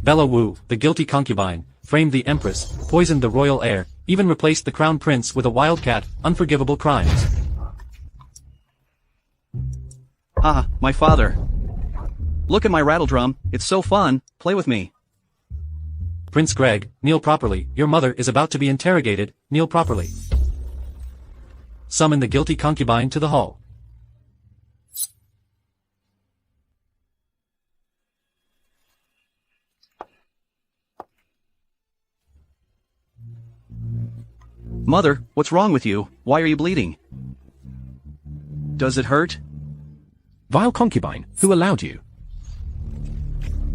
Bella Wu, the guilty concubine, framed the Empress, poisoned the royal heir, even replaced the crown prince with a wildcat, unforgivable crimes. Ah, my father. Look at my rattledrum, it's so fun, play with me. Prince Greg, kneel properly, your mother is about to be interrogated, kneel properly. Summon the guilty concubine to the hall. Mother, what's wrong with you? Why are you bleeding? Does it hurt? Vile concubine, who allowed you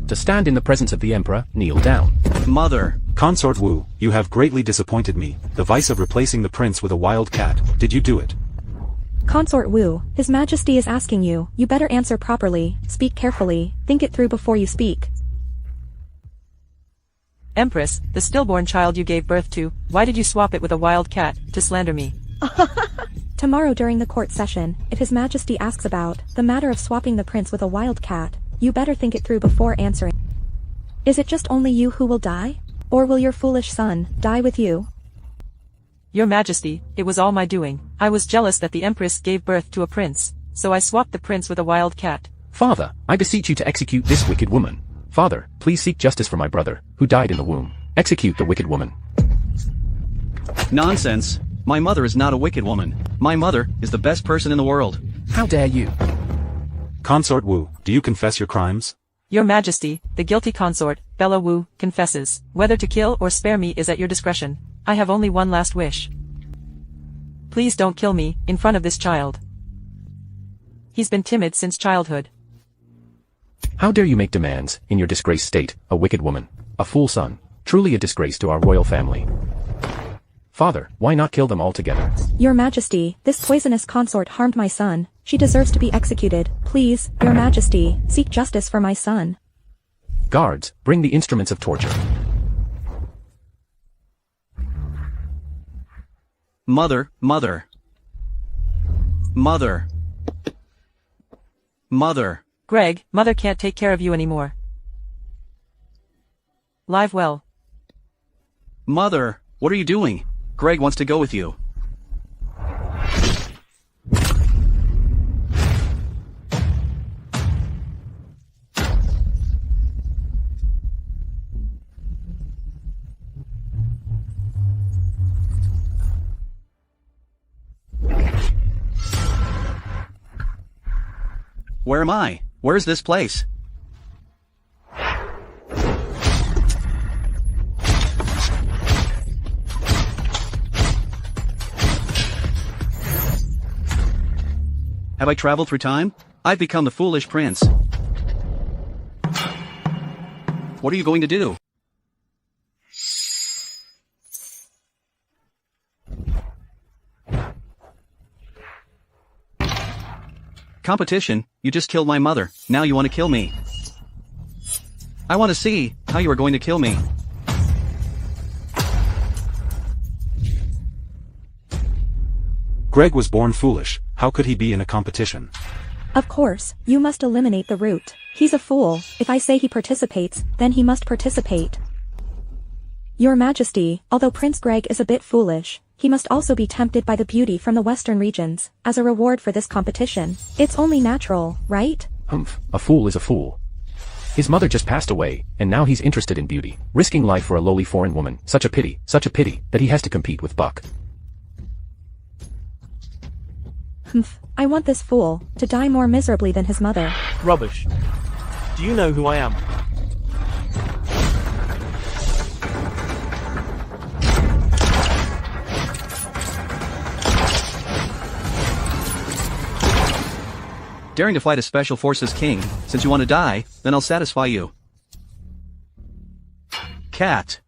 to stand in the presence of the emperor? Kneel down. Mother. Consort Wu, you have greatly disappointed me. The vice of replacing the prince with a wild cat, did you do it? Consort Wu, His Majesty is asking you, you better answer properly, speak carefully, think it through before you speak. Empress, the stillborn child you gave birth to, why did you swap it with a wild cat, to slander me? Tomorrow during the court session, if His Majesty asks about the matter of swapping the prince with a wild cat, you better think it through before answering. Is it just only you who will die? Or will your foolish son die with you? Your Majesty, it was all my doing. I was jealous that the Empress gave birth to a prince, so I swapped the prince with a wild cat. Father, I beseech you to execute this wicked woman. Father, please seek justice for my brother, who died in the womb. Execute the wicked woman. Nonsense. My mother is not a wicked woman. My mother is the best person in the world. How dare you? Consort Wu, do you confess your crimes? Your Majesty, the guilty consort, Bella Wu, confesses. Whether to kill or spare me is at your discretion. I have only one last wish. Please don't kill me, in front of this child. He's been timid since childhood. How dare you make demands, in your disgraced state, a wicked woman, a fool son, truly a disgrace to our royal family. Father, why not kill them all together? Your Majesty, this poisonous consort harmed my son. She deserves to be executed. Please, Your Majesty, seek justice for my son. Guards, bring the instruments of torture. Mother, mother. Mother. Mother. Greg, Mother can't take care of you anymore. Live well. Mother, what are you doing? Greg wants to go with you. Where am I? Where's this place? Have I traveled through time? I've become the foolish prince. What are you going to do? Competition, you just killed my mother, now you want to kill me. I want to see how you are going to kill me. Greg was born foolish, how could he be in a competition? Of course, you must eliminate the root. He's a fool. If I say he participates, then he must participate. Your Majesty, although Prince Greg is a bit foolish, he must also be tempted by the beauty from the western regions, as a reward for this competition. It's only natural, right? Humph, a fool is a fool. His mother just passed away, and now he's interested in beauty, risking life for a lowly foreign woman. Such a pity that he has to compete with Buck. Humph, I want this fool to die more miserably than his mother. Rubbish. Do you know who I am? Daring to fight a special forces king, since you want to die, then I'll satisfy you. Cat.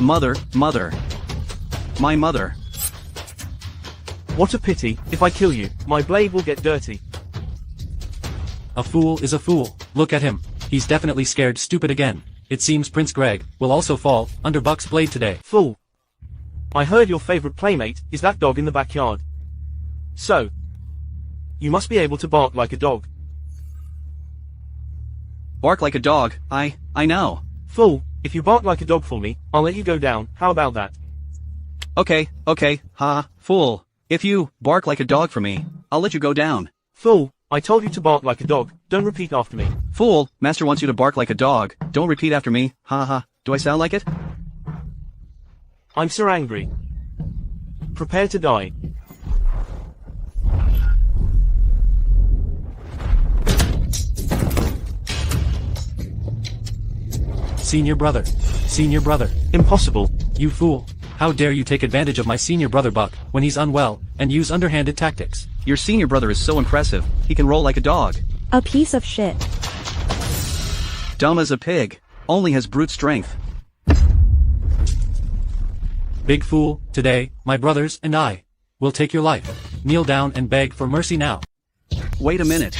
Mother, mother. My mother. What a pity, if I kill you, my blade will get dirty. A fool is a fool, look at him, he's definitely scared stupid again. It seems Prince Greg will also fall under Buck's blade today. Fool. I heard your favorite playmate is that dog in the backyard. So, you must be able to bark like a dog. bark like a dog, I know. Fool, if you bark like a dog for me, I'll let you go down, how about that? Okay, fool. If you bark like a dog for me, I'll let you go down. Fool, I told you to bark like a dog, don't repeat after me. Fool, master wants you to bark like a dog, don't repeat after me, do I sound like it? I'm so angry. Prepare to die. Senior brother. Senior brother. Impossible. You fool. How dare you take advantage of my senior brother Buck when he's unwell, and use underhanded tactics. Your senior brother is so impressive, he can roll like a dog. A piece of shit. Dumb as a pig, only has brute strength. Big fool, today, my brothers and I will take your life. Kneel down and beg for mercy now. Wait a minute.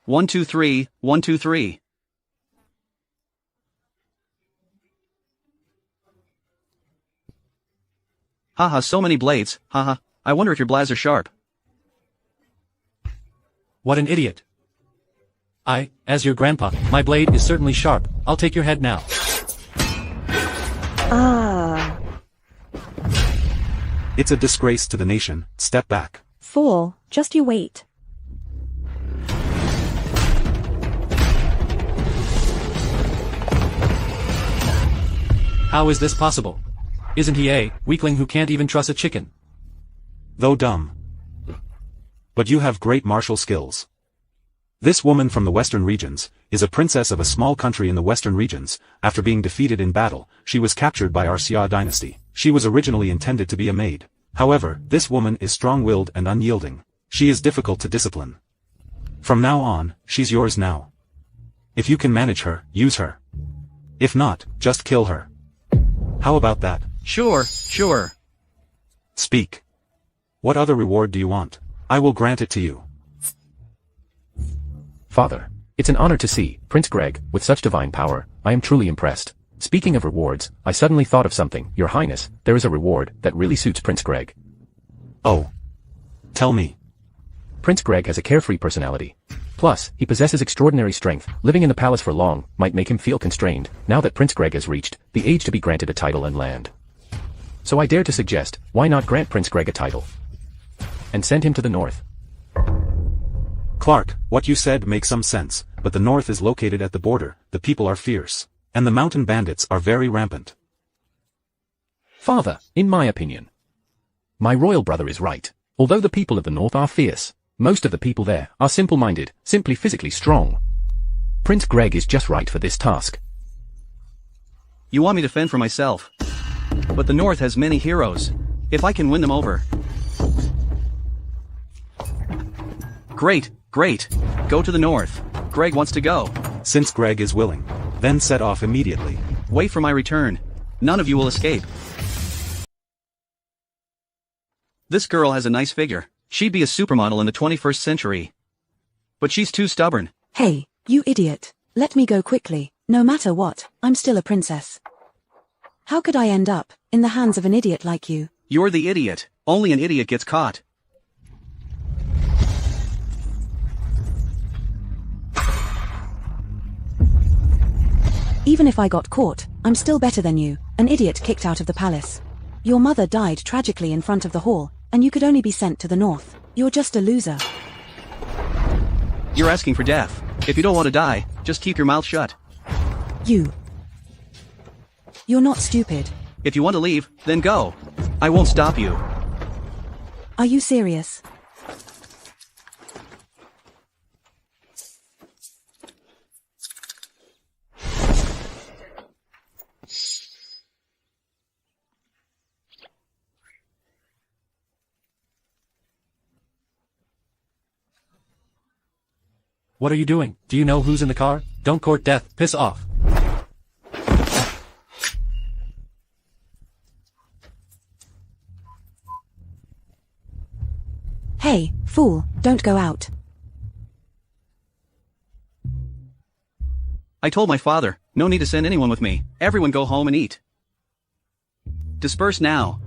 One, two, three, 1, 2, 3. Haha, so many blades, haha, I wonder if your blades are sharp. What an idiot. As your grandpa, my blade is certainly sharp, I'll take your head now. It's a disgrace to the nation, step back. Fool, just you wait. How is this possible? Isn't he a weakling who can't even truss a chicken? Though dumb. But you have great martial skills. This woman from the western regions is a princess of a small country in the western regions. After being defeated in battle, she was captured by our Xia dynasty. She was originally intended to be a maid. However, this woman is strong-willed and unyielding. She is difficult to discipline. From now on, she's yours now. If you can manage her, use her. If not, just kill her. How about that? Sure. Speak. What other reward do you want? I will grant it to you. Father, it's an honor to see Prince Greg with such divine power. I am truly impressed. Speaking of rewards, I suddenly thought of something. Your Highness, there is a reward that really suits Prince Greg. Oh. Tell me. Prince Greg has a carefree personality. Plus, he possesses extraordinary strength. Living in the palace for long might make him feel constrained, now that Prince Greg has reached the age to be granted a title and land. So I dare to suggest, why not grant Prince Greg a title? And send him to the north. Clark, what you said makes some sense, but the north is located at the border, the people are fierce, and the mountain bandits are very rampant. Father, in my opinion, my royal brother is right. Although the people of the north are fierce, most of the people there are simple-minded, simply physically strong. Prince Greg is just right for this task. You want me to fend for myself. But the north has many heroes. If I can win them over. Great. Go to the north. Greg wants to go. Since Greg is willing, then set off immediately. Wait for my return. None of you will escape. This girl has a nice figure. She'd be a supermodel in the 21st century. But she's too stubborn. Hey, you idiot. Let me go quickly. No matter what, I'm still a princess. How could I end up in the hands of an idiot like you? You're the idiot. Only an idiot gets caught. Even if I got caught, I'm still better than you, an idiot kicked out of the palace. Your mother died tragically in front of the hall, and you could only be sent to the north. You're just a loser. You're asking for death. If you don't want to die, just keep your mouth shut. You're not stupid. If you want to leave, then go. I won't stop you. Are you serious? What are you doing? Do you know who's in the car? Don't court death, piss off. Hey, fool, don't go out. I told my father, no need to send anyone with me. Everyone go home and eat. Disperse now.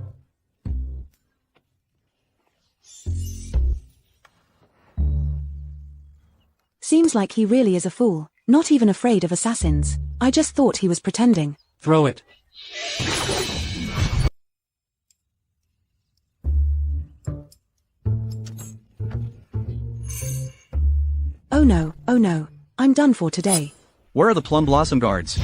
Seems like he really is a fool, not even afraid of assassins. I just thought he was pretending. Throw it. Oh no, I'm done for today. Where are the Plum Blossom Guards?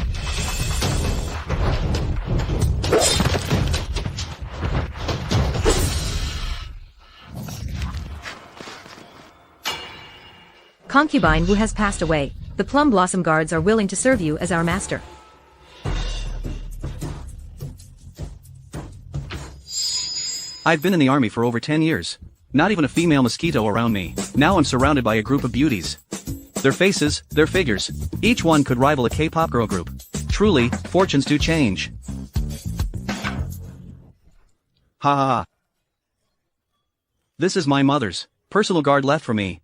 Concubine Wu has passed away. The Plum Blossom Guards are willing to serve you as our master. I've been in the army for over 10 years. Not even a female mosquito around me. Now I'm surrounded by a group of beauties. Their faces, their figures. Each one could rival a K-pop girl group. Truly, fortunes do change. Ha ha ha. This is my mother's personal guard left for me.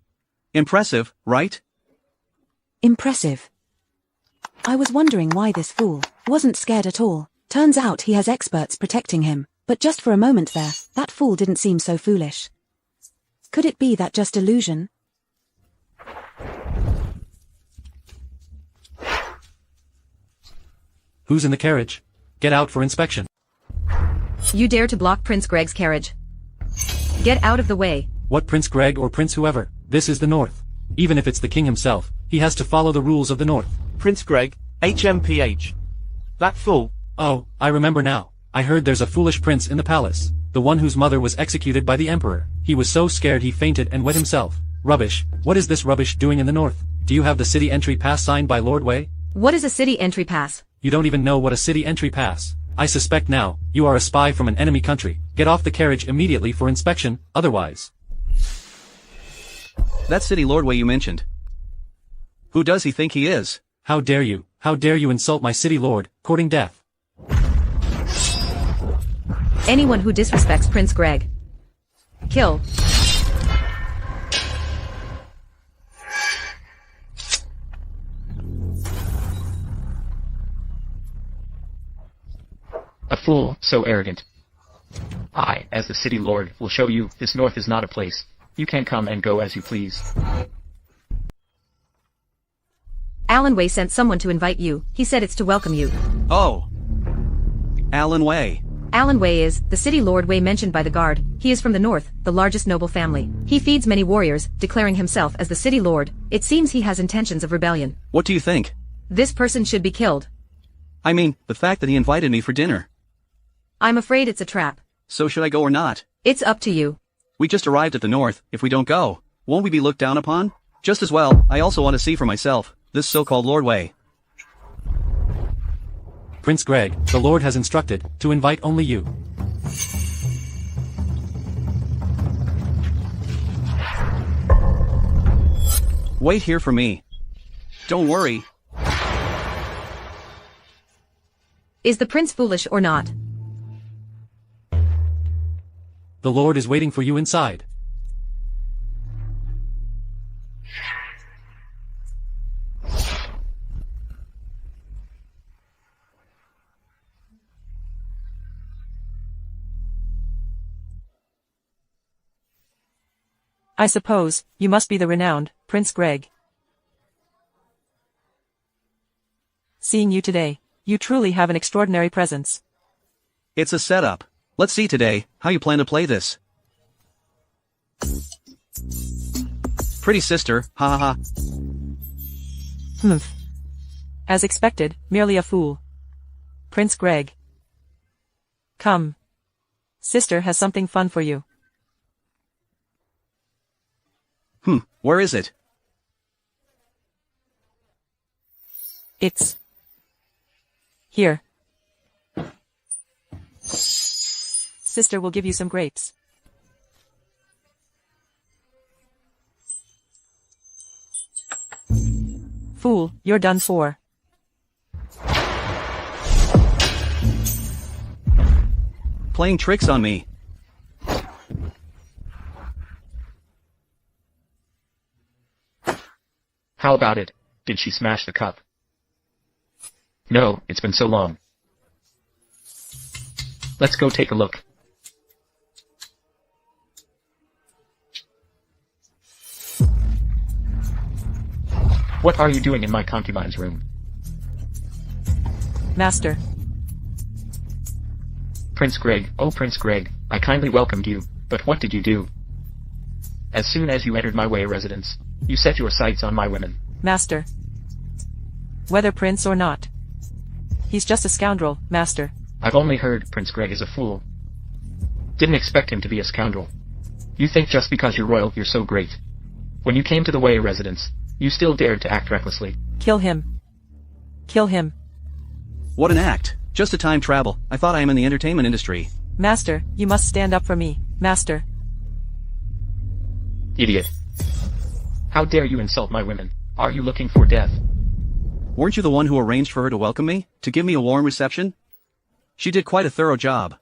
Impressive, right? Impressive. I was wondering why this fool wasn't scared at all. Turns out he has experts protecting him, but just for a moment there, that fool didn't seem so foolish. Could it be that just illusion? Who's in the carriage? Get out for inspection. You dare to block Prince Greg's carriage? Get out of the way. What Prince Greg or Prince whoever? This is the North. Even if it's the king himself, he has to follow the rules of the North. Prince Greg, HMPH. That fool. Oh, I remember now. I heard there's a foolish prince in the palace. The one whose mother was executed by the emperor. He was so scared he fainted and wet himself. Rubbish. What is this rubbish doing in the North? Do you have the city entry pass signed by Lord Wei? What is a city entry pass? You don't even know what a city entry pass. I suspect now, you are a spy from an enemy country. Get off the carriage immediately for inspection, otherwise. That city Lord Wei you mentioned. Who does he think he is? How dare you? How dare you insult my city lord, courting death? Anyone who disrespects Prince Greg. Kill. A fool so arrogant. I, as the city lord, will show you this North is not a place. You can come and go as you please. Alan Wei sent someone to invite you. He said it's to welcome you. Oh. Alan Wei. Alan Wei is the city lord Wei mentioned by the guard. He is from the north, the largest noble family. He feeds many warriors, declaring himself as the city lord. It seems he has intentions of rebellion. What do you think? This person should be killed. I mean, the fact that he invited me for dinner. I'm afraid it's a trap. So should I go or not? It's up to you. We just arrived at the north. If we don't go, won't we be looked down upon? Just as well, I also want to see for myself, this so-called Lord Wei. Prince Greg, the Lord has instructed, to invite only you. Wait here for me. Don't worry. Is the prince foolish or not? The Lord is waiting for you inside. I suppose, you must be the renowned Prince Greg. Seeing you today, you truly have an extraordinary presence. It's a setup. Let's see today, how you plan to play this. Pretty sister, ha ha ha. Humph. As expected, merely a fool. Prince Greg. Come. Sister has something fun for you. Where is it? It's here. Sister will give you some grapes. Fool, you're done for. Playing tricks on me. How about it? Did she smash the cup? No, it's been so long. Let's go take a look. What are you doing in my concubine's room? Master. Prince Greg, oh Prince Greg, I kindly welcomed you, but what did you do? As soon as you entered my Wei residence, you set your sights on my women. Master. Whether prince or not. He's just a scoundrel, master. I've only heard Prince Greg is a fool. Didn't expect him to be a scoundrel. You think just because you're royal you're so great. When you came to the Wei residence, you still dared to act recklessly. Kill him. Kill him. What an act. Just a time travel. I thought I am in the entertainment industry. Master, you must stand up for me, master. Idiot. How dare you insult my women? Are you looking for death? Weren't you the one who arranged for her to welcome me? To give me a warm reception? She did quite a thorough job.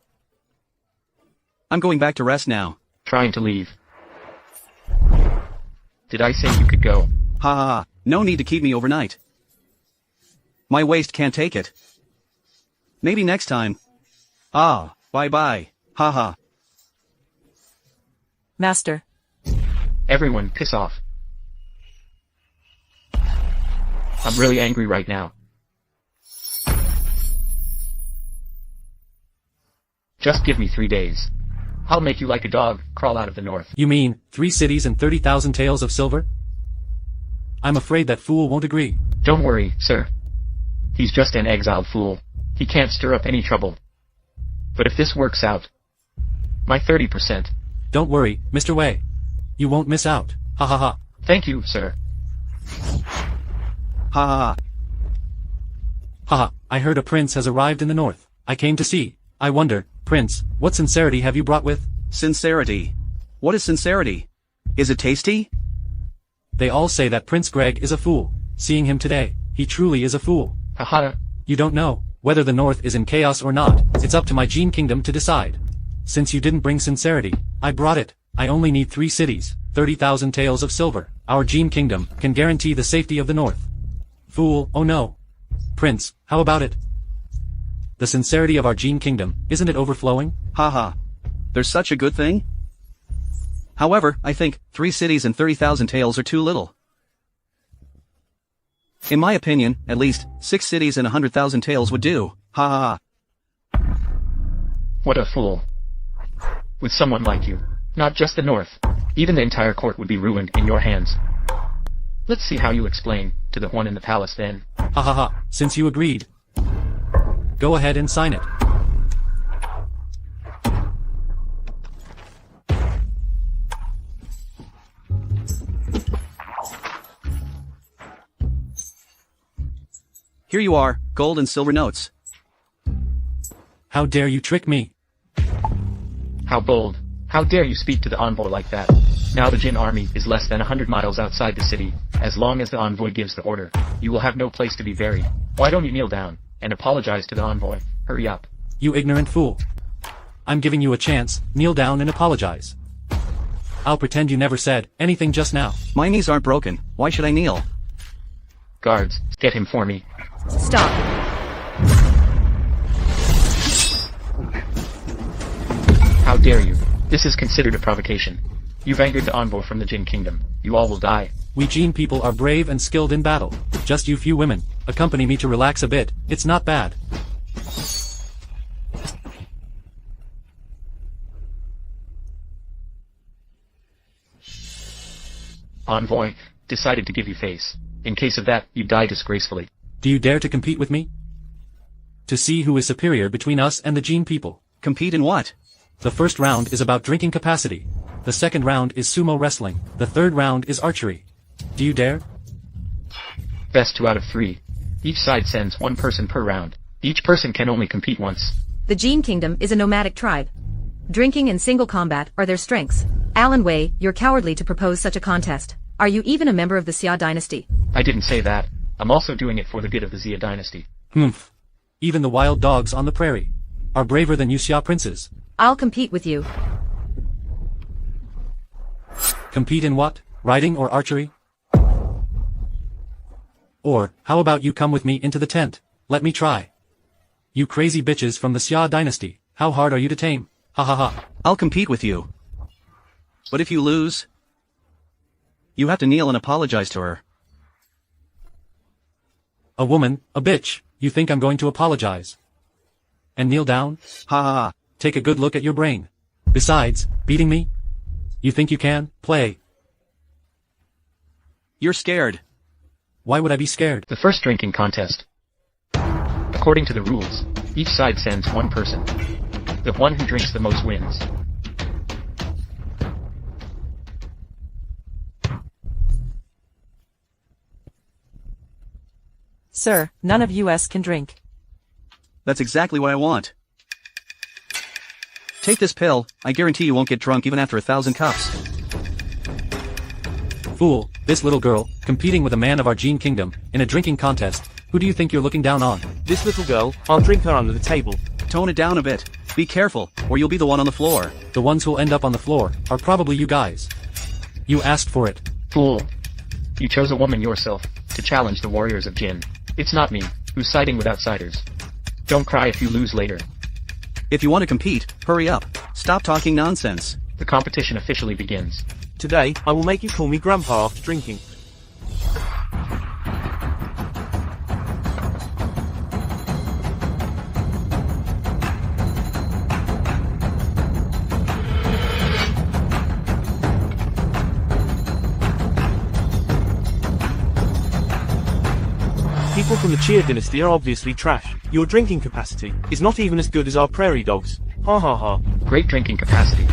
I'm going back to rest now. Trying to leave. Did I say you could go? Ha ha ha. No need to keep me overnight. My waist can't take it. Maybe next time. Ah, bye-bye. Ha ha. Master. Everyone, piss off. I'm really angry right now. Just give me 3 days. I'll make you like a dog, crawl out of the north. You mean, 3 cities and 30,000 taels of silver? I'm afraid that fool won't agree. Don't worry, sir. He's just an exiled fool. He can't stir up any trouble. But if this works out, my 30%. Don't worry, Mr. Wei. You won't miss out. Ha ha ha. Thank you, sir. Ha ha ha. Haha, I heard a prince has arrived in the north. I came to see. I wonder, Prince, what sincerity have you brought with? Sincerity. What is sincerity? Is it tasty? They all say that Prince Greg is a fool. Seeing him today, he truly is a fool. Haha. You don't know, whether the north is in chaos or not. It's up to my Gene Kingdom to decide. Since you didn't bring sincerity, I brought it. I only need 3 cities, 30,000 taels of silver. Our Gene Kingdom can guarantee the safety of the north. Fool, oh no. Prince, how about it? The sincerity of our Gene Kingdom, isn't it overflowing? Ha ha. There's such a good thing? However, I think 3 cities and 30,000 taels are too little. In my opinion, at least 6 cities and 100,000 taels would do. Ha ha ha. What a fool. With someone like you, not just the north, even the entire court would be ruined in your hands. Let's see how you explain to the one in the palace then. Ha ha ha, since you agreed. Go ahead and sign it. Here you are, gold and silver notes. How dare you trick me? How bold. How dare you speak to the envoy like that? Now the Jin army is less than 100 miles outside the city. As long as the envoy gives the order, you will have no place to be buried. Why don't you kneel down and apologize to the envoy? Hurry up. You ignorant fool. I'm giving you a chance, kneel down and apologize. I'll pretend you never said anything just now. My knees aren't broken, why should I kneel? Guards, get him for me. Stop. How dare you? This is considered a provocation. You've angered the envoy from the Jin Kingdom. You all will die. We Gene people are brave and skilled in battle. Just you few women, accompany me to relax a bit, it's not bad. Envoy, decided to give you face. In case of that, you die disgracefully. Do you dare to compete with me? To see who is superior between us and the Gene people. Compete in what? The first round is about drinking capacity. The second round is sumo wrestling. The third round is archery. Do you dare? Best 2 out of 3. Each side sends 1 person per round. Each person can only compete once. The Gene Kingdom is a nomadic tribe. Drinking and single combat are their strengths. Alan Wei, you're cowardly to propose such a contest. Are you even a member of the Xia dynasty? I didn't say that. I'm also doing it for the good of the Xia dynasty. Humph. Even the wild dogs on the prairie are braver than you Xia princes. I'll compete with you. Compete in what? Riding or archery? Or, how about you come with me into the tent? Let me try. You crazy bitches from the Xia dynasty, how hard are you to tame? Ha ha ha. I'll compete with you. But if you lose, you have to kneel and apologize to her. A woman, a bitch, you think I'm going to apologize? And kneel down? Ha ha ha. Take a good look at your brain. Besides, beating me? You think you can, play? You're scared. Why would I be scared? The first drinking contest. According to the rules, each side sends one person. The one who drinks the most wins. Sir, none of us can drink. That's exactly what I want. Take this pill, I guarantee you won't get drunk even after 1,000 cups. Fool, this little girl, competing with a man of our gene kingdom, in a drinking contest, who do you think you're looking down on? This little girl, I'll drink her under the table. Tone it down a bit. Be careful, or you'll be the one on the floor. The ones who'll end up on the floor, are probably you guys. You asked for it. Fool. You chose a woman yourself, to challenge the warriors of Jin. It's not me, who's siding with outsiders. Don't cry if you lose later. If you want to compete, hurry up. Stop talking nonsense. The competition officially begins. Today, I will make you call me Grandpa after drinking. People from the Qia dynasty are obviously trash. Your drinking capacity is not even as good as our prairie dogs. Ha ha ha. Great drinking capacity.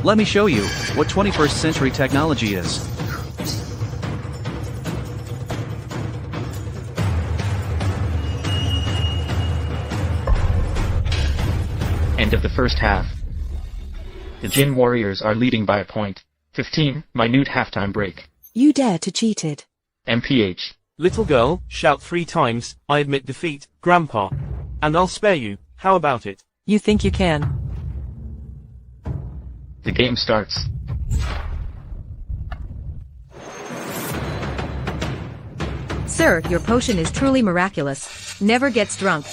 Let me show you what 21st century technology is. End of the first half. The Jin warriors are leading by a point. 15, minute halftime break. You dare to cheated. MPH. Little girl, shout 3 times, I admit defeat, Grandpa. And I'll spare you, how about it? You think you can? The game starts. Sir, your potion is truly miraculous. Never gets drunk.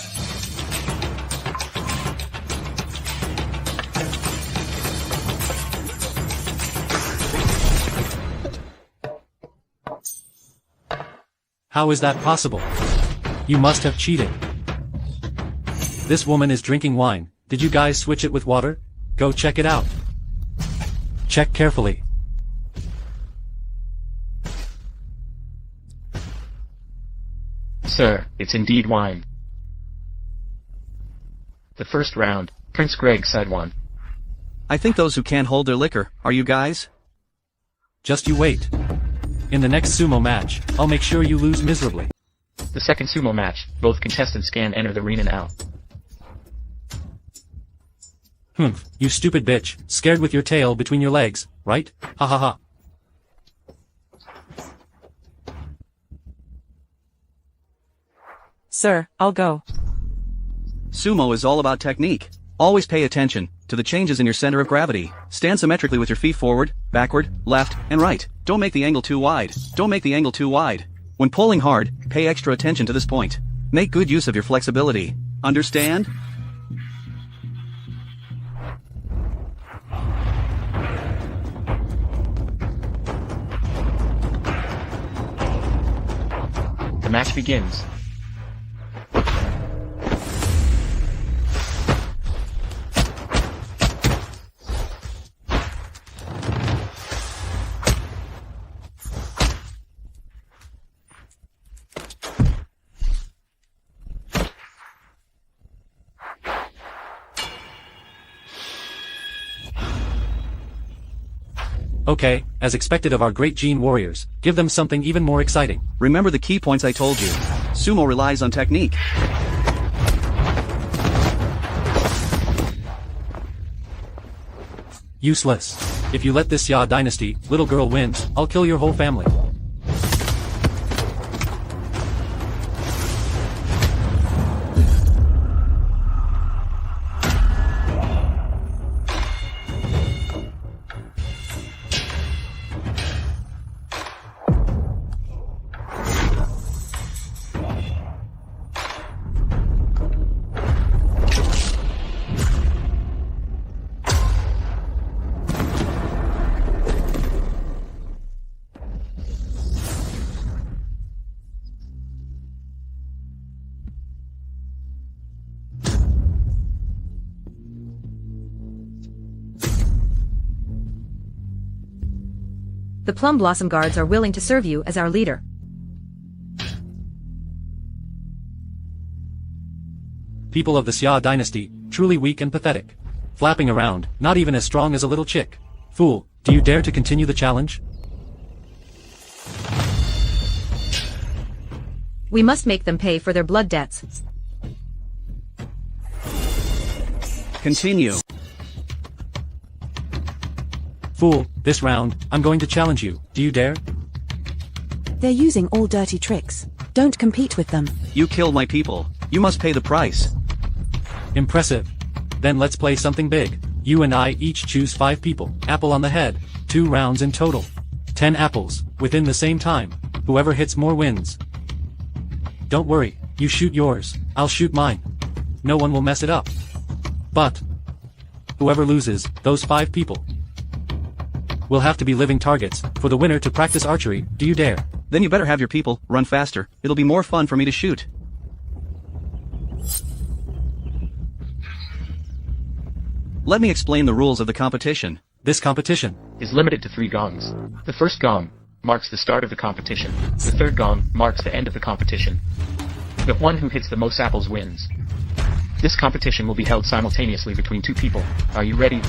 How is that possible? You must have cheated. This woman is drinking wine. Did you guys switch it with water? Go check it out. Check carefully. Sir, it's indeed wine. The first round, Prince Greg side won. I think those who can't hold their liquor, are you guys? Just you wait. In the next sumo match, I'll make sure you lose miserably. The second sumo match, both contestants can enter the arena now. You stupid bitch, scared with your tail between your legs, right? Ha ha ha. Sir, I'll go. Sumo is all about technique. Always pay attention to the changes in your center of gravity. Stand symmetrically with your feet forward, backward, left, and right. Don't make the angle too wide. Don't make the angle too wide. When pulling hard, pay extra attention to this point. Make good use of your flexibility. Understand? The match begins. Okay, as expected of our great gene warriors, give them something even more exciting. Remember the key points I told you. Sumo relies on technique. Useless. If you let this Ya dynasty, little girl wins, I'll kill your whole family. The Plum Blossom Guards are willing to serve you as our leader. People of the Xia dynasty, truly weak and pathetic. Flapping around, not even as strong as a little chick. Fool, do you dare to continue the challenge? We must make them pay for their blood debts. Continue. Fool, this round, I'm going to challenge you. Do you dare? They're using all dirty tricks. Don't compete with them. You killed my people. You must pay the price. Impressive. Then let's play something big. You and I each choose 5 people. Apple on the head. 2 rounds in total. 10 apples, within the same time. Whoever hits more wins. Don't worry, you shoot yours, I'll shoot mine. No one will mess it up. But whoever loses, those 5 people, will have to be living targets for the winner to practice archery. Do you dare? Then you better have your people run faster. It'll be more fun for me to shoot. Let me explain the rules of the competition. This competition is limited to 3 gongs. The first gong marks the start of the competition. The third gong marks the end of the competition. The one who hits the most apples wins. This competition will be held simultaneously between 2 people. Are you ready?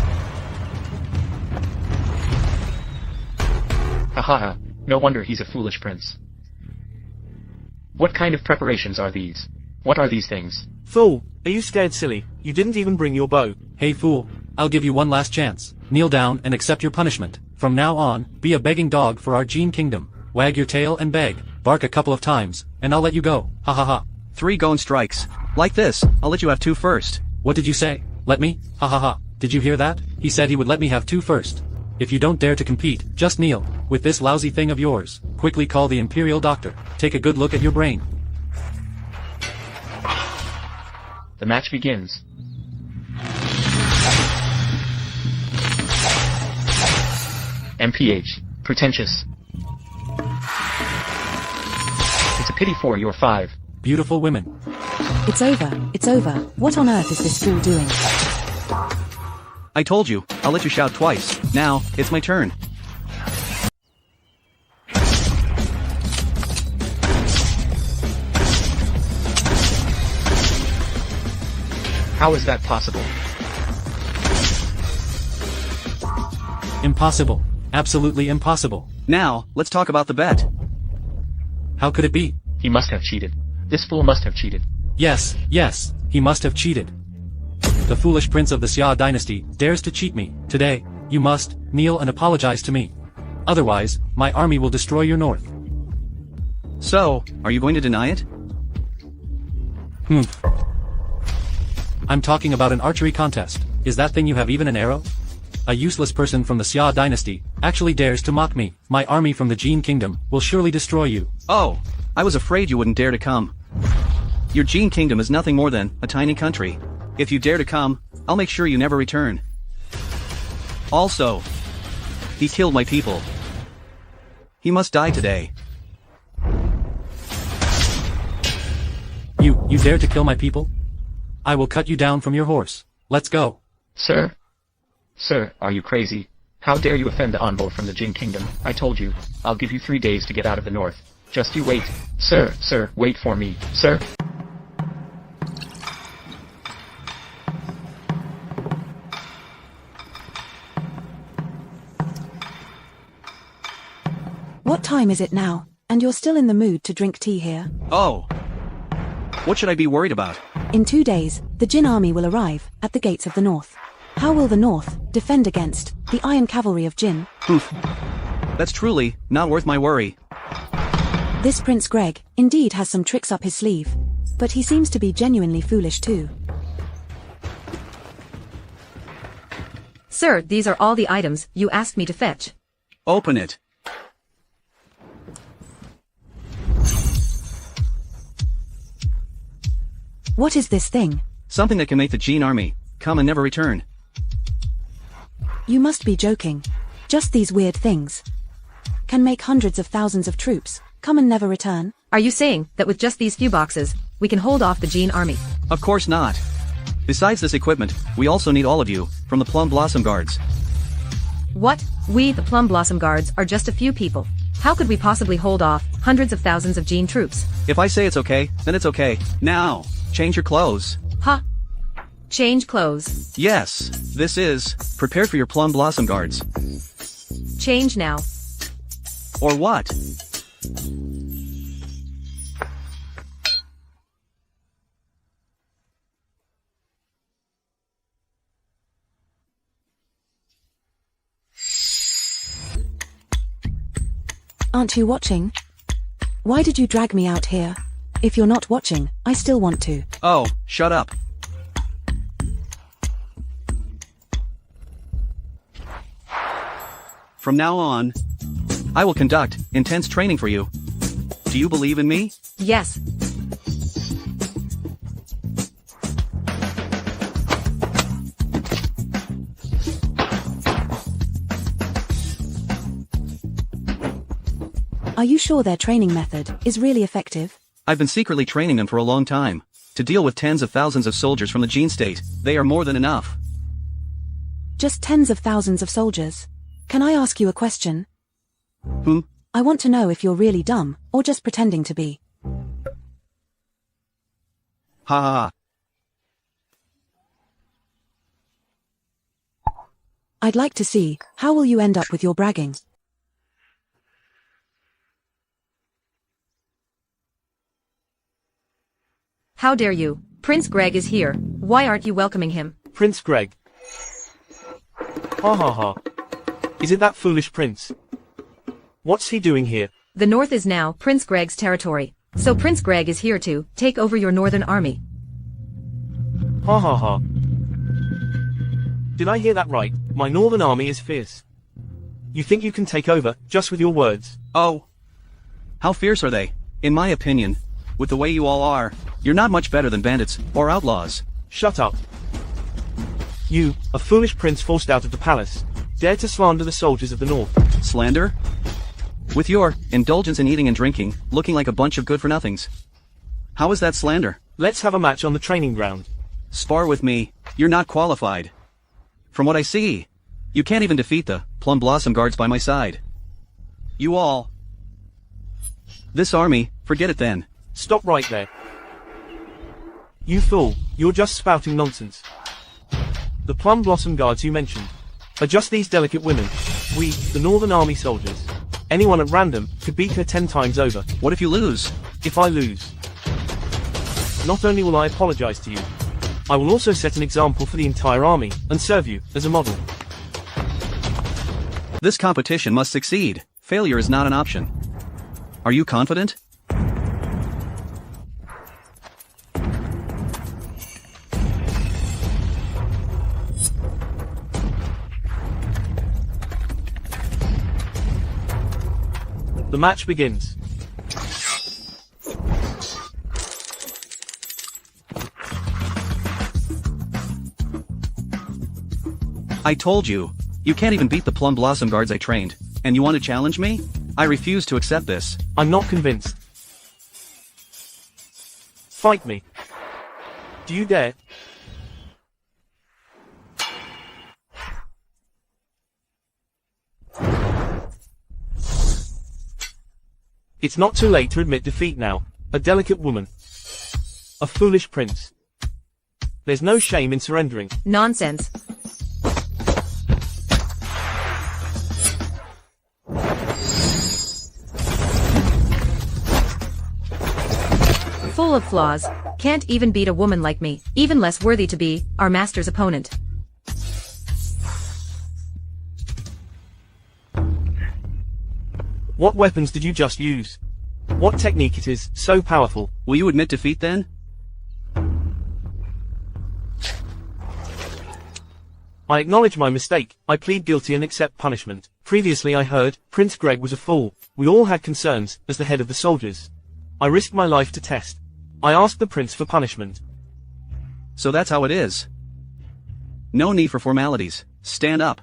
Hahaha, no wonder he's a foolish prince. What kind of preparations are these? What are these things? Fool, are you scared silly? You didn't even bring your bow. Hey fool, I'll give you one last chance. Kneel down and accept your punishment. From now on, be a begging dog for our Jin kingdom. Wag your tail and beg, bark a couple of times, and I'll let you go. Ha ha ha. 3 gong strikes. Like this, I'll let you have 2 first. What did you say? Let me? Ha ha ha. Did you hear that? He said he would let me have 2 first. If you don't dare to compete, just kneel. With this lousy thing of yours, quickly call the imperial doctor. Take a good look at your brain. The match begins. MPH. Pretentious. It's a pity for your 5 beautiful women. It's over, it's over. What on earth is this fool doing? I told you, I'll let you shout twice. Now, it's my turn. How is that possible? Impossible. Absolutely impossible. Now, let's talk about the bet. How could it be? He must have cheated. This fool must have cheated. Yes, yes, he must have cheated. The foolish prince of the Xia dynasty dares to cheat me. Today, you must kneel and apologize to me. Otherwise, my army will destroy your north. So, are you going to deny it? I'm talking about an archery contest. Is that thing you have even an arrow? A useless person from the Xia dynasty actually dares to mock me. My army from the Jin kingdom will surely destroy you. Oh, I was afraid you wouldn't dare to come. Your Jin kingdom is nothing more than a tiny country. If you dare to come, I'll make sure you never return. Also, he killed my people. He must die today. You dare to kill my people? I will cut you down from your horse. Let's go. Sir? Sir, are you crazy? How dare you offend the envoy from the Jin kingdom? I told you, I'll give you 3 days to get out of the north. Just you wait. Sir, wait for me, sir. What time is it now? And you're still in the mood to drink tea here? Oh. What should I be worried about? In 2 days, the Jin army will arrive at the gates of the north. How will the north defend against the iron cavalry of Jin? That's truly not worth my worry. This Prince Greg indeed has some tricks up his sleeve, but he seems to be genuinely foolish too. Sir, these are all the items you asked me to fetch. Open it. What is this thing? Something that can make the Jin army come and never return. You must be joking. Just these weird things can make hundreds of thousands of troops come and never return? Are you saying that with just these few boxes, we can hold off the Jin army? Of course not. Besides this equipment, we also need all of you, from the Plum Blossom Guards. What? We, the Plum Blossom Guards, are just a few people. How could we possibly hold off hundreds of thousands of Jin troops? If I say it's okay, then it's okay. Now, change your clothes. Huh? Change clothes. Yes, this is, prepare for your Plum Blossom Guards. Change now. Or what? Aren't you watching? Why did you drag me out here? If you're not watching, I still want to. Oh, shut up. From now on, I will conduct intense training for you. Do you believe in me? Yes. Are you sure their training method is really effective? I've been secretly training them for a long time. To deal with tens of thousands of soldiers from the Jin state, they are more than enough. Just tens of thousands of soldiers. Can I ask you a question? I want to know if you're really dumb, or just pretending to be. Ha ha. I'd like to see, how will you end up with your bragging? How dare you? Prince Greg is here. Why aren't you welcoming him? Prince Greg. Ha ha ha. Is it that foolish prince? What's he doing here? The north is now Prince Greg's territory. So Prince Greg is here to take over your northern army. Ha ha ha. Did I hear that right? My northern army is fierce. You think you can take over, just with your words? Oh. How fierce are they? In my opinion, with the way you all are, you're not much better than bandits or outlaws. Shut up. You, a foolish prince forced out of the palace, dare to slander the soldiers of the north. Slander? With your indulgence in eating and drinking, looking like a bunch of good-for-nothings. How is that slander? Let's have a match on the training ground. Spar with me, you're not qualified. From what I see, you can't even defeat the Plum Blossom Guards by my side. You all. This army, forget it then. Stop right there. You fool, you're just spouting nonsense. The Plum Blossom Guards you mentioned are just these delicate women. We, the Northern Army soldiers. Anyone at random could beat her 10 times over. What if you lose? If I lose, not only will I apologize to you, I will also set an example for the entire army and serve you as a model. This competition must succeed. Failure is not an option. Are you confident? The match begins. I told you, you can't even beat the Plum Blossom Guards I trained, and you want to challenge me? I refuse to accept this. I'm not convinced. Fight me. Do you dare? It's not too late to admit defeat now. A delicate woman. A foolish prince. There's no shame in surrendering. Nonsense. Full of flaws. Can't even beat a woman like me. Even less worthy to be our master's opponent. What weapons did you just use? What technique it is so powerful? Will you admit defeat then? I acknowledge my mistake. I plead guilty and accept punishment. Previously I heard, Prince Greg was a fool. We all had concerns, as the head of the soldiers. I risked my life to test. I asked the prince for punishment. So that's how it is. No need for formalities. Stand up.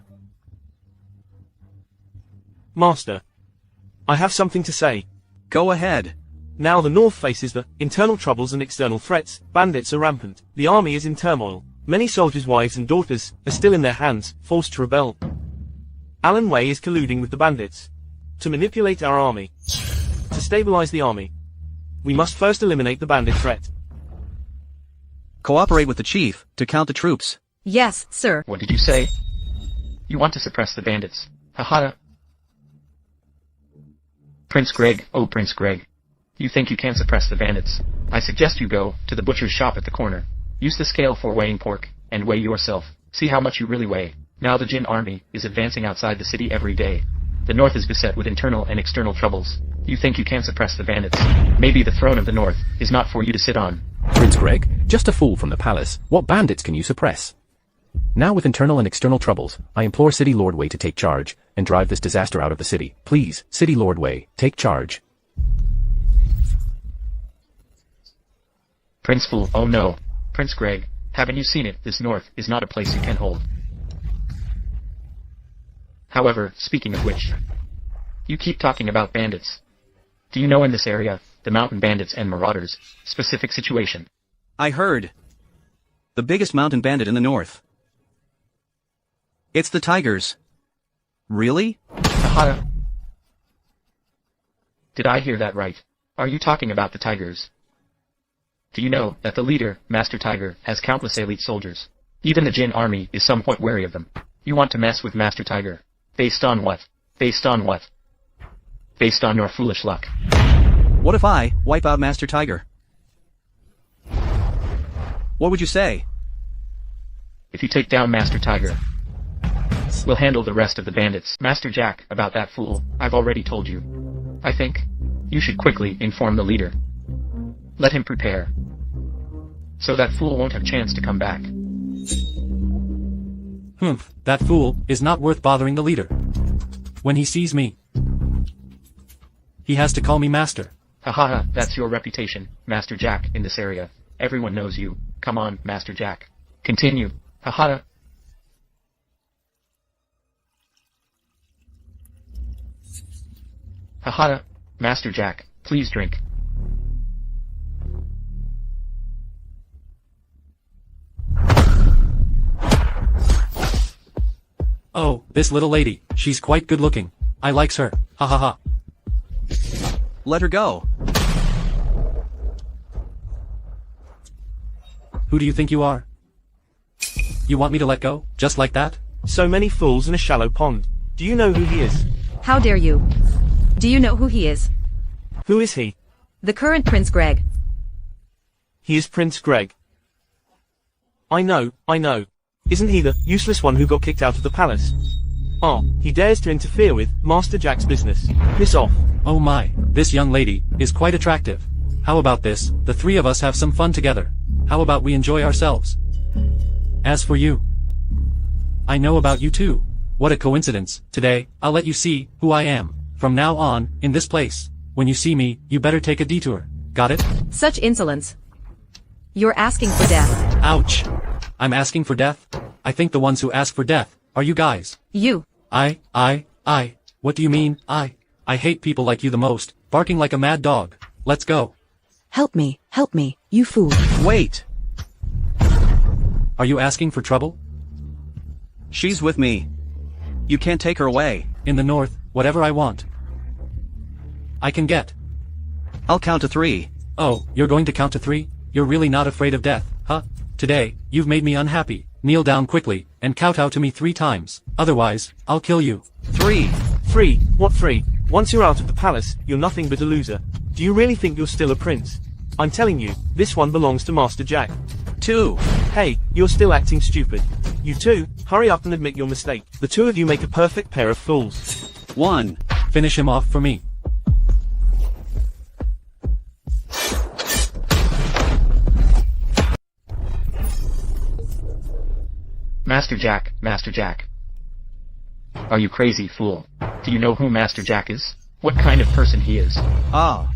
Master. I have something to say. Go ahead. Now the north faces the internal troubles and external threats. Bandits are rampant. The army is in turmoil. Many soldiers' wives and daughters are still in their hands, forced to rebel. Alan Wei is colluding with the bandits. To manipulate our army. To stabilize the army. We must first eliminate the bandit threat. Cooperate with the chief, to count the troops. Yes, sir. What did you say? You want to suppress the bandits. Haha. Prince Greg, oh Prince Greg. You think you can suppress the bandits? I suggest you go to the butcher's shop at the corner. Use the scale for weighing pork, and weigh yourself. See how much you really weigh. Now the Jin army is advancing outside the city every day. The north is beset with internal and external troubles. You think you can suppress the bandits? Maybe the throne of the north is not for you to sit on. Prince Greg, just a fool from the palace. What bandits can you suppress? Now with internal and external troubles, I implore City Lord Wei to take charge, and drive this disaster out of the city. Please, City Lord Wei, take charge. Prince Fool, oh no. Prince Greg, haven't you seen it? This north is not a place you can hold. However, speaking of which, you keep talking about bandits. Do you know in this area, the mountain bandits and marauders, specific situation? I heard. The biggest mountain bandit in the north. It's the tigers. Really? Haha. Did I hear that right? Are you talking about the tigers? Do you know that the leader, Master Tiger, has countless elite soldiers? Even the Jin army is somewhat wary of them. You want to mess with Master Tiger. Based on what? Based on what? Based on your foolish luck. What if I wipe out Master Tiger? What would you say? If you take down Master Tiger, we'll handle the rest of the bandits. Master Jack, about that fool, I've already told you. I think you should quickly inform the leader. Let him prepare. So that fool won't have chance to come back. Humph, that fool is not worth bothering the leader. When he sees me, he has to call me master. Haha, that's your reputation, Master Jack, in this area. Everyone knows you. Come on, Master Jack. Continue. Haha. Haha. Master Jack, please drink. Oh, this little lady, she's quite good looking. I likes her. Ha ha ha. Let her go. Who do you think you are? You want me to let go, just like that? So many fools in a shallow pond. Do you know who he is? How dare you? Do you know who he is? Who is he? The current Prince Greg. He is Prince Greg. I know. Isn't he the useless one who got kicked out of the palace? Ah, he dares to interfere with Master Jack's business. Piss off. Oh my, this young lady is quite attractive. How about this, the three of us have some fun together. How about we enjoy ourselves? As for you, I know about you too. What a coincidence. Today, I'll let you see who I am. From now on, in this place. When you see me, you better take a detour. Got it? Such insolence. You're asking for death. Ouch. I'm asking for death? I think the ones who ask for death are you guys. You. I. What do you mean, I? I hate people like you the most, barking like a mad dog. Let's go. Help me, you fool. Wait. Are you asking for trouble? She's with me. You can't take her away. In the north, whatever I want, I can get. I'll count to 3. Oh, you're going to count to 3? You're really not afraid of death, huh? Today, you've made me unhappy. Kneel down quickly, and kowtow to me 3 times. Otherwise, I'll kill you. 3. 3? What 3? Once you're out of the palace, you're nothing but a loser. Do you really think you're still a prince? I'm telling you, this one belongs to Master Jack. 2. Hey, you're still acting stupid. You two, hurry up and admit your mistake. The two of you make a perfect pair of fools. 1. Finish him off for me. Master Jack. Are you crazy, fool? Do you know who Master Jack is? What kind of person he is? Ah.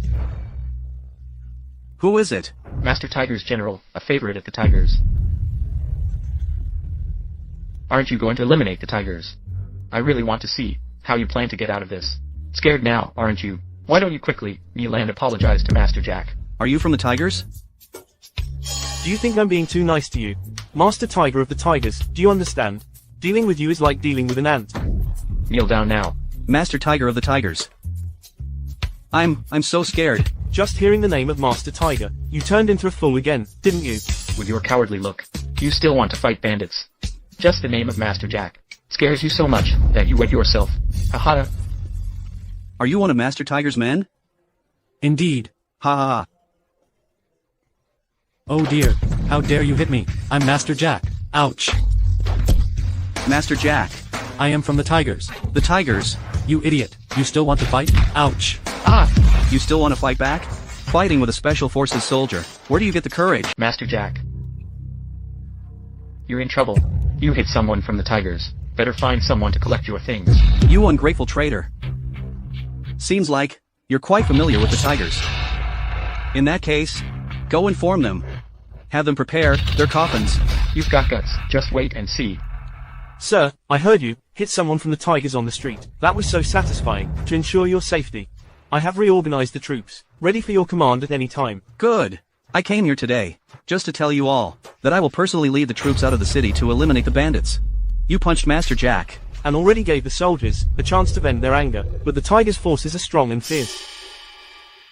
Who is it? Master Tiger's general, a favorite of the Tigers. Aren't you going to eliminate the Tigers? I really want to see how you plan to get out of this. Scared now, aren't you? Why don't you quickly kneel and apologize to Master Jack? Are you from the Tigers? Do you think I'm being too nice to you? Master Tiger of the Tigers, do you understand? Dealing with you is like dealing with an ant. kneel down now. Master Tiger of the Tigers. I'm so scared. Just hearing the name of Master Tiger, you turned into a fool again, didn't you? With your cowardly look, you still want to fight bandits. Just the name of Master Jack scares you so much that you wet yourself. Haha. Are you one of Master Tiger's men? Indeed. Ha ha ha. Oh dear, how dare you hit me? I'm Master Jack. Ouch. Master Jack. I am from the Tigers. The Tigers? You idiot, you still want to fight? Ouch. Ah! You still want to fight back? Fighting with a special forces soldier. Where do you get the courage? Master Jack. You're in trouble. You hit someone from the Tigers. Better find someone to collect your things. You ungrateful traitor. Seems like you're quite familiar with the Tigers. In that case, go inform them. Have them prepare their coffins. You've got guts. Just wait and see. Sir, I heard you hit someone from the Tigers on the street. That was so satisfying, to ensure your safety. I have reorganized the troops, ready for your command at any time. Good. I came here today, just to tell you all, that I will personally lead the troops out of the city to eliminate the bandits. You punched Master Jack. And already gave the soldiers a chance to vent their anger, but the Tigers' forces are strong and fierce.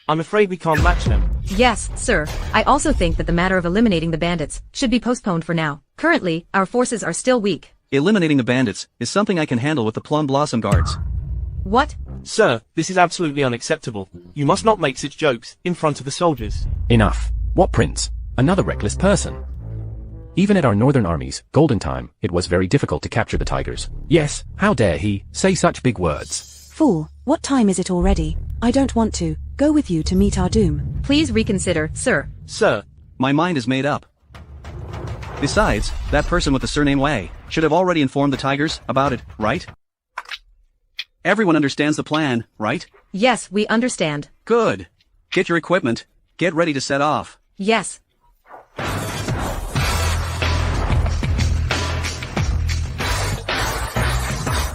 I'm afraid we can't match them. Yes, sir. I also think that the matter of eliminating the bandits should be postponed for now. Currently, our forces are still weak. Eliminating the bandits is something I can handle with the Plum Blossom Guards. What? Sir, this is absolutely unacceptable. You must not make such jokes in front of the soldiers. Enough. What prince? Another reckless person. Even at our northern army's golden time, it was very difficult to capture the Tigers. Yes, how dare he say such big words? Fool, what time is it already? I don't want to go with you to meet our doom. Please reconsider, sir. Sir. My mind is made up. Besides, that person with the surname Wei should have already informed the Tigers about it, right? Everyone understands the plan, right? Yes, we understand. Good. Get your equipment. Get ready to set off. Yes.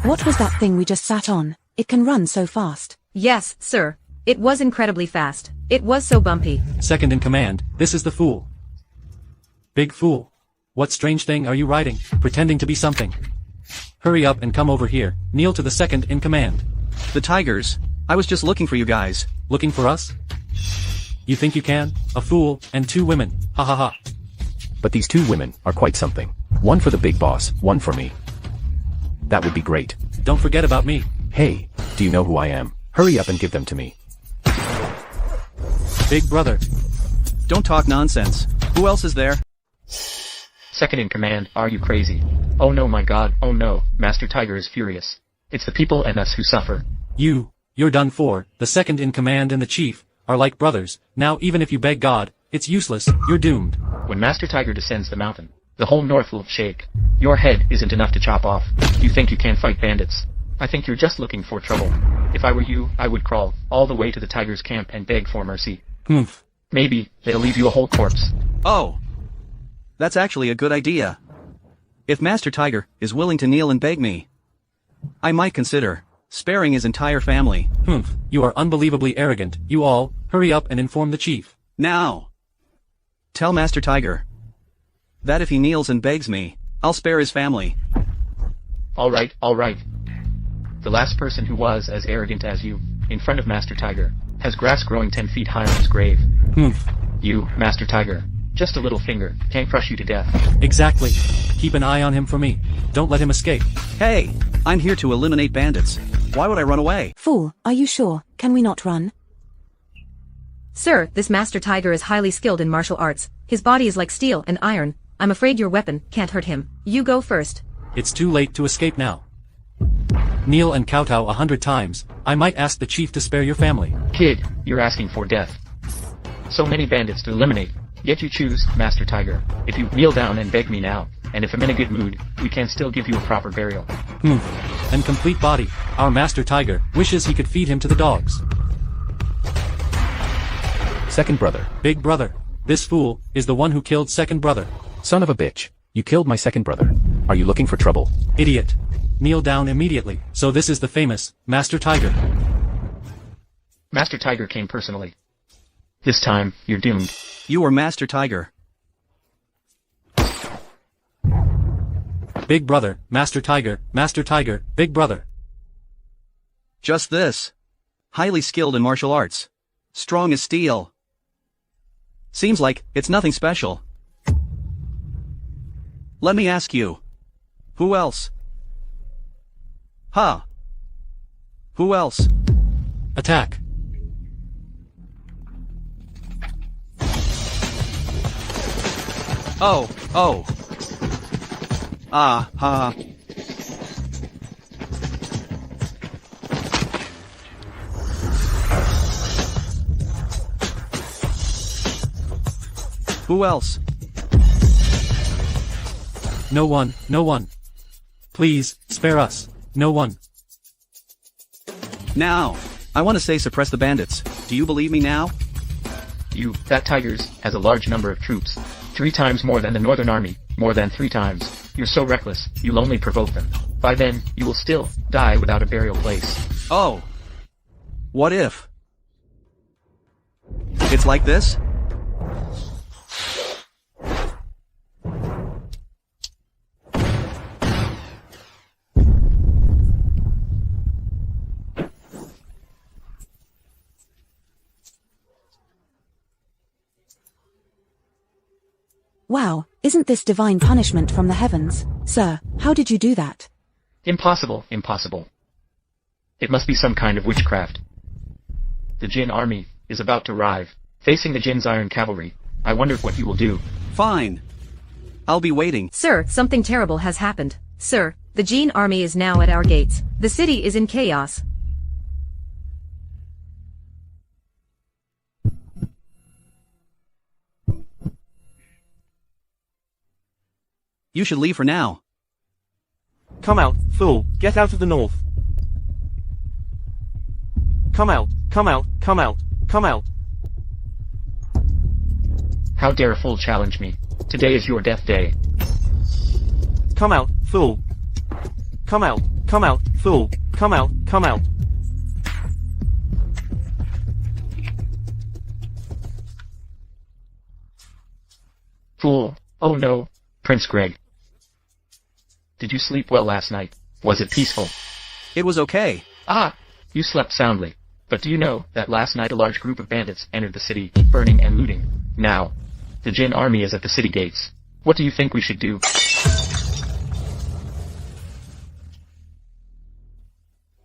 What was that thing we just sat on? It can run so fast. Yes, sir. It was incredibly fast. It was so bumpy. Second in command, this is the fool. Big fool. What strange thing are you riding, pretending to be something? Hurry up and come over here, kneel to the second in command. The Tigers. I was just looking for you guys. Looking for us? You think you can? A fool, and two women, ha ha ha. But these two women are quite something. One for the big boss, one for me. That would be great. Don't forget about me. Hey, do you know who I am? Hurry up and give them to me. Big brother. Don't talk nonsense. Who else is there? Second in command, are you crazy? Oh no, my god, oh no, Master Tiger is furious. It's the people and us who suffer. You're done for. The second in command and the chief are like brothers. Now even if you beg God, it's useless, you're doomed. When Master Tiger descends the mountain, the whole north will shake. Your head isn't enough to chop off. You think you can't fight bandits. I think you're just looking for trouble. If I were you, I would crawl all the way to the Tiger's camp and beg for mercy. Humph. Maybe they'll leave you a whole corpse. Oh. That's actually a good idea. If Master Tiger is willing to kneel and beg me, I might consider sparing his entire family. Humph. You are unbelievably arrogant. You all, hurry up and inform the chief. Now. Tell Master Tiger that if he kneels and begs me, I'll spare his family. Alright, alright. The last person who was as arrogant as you, in front of Master Tiger, has grass growing 10 feet high on his grave. Humph. You, Master Tiger, just a little finger, can't crush you to death. Exactly. Keep an eye on him for me. Don't let him escape. Hey, I'm here to eliminate bandits. Why would I run away? Fool, are you sure? Can we not run? Sir, this Master Tiger is highly skilled in martial arts. His body is like steel and iron. I'm afraid your weapon can't hurt him. You go first. It's too late to escape now. Kneel and kowtow 100 times. I might ask the chief to spare your family. Kid, you're asking for death. So many bandits to eliminate, yet you choose Master Tiger. If you kneel down and beg me now, and if I'm in a good mood, we can still give you a proper burial. And complete body. Our Master Tiger wishes he could feed him to the dogs. Second brother. Big brother. This fool is the one who killed second brother. Son of a bitch. You killed my second brother. Are you looking for trouble? Idiot. Kneel down immediately. So this is the famous Master Tiger. Master Tiger came personally. This time, you're doomed. You are Master Tiger. Big brother, Master Tiger, Big brother. Just this. Highly skilled in martial arts. Strong as steel. Seems like it's nothing special. Let me ask you. Who else? Huh? Who else? Attack. Oh. Ha. Who else? No one. Please, spare us. No one. Now. I want to say suppress the bandits. Do you believe me now? That Tigers has a large number of troops. 3 times more than the Northern Army, more than 3 times. You're so reckless, you'll only provoke them. By then, you will still die without a burial place. Oh. What if? It's like this? Wow, isn't this divine punishment from the heavens? Sir, how did you do that? Impossible. It must be some kind of witchcraft. The Jin army is about to arrive, facing the Jin's iron cavalry. I wonder what you will do. Fine. I'll be waiting. Sir, something terrible has happened. Sir, the Jin army is now at our gates. The city is in chaos. You should leave for now. Come out, fool, get out of the north. Come out. How dare a fool challenge me? Today is your death day. Come out, fool. Come out, fool. Come out. Fool. Oh no, Prince Greg. Did you sleep well last night? Was it peaceful? It was okay. You slept soundly. But do you know that last night a large group of bandits entered the city, burning and looting? Now, the Jin army is at the city gates. What do you think we should do?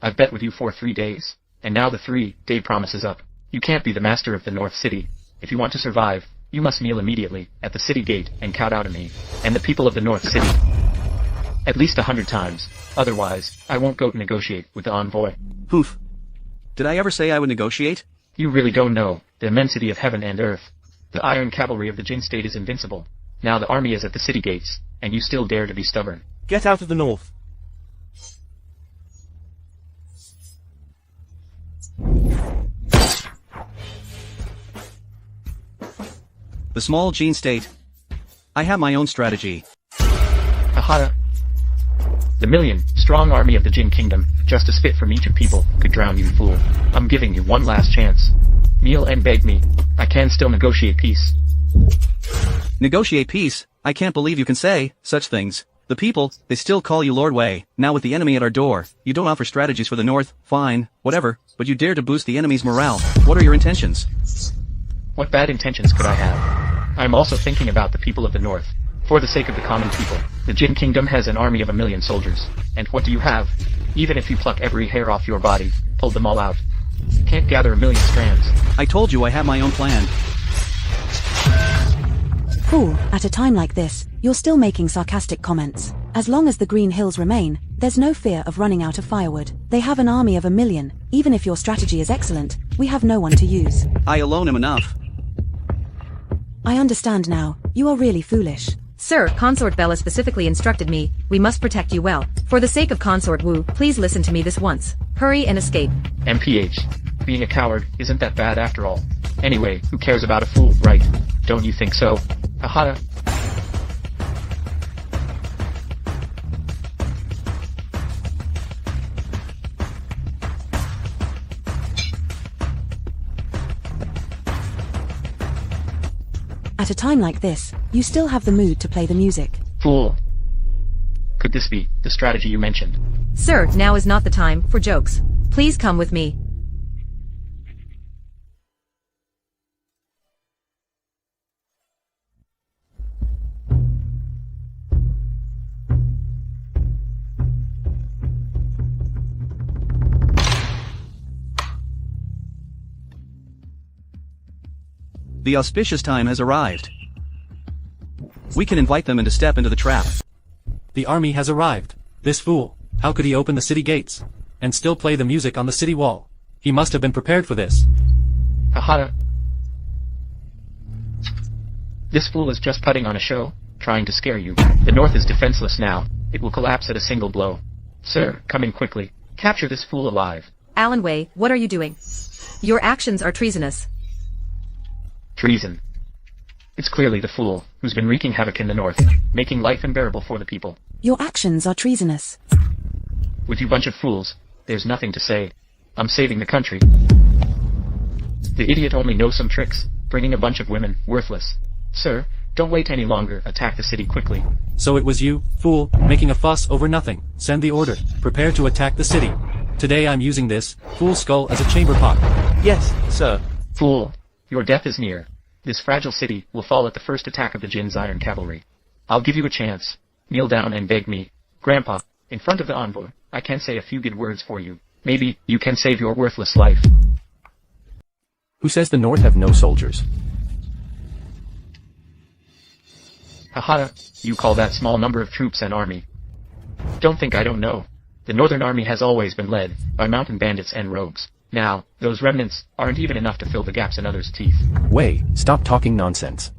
I've bet with you for 3 days, and now the 3-day promise is up. You can't be the master of the North City. If you want to survive, you must kneel immediately at the city gate and kowtow to me, and the people of the North City. At least 100 times. Otherwise, I won't go to negotiate with the envoy. Hoof. Did I ever say I would negotiate? You really don't know the immensity of heaven and earth. The iron cavalry of the Jin state is invincible. Now the army is at the city gates, and you still dare to be stubborn. Get out of the north. The small Jin state. I have my own strategy. Ahara. The million-strong army of the Jin kingdom, just a spit from each of people, could drown you, fool. I'm giving you one last chance. Kneel and beg me. I can still negotiate peace. Negotiate peace? I can't believe you can say such things. The people, they still call you Lord Wei. Now with the enemy at our door, you don't offer strategies for the north, fine, whatever, but you dare to boost the enemy's morale. What are your intentions? What bad intentions could I have? I'm also thinking about the people of the north. For the sake of the common people, the Jin kingdom has an army of 1 million soldiers. And what do you have? Even if you pluck every hair off your body, pull them all out, you can't gather 1 million strands. I told you I have my own plan. Fool, at a time like this, you're still making sarcastic comments. As long as the Green Hills remain, there's no fear of running out of firewood. They have an army of 1 million. Even if your strategy is excellent, we have no one to use. I alone am enough. I understand now. You are really foolish. Sir, Consort Bella specifically instructed me, we must protect you well. For the sake of Consort Wu, please listen to me this once. Hurry and escape. MPH. Being a coward isn't that bad after all. Anyway, who cares about a fool, right? Don't you think so? Ahara. At a time like this, you still have the mood to play the music. Fool. Could this be the strategy you mentioned? Sir, now is not the time for jokes. Please come with me. The auspicious time has arrived. We can invite them to step into the trap. The army has arrived. This fool, how could he open the city gates? And still play the music on the city wall? He must have been prepared for this. Haha. This fool is just putting on a show, trying to scare you. The North is defenseless now. It will collapse at a single blow. Sir, come in quickly. Capture this fool alive. Alan Wei, what are you doing? Your actions are treasonous. Treason. It's clearly the fool, who's been wreaking havoc in the North, making life unbearable for the people. Your actions are treasonous. With you bunch of fools, there's nothing to say. I'm saving the country. The idiot only knows some tricks, bringing a bunch of women, worthless. Sir, don't wait any longer, attack the city quickly. So it was you, fool, making a fuss over nothing. Send the order. Prepare to attack the city. Today I'm using this fool skull as a chamber pot. Yes, sir. Fool, your death is near. This fragile city will fall at the first attack of the Jin's iron cavalry. I'll give you a chance. Kneel down and beg me. Grandpa, in front of the envoy, I can say a few good words for you. Maybe you can save your worthless life. Who says the North have no soldiers? Haha, you call that small number of troops an army? Don't think I don't know. The Northern Army has always been led by mountain bandits and rogues. Now, those remnants aren't even enough to fill the gaps in others' teeth. Wei, stop talking nonsense.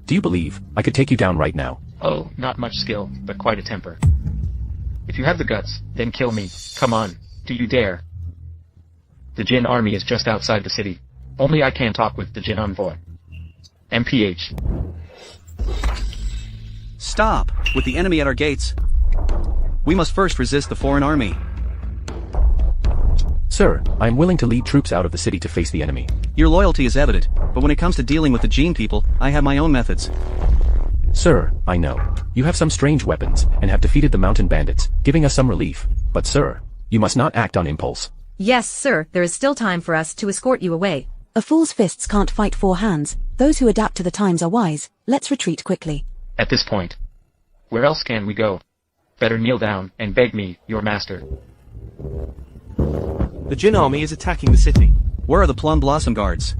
Do you believe I could take you down right now? Oh, not much skill, but quite a temper. If you have the guts, then kill me. Come on, do you dare? The Jin army is just outside the city. Only I can talk with the Jin envoy. MPH. Stop! With the enemy at our gates. We must first resist the foreign army. Sir, I am willing to lead troops out of the city to face the enemy. Your loyalty is evident, but when it comes to dealing with the Jin people, I have my own methods. Sir, I know. You have some strange weapons, and have defeated the mountain bandits, giving us some relief. But sir, you must not act on impulse. Yes, sir, there is still time for us to escort you away. A fool's fists can't fight four hands. Those who adapt to the times are wise. Let's retreat quickly. At this point, where else can we go? Better kneel down and beg me, your master. The Jin army is attacking the city. Where are the Plum Blossom Guards?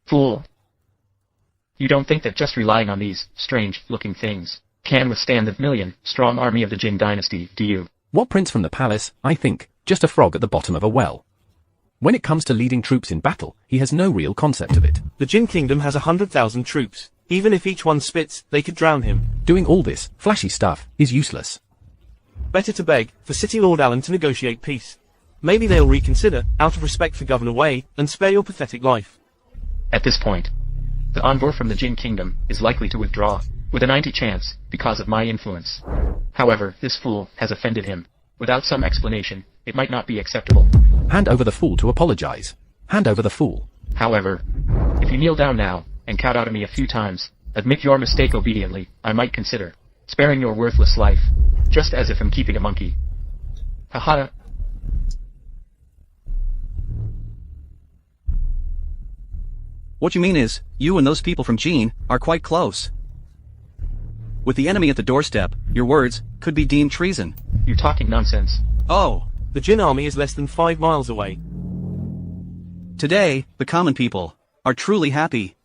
Fool. You don't think that just relying on these strange-looking things can withstand the million-strong army of the Jin dynasty, do you? What prince from the palace, I think, just a frog at the bottom of a well. When it comes to leading troops in battle, he has no real concept of it. The Jin kingdom has 100,000 troops. Even if each one spits, they could drown him. Doing all this flashy stuff is useless. Better to beg for City Lord Alan to negotiate peace. Maybe they'll reconsider, out of respect for Governor Wei, and spare your pathetic life. At this point, the envoy from the Jin kingdom is likely to withdraw, with a 90% chance, because of my influence. However, this fool has offended him. Without some explanation, it might not be acceptable. Hand over the fool to apologize. Hand over the fool. However, if you kneel down now, and count out at me a few times, admit your mistake obediently, I might consider sparing your worthless life, just as if I'm keeping a monkey. Haha. What you mean is, you and those people from Jin are quite close. With the enemy at the doorstep, your words could be deemed treason. You're talking nonsense. Oh, The Jin army is less than 5 miles away. today, the common people are truly happy.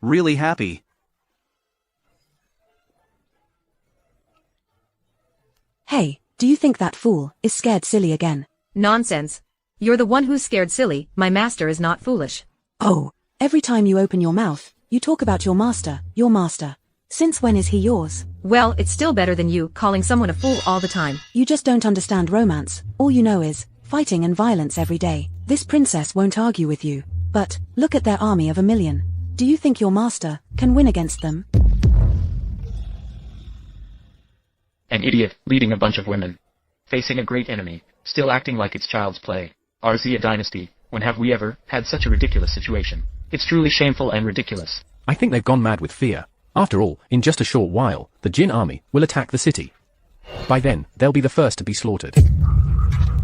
Really happy. Hey, do you think that fool is scared silly again? Nonsense. You're the one who's scared silly. My master is not foolish. Oh, every time you open your mouth, you talk about your master, your master. Since when is he yours? Well, it's still better than you calling someone a fool all the time. You just don't understand romance. All you know is fighting and violence every day. This princess won't argue with you. But look at their army of 1 million. Do you think your master can win against them? An idiot leading a bunch of women. Facing a great enemy, still acting like it's child's play. Ours a dynasty. When have we ever had such a ridiculous situation? It's truly shameful and ridiculous. I think they've gone mad with fear. After all, in just a short while, the Jin army will attack the city. By then, they'll be the first to be slaughtered.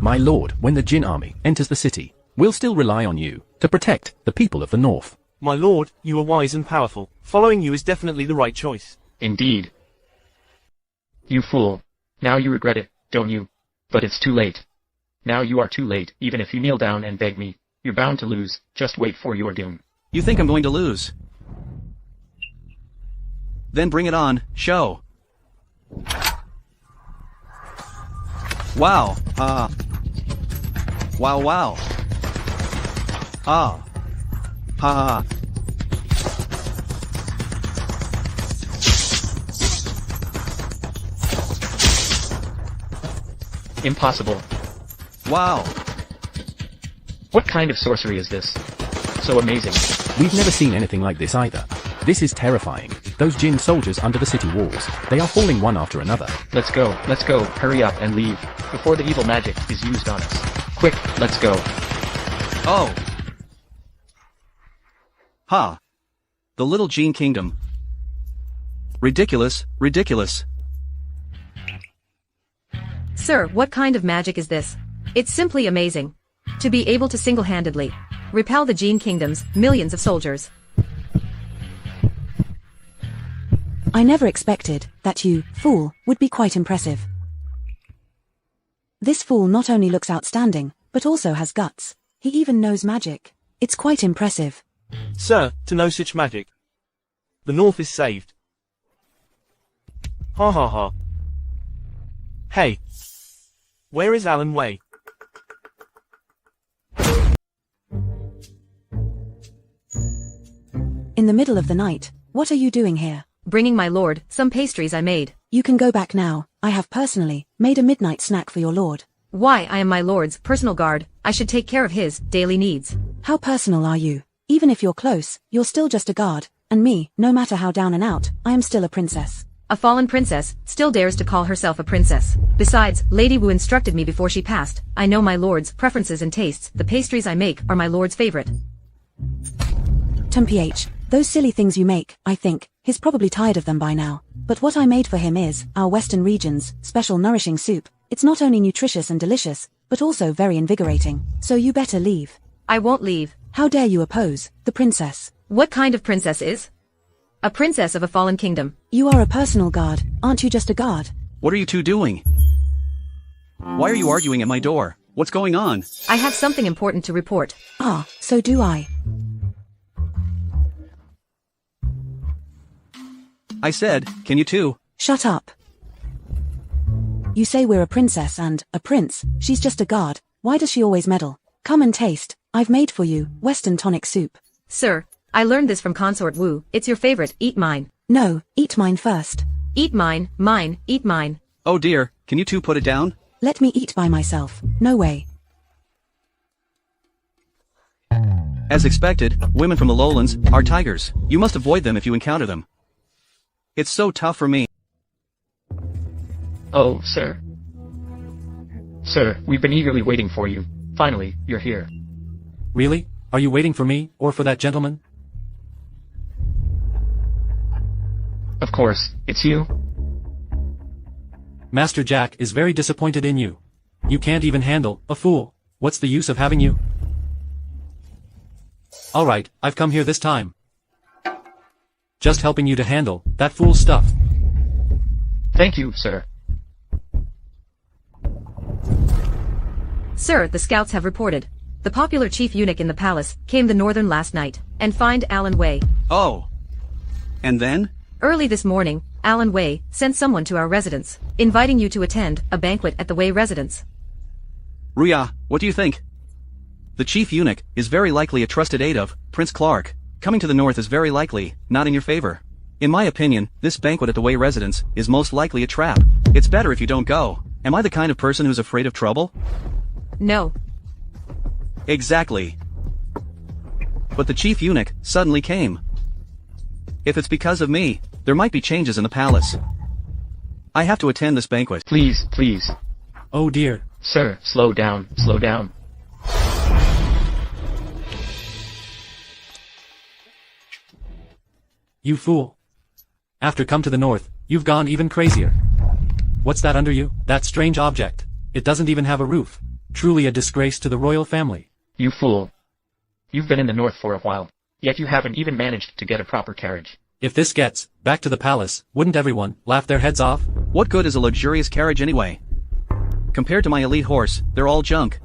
My lord, when the Jin army enters the city, we'll still rely on you to protect the people of the north. My lord, you are wise and powerful. Following you is definitely the right choice. Indeed. You fool. Now you regret it, don't you? But it's too late. Now you are too late. Even if you kneel down and beg me, you're bound to lose. Just wait for your doom. You think I'm going to lose? Then bring it on, show. Wow, wow, wow. Ah. Ha. Impossible. Wow. What kind of sorcery is this? So amazing. We've never seen anything like this either. This is terrifying. Those Jin soldiers under the city walls, they are falling one after another. Let's go, hurry up and leave, before the evil magic is used on us. Quick, let's go. Oh. Ha. The little Jin kingdom. Ridiculous, ridiculous. Sir, what kind of magic is this? It's simply amazing. To be able to single-handedly repel the Jin kingdom's millions of soldiers. I never expected that you, fool, would be quite impressive. This fool not only looks outstanding, but also has guts. He even knows magic. It's quite impressive. Sir, to know such magic. The North is saved. Ha ha ha. Hey. Where is Alan Wei? In the middle of the night, what are you doing here? Bringing my lord some pastries I made. You can go back now. I have personally made a midnight snack for your lord. Why, I am my lord's personal guard. I should take care of his daily needs. How personal are you? Even if you're close, you're still just a guard. And me, no matter how down and out, I am still a princess. A fallen princess still dares to call herself a princess. Besides, Lady Wu instructed me before she passed. I know my lord's preferences and tastes. The pastries I make are my lord's favorite. Tumph, those silly things you make, I think, he's probably tired of them by now. But what I made for him is our Western region's special nourishing soup. It's not only nutritious and delicious, but also very invigorating. So you better leave. I won't leave. How dare you oppose the princess? What kind of princess is? A princess of a fallen kingdom. You are a personal guard, aren't you just a guard? What are you two doing? Why are you arguing at my door? What's going on? I have something important to report. Ah, so do I. I said, can you two? Shut up. You say we're a princess and a prince. She's just a guard. Why does she always meddle? Come and taste. I've made for you Western tonic soup. Sir, I learned this from Consort Wu. It's your favorite. Eat mine. No, eat mine first. Eat mine, eat mine. Oh dear, can you two put it down? Let me eat by myself. No way. As expected, women from the lowlands are tigers. You must avoid them if you encounter them. It's so tough for me. Oh, sir. Sir, we've been eagerly waiting for you. Finally, you're here. Really? Are you waiting for me, or for that gentleman? Of course, it's you. Master Jack is very disappointed in you. You can't even handle a fool. What's the use of having you? Alright, I've come here this time. Just helping you to handle that fool stuff. Thank you, sir. Sir, the scouts have reported. The popular chief eunuch in the palace came the northern last night and find Alan Wei. Oh. And then? Early this morning, Alan Wei sent someone to our residence, inviting you to attend a banquet at the Wei residence. Ruya, what do you think? The chief eunuch is very likely a trusted aide of Prince Clark. Coming to the north is very likely not in your favor. In my opinion, this banquet at the Wei residence is most likely a trap. It's better if you don't go. Am I the kind of person who's afraid of trouble? No. Exactly. But the chief eunuch suddenly came. If it's because of me, there might be changes in the palace. I have to attend this banquet. Please, please. Oh dear. Sir, slow down, slow down. You fool. After come to the north, you've gone even crazier. What's that under you? That strange object. It doesn't even have a roof. Truly a disgrace to the royal family. You fool. You've been in the north for a while, yet you haven't even managed to get a proper carriage. If this gets back to the palace, wouldn't everyone laugh their heads off? What good is a luxurious carriage anyway? Compared to my elite horse, they're all junk.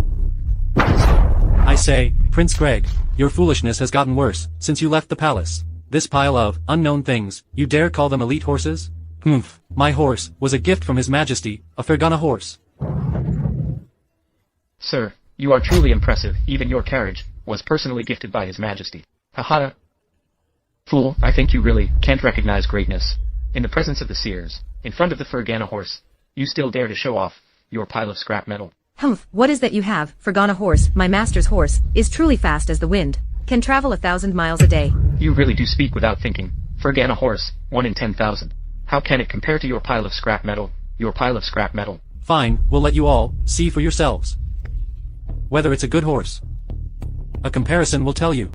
I say, Prince Greg, your foolishness has gotten worse since you left the palace. This pile of unknown things, you dare call them elite horses? Humph, my horse was a gift from His Majesty, a Fergana horse. Sir, you are truly impressive. Even your carriage was personally gifted by His Majesty. Haha. Fool, I think you really can't recognize greatness. In the presence of the seers, in front of the Fergana horse, you still dare to show off your pile of scrap metal. Humph, what is that you have? Fergana horse, my master's horse, is truly fast as the wind. Can travel 1,000 miles a day. You really do speak without thinking. Fergana horse, 1 in 10,000. How can it compare to your pile of scrap metal? Your pile of scrap metal. Fine, we'll let you all see for yourselves whether it's a good horse. A comparison will tell you.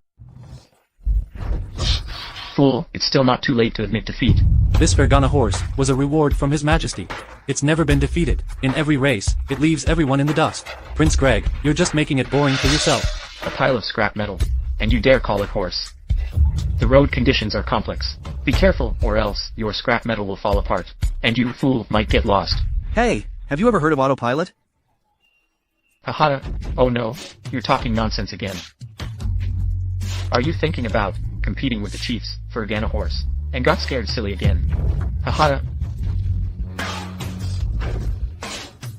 Fool, it's still not too late to admit defeat. This Fergana horse was a reward from His Majesty. It's never been defeated. In every race, it leaves everyone in the dust. Prince Greg, you're just making it boring for yourself. A pile of scrap metal. And you dare call it horse. The road conditions are complex. Be careful, or else your scrap metal will fall apart. And you, fool, might get lost. Hey, have you ever heard of autopilot? Haha, oh no, you're talking nonsense again. Are you thinking about competing with the chiefs for a Fergana horse, and got scared silly again? Haha.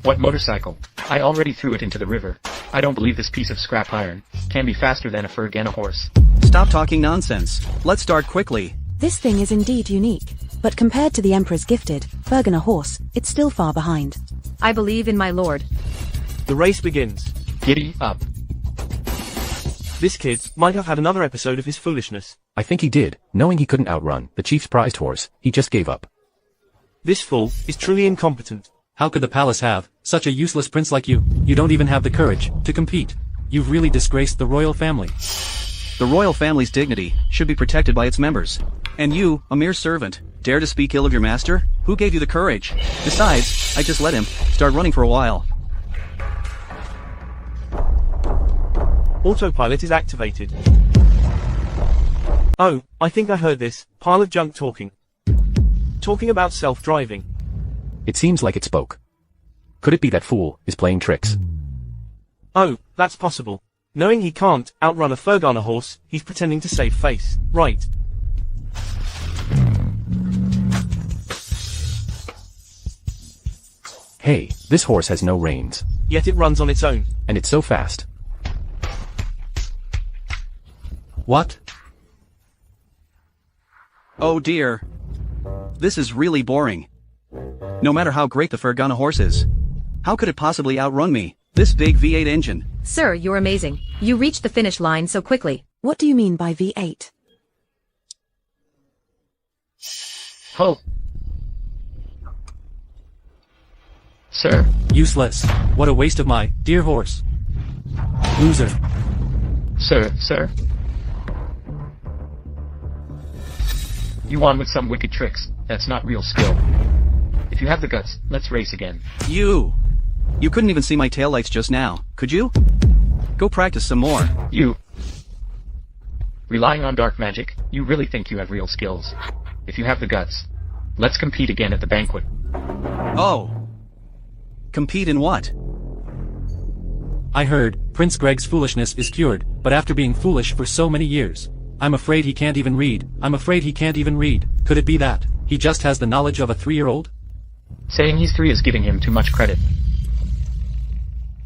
What motorcycle? I already threw it into the river. I don't believe this piece of scrap iron can be faster than a Fergana horse. Stop talking nonsense. Let's start quickly. This thing is indeed unique, but compared to the Emperor's gifted, Fergana horse, it's still far behind. I believe in my lord. The race begins. Giddy up. This kid might have had another episode of his foolishness. I think he did. Knowing he couldn't outrun the chief's prized horse, he just gave up. This fool is truly incompetent. How could the palace have such a useless prince like you? You don't even have the courage to compete. You've really disgraced the royal family. The royal family's dignity should be protected by its members. And you, a mere servant, dare to speak ill of your master? Who gave you the courage? Besides, I just let him start running for a while. Autopilot is activated. Oh, I think I heard this. Pile of junk talking. Talking about self-driving. It seems like it spoke. Could it be that fool is playing tricks? Oh, that's possible. Knowing he can't outrun a Fergana horse, he's pretending to save face. Right. Hey, this horse has no reins. Yet it runs on its own. And it's so fast. What? Oh dear. This is really boring. No matter how great the Fergana horse is, how could it possibly outrun me? This big V8 engine. Sir, you're amazing. You reached the finish line so quickly. What do you mean by V8? Ho! Sir. Useless. What a waste of my dear horse. Loser. Sir. You won with some wicked tricks. That's not real skill. If you have the guts, let's race again. You couldn't even see my taillights just now, could you? Go practice some more. You. Relying on dark magic, you really think you have real skills. If you have the guts, let's compete again at the banquet. Oh. Compete in what? I heard Prince Greg's foolishness is cured, but after being foolish for so many years, I'm afraid he can't even read. Could it be that he just has the knowledge of a 3-year-old? Saying he's 3 is giving him too much credit.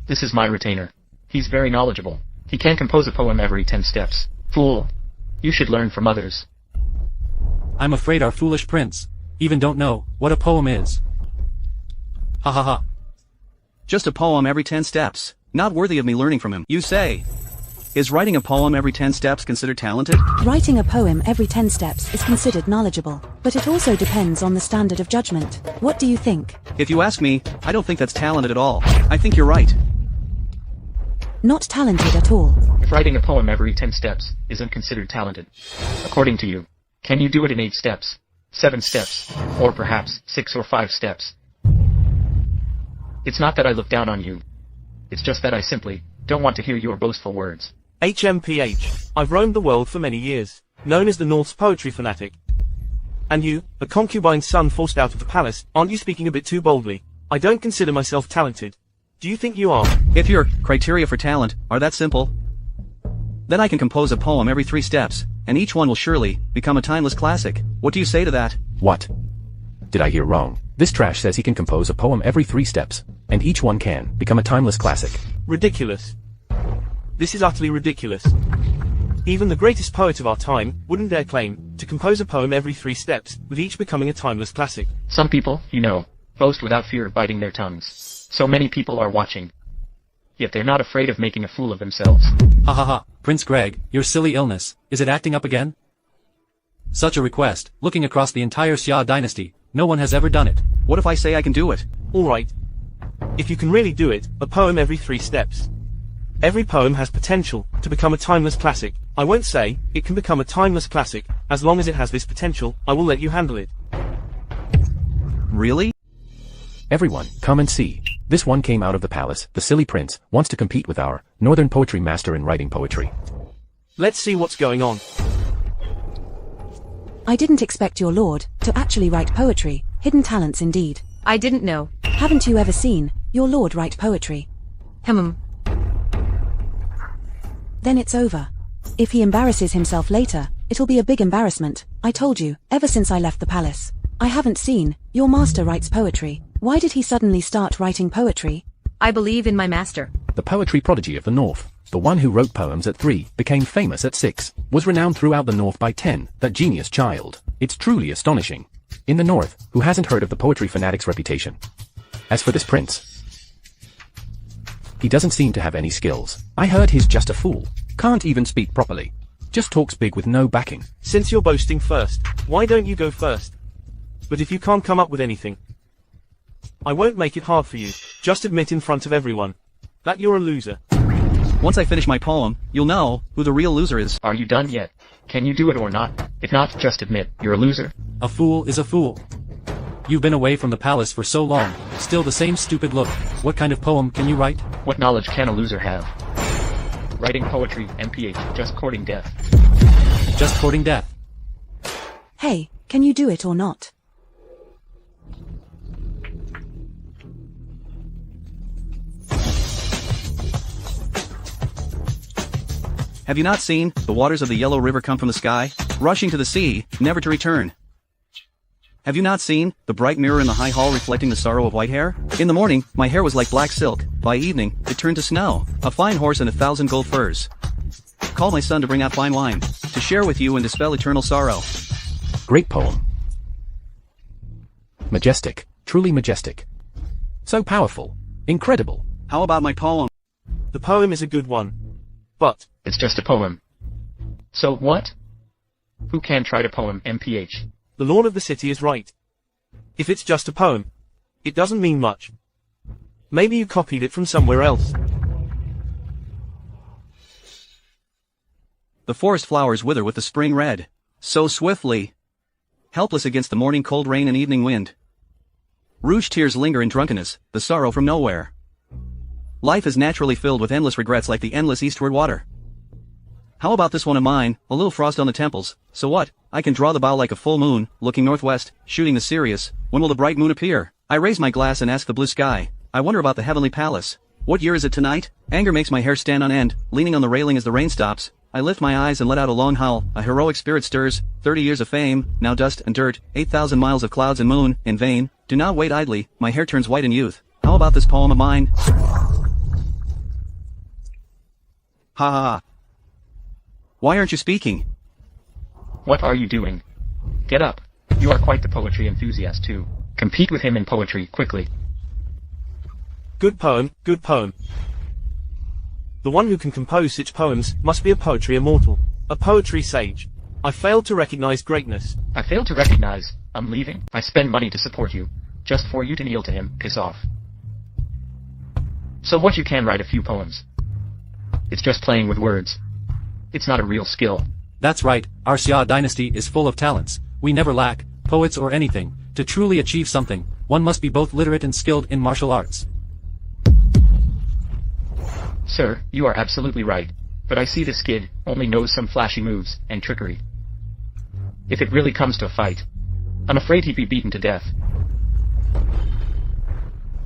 This is my retainer. He's very knowledgeable. He can compose a poem every 10 steps. Fool. You should learn from others. I'm afraid our foolish prince even don't know what a poem is. Ha ha ha. Just a poem every 10 steps. Not worthy of me learning from him, you say. Is writing a poem every 10 steps considered talented? Writing a poem every 10 steps is considered knowledgeable, but it also depends on the standard of judgment. What do you think? If you ask me, I don't think that's talented at all. I think you're right. Not talented at all. If writing a poem every 10 steps isn't considered talented, according to you, Can you do it in 8 steps? 7 steps? Or perhaps 6 or 5 steps? It's not that I look down on you. It's just that I simply don't want to hear your boastful words. HMPH. I've roamed the world for many years, known as the North's poetry fanatic. And you, a concubine's son forced out of the palace, aren't you speaking a bit too boldly? I don't consider myself talented. Do you think you are? If your criteria for talent are that simple, then I can compose a poem every 3 steps, and each one will surely become a timeless classic. What do you say to that? What? Did I hear wrong? This trash says he can compose a poem every 3 steps, and each one can become a timeless classic. Ridiculous. This is utterly ridiculous. Even the greatest poet of our time wouldn't dare claim to compose a poem every 3 steps, with each becoming a timeless classic. Some people, you know, boast without fear of biting their tongues. So many people are watching. Yet they're not afraid of making a fool of themselves. Ha ha ha, Prince Greg, your silly illness, is it acting up again? Such a request, looking across the entire Xia dynasty, no one has ever done it. What if I say I can do it? Alright. If you can really do it, a poem every 3 steps. Every poem has potential to become a timeless classic. I won't say it can become a timeless classic. As long as it has this potential, I will let you handle it. Really? Everyone, come and see. This one came out of the palace. The silly prince wants to compete with our northern poetry master in writing poetry. Let's see what's going on. I didn't expect your lord to actually write poetry. Hidden talents indeed. I didn't know. Haven't you ever seen your lord write poetry? Then it's over. If he embarrasses himself later, it'll be a big embarrassment. I told you, ever since I left the palace. I haven't seen your master writes poetry. Why did he suddenly start writing poetry? I believe in my master. The poetry prodigy of the north, the one who wrote poems at 3, became famous at 6, was renowned throughout the north by 10, that genius child. It's truly astonishing. In the north, who hasn't heard of the poetry fanatic's reputation? As for this prince, he doesn't seem to have any skills. I heard he's just a fool. Can't even speak properly. Just talks big with no backing. Since you're boasting first, why don't you go first? But if you can't come up with anything, I won't make it hard for you. Just admit in front of everyone that you're a loser. Once I finish my poem, you'll know who the real loser is. Are you done yet? Can you do it or not? If not, just admit you're a loser. A fool is a fool. You've been away from the palace for so long, still the same stupid look. What kind of poem can you write? What knowledge can a loser have? Writing poetry, MPH, just courting death. Just courting death. Hey, can you do it or not? Have you not seen the waters of the Yellow River come from the sky, rushing to the sea, never to return? Have you not seen the bright mirror in the high hall reflecting the sorrow of white hair? In the morning, my hair was like black silk. By evening, it turned to snow, a fine horse and 1,000 gold furs. Call my son to bring out fine wine, to share with you and dispel eternal sorrow. Great poem. Majestic, truly majestic. So powerful, incredible. How about my poem? The poem is a good one. But it's just a poem. So what? Who can try to poem, MPH? The lord of the city is right. If it's just a poem, it doesn't mean much. Maybe you copied it from somewhere else. The forest flowers wither with the spring red, so swiftly, helpless against the morning cold rain and evening wind. Rouge tears linger in drunkenness, the sorrow from nowhere. Life is naturally filled with endless regrets like the endless eastward water. How about this one of mine, a little frost on the temples, so what? I can draw the bow like a full moon, looking northwest, shooting the Sirius. When will the bright moon appear? I raise my glass and ask the blue sky. I wonder about the heavenly palace. What year is it tonight? Anger makes my hair stand on end, leaning on the railing as the rain stops. I lift my eyes and let out a long howl. A heroic spirit stirs. 30 years of fame, now dust and dirt. 8,000 miles of clouds and moon, in vain. Do not wait idly, my hair turns white in youth. How about this poem of mine? Ha ha ha. Why aren't you speaking? What are you doing? Get up. You are quite the poetry enthusiast too. Compete with him in poetry, quickly. Good poem, good poem. The one who can compose such poems must be a poetry immortal. A poetry sage. I failed to recognize greatness. I failed to recognize. I'm leaving. I spend money to support you. Just for you to kneel to him, piss off. So what, you can write a few poems? It's just playing with words. It's not a real skill. That's right, our Xia dynasty is full of talents. We never lack, poets or anything. To truly achieve something, one must be both literate and skilled in martial arts. Sir, you are absolutely right. But I see this kid only knows some flashy moves and trickery. If it really comes to a fight, I'm afraid he'd be beaten to death.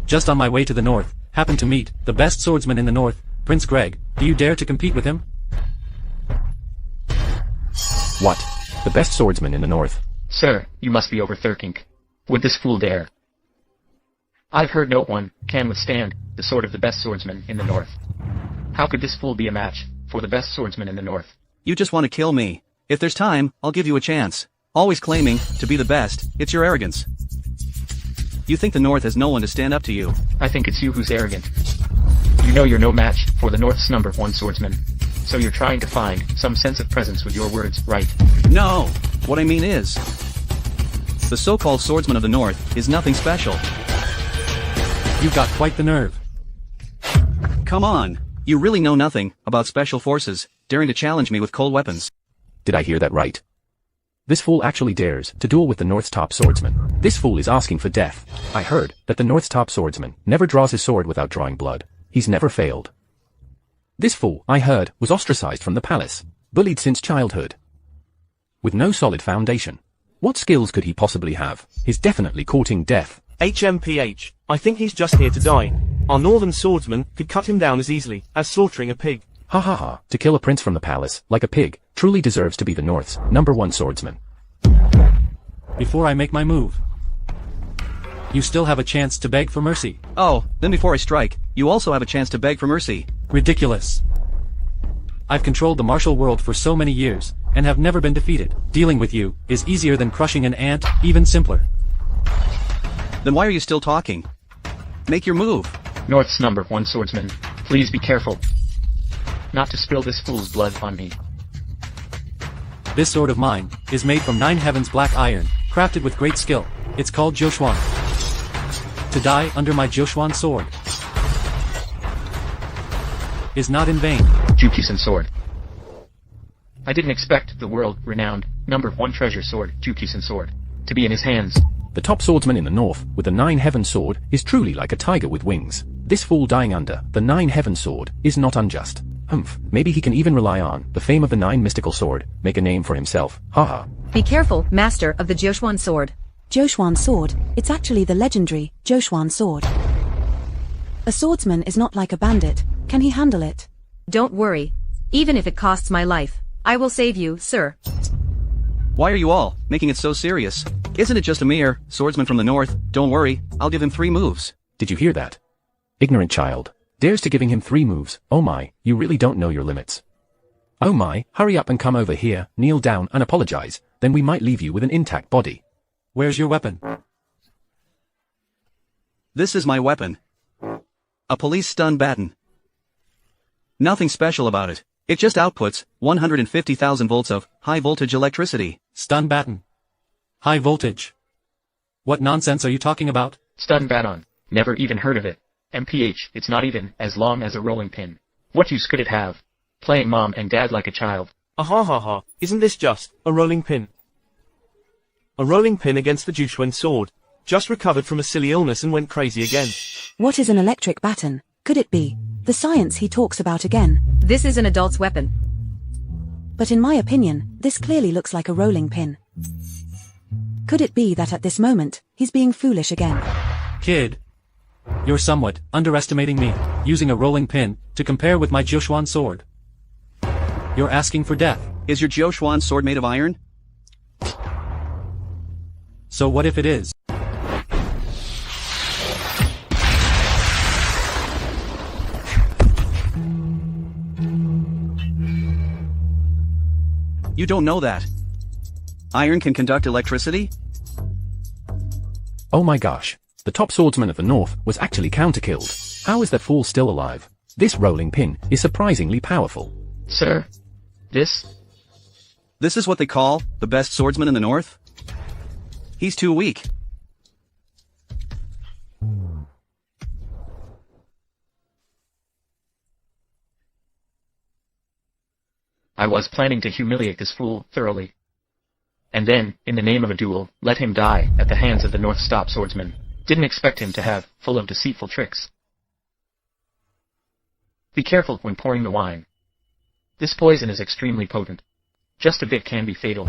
Just on my way to the north, happened to meet the best swordsman in the north, Prince Greg. Do you dare to compete with him? What? The best swordsman in the north? Sir, you must be overthinking. Would this fool dare? I've heard no one can withstand the sword of the best swordsman in the north. How could this fool be a match for the best swordsman in the north? You just want to kill me. If there's time, I'll give you a chance. Always claiming to be the best, it's your arrogance. You think the North has no one to stand up to you. I think it's you who's arrogant. You know you're no match for the North's #1 swordsman. So you're trying to find some sense of presence with your words, right? No! What I mean is, the so-called swordsman of the North is nothing special. You've got quite the nerve. Come on, you really know nothing about special forces, daring to challenge me with cold weapons. Did I hear that right? This fool actually dares to duel with the North's top swordsman. This fool is asking for death. I heard that the North's top swordsman never draws his sword without drawing blood. He's never failed. This fool, I heard, was ostracized from the palace, bullied since childhood. With no solid foundation. What skills could he possibly have? He's definitely courting death. HMPH, I think he's just here to die. Our northern swordsman could cut him down as easily as slaughtering a pig. Ha ha ha, to kill a prince from the palace, like a pig, truly deserves to be the North's #1 swordsman. Before I make my move, you still have a chance to beg for mercy. Oh, then before I strike, you also have a chance to beg for mercy. Ridiculous. I've controlled the martial world for so many years, and have never been defeated. Dealing with you is easier than crushing an ant, even simpler. Then why are you still talking? Make your move. North's #1 swordsman, please be careful not to spill this fool's blood on me. This sword of mine is made from 9 heavens black iron, crafted with great skill. It's called Jiuxuan. To die under my Jiuxuan sword is not in vain. Jukisan sword. I didn't expect the world-renowned #1 treasure sword, Jukisan sword, to be in his hands. The top swordsman in the North, with the 9 heaven sword, is truly like a tiger with wings. This fool dying under the 9 heaven sword is not unjust. Maybe he can even rely on the fame of the 9 mystical sword, make a name for himself. Haha. Be careful, master of the Jiuxuan sword. Jiuxuan sword, it's actually the legendary Jiuxuan sword. A swordsman is not like a bandit. Can he handle it? Don't worry. Even if it costs my life, I will save you, sir. Why are you all making it so serious? Isn't it just a mere swordsman from the North? Don't worry, I'll give him 3 moves. Did you hear that? Ignorant child. Dares to giving him 3 moves. Oh my, you really don't know your limits. Oh my, hurry up and come over here, kneel down and apologize, then we might leave you with an intact body. Where's your weapon? This is my weapon. A police stun baton. Nothing special about it. It just outputs 150,000 volts of high-voltage electricity. Stun baton. High voltage. What nonsense are you talking about? Stun baton. Never even heard of it. MPH, it's not even as long as a rolling pin. What use could it have? Playing mom and dad like a child. Ha ha ha, isn't this just a rolling pin? A rolling pin against the Jiuxuan sword. Just recovered from a silly illness and went crazy again. What is an electric baton? Could it be the science he talks about again? This is an adult's weapon. But in my opinion, this clearly looks like a rolling pin. Could it be that at this moment, he's being foolish again? Kid, you're somewhat underestimating me, using a rolling pin to compare with my Jiuxuan sword. You're asking for death. Is your Jiuxuan sword made of iron? So what if it is? You don't know that. Iron can conduct electricity? Oh my gosh. The top swordsman of the North was actually counter-killed. How is that fool still alive? This rolling pin is surprisingly powerful. Sir, this is what they call the best swordsman in the North? He's too weak. I was planning to humiliate this fool thoroughly. And then, in the name of a duel, let him die at the hands of the North Stop swordsman. Didn't expect him to have, full of deceitful tricks. Be careful when pouring the wine. This poison is extremely potent. Just a bit can be fatal.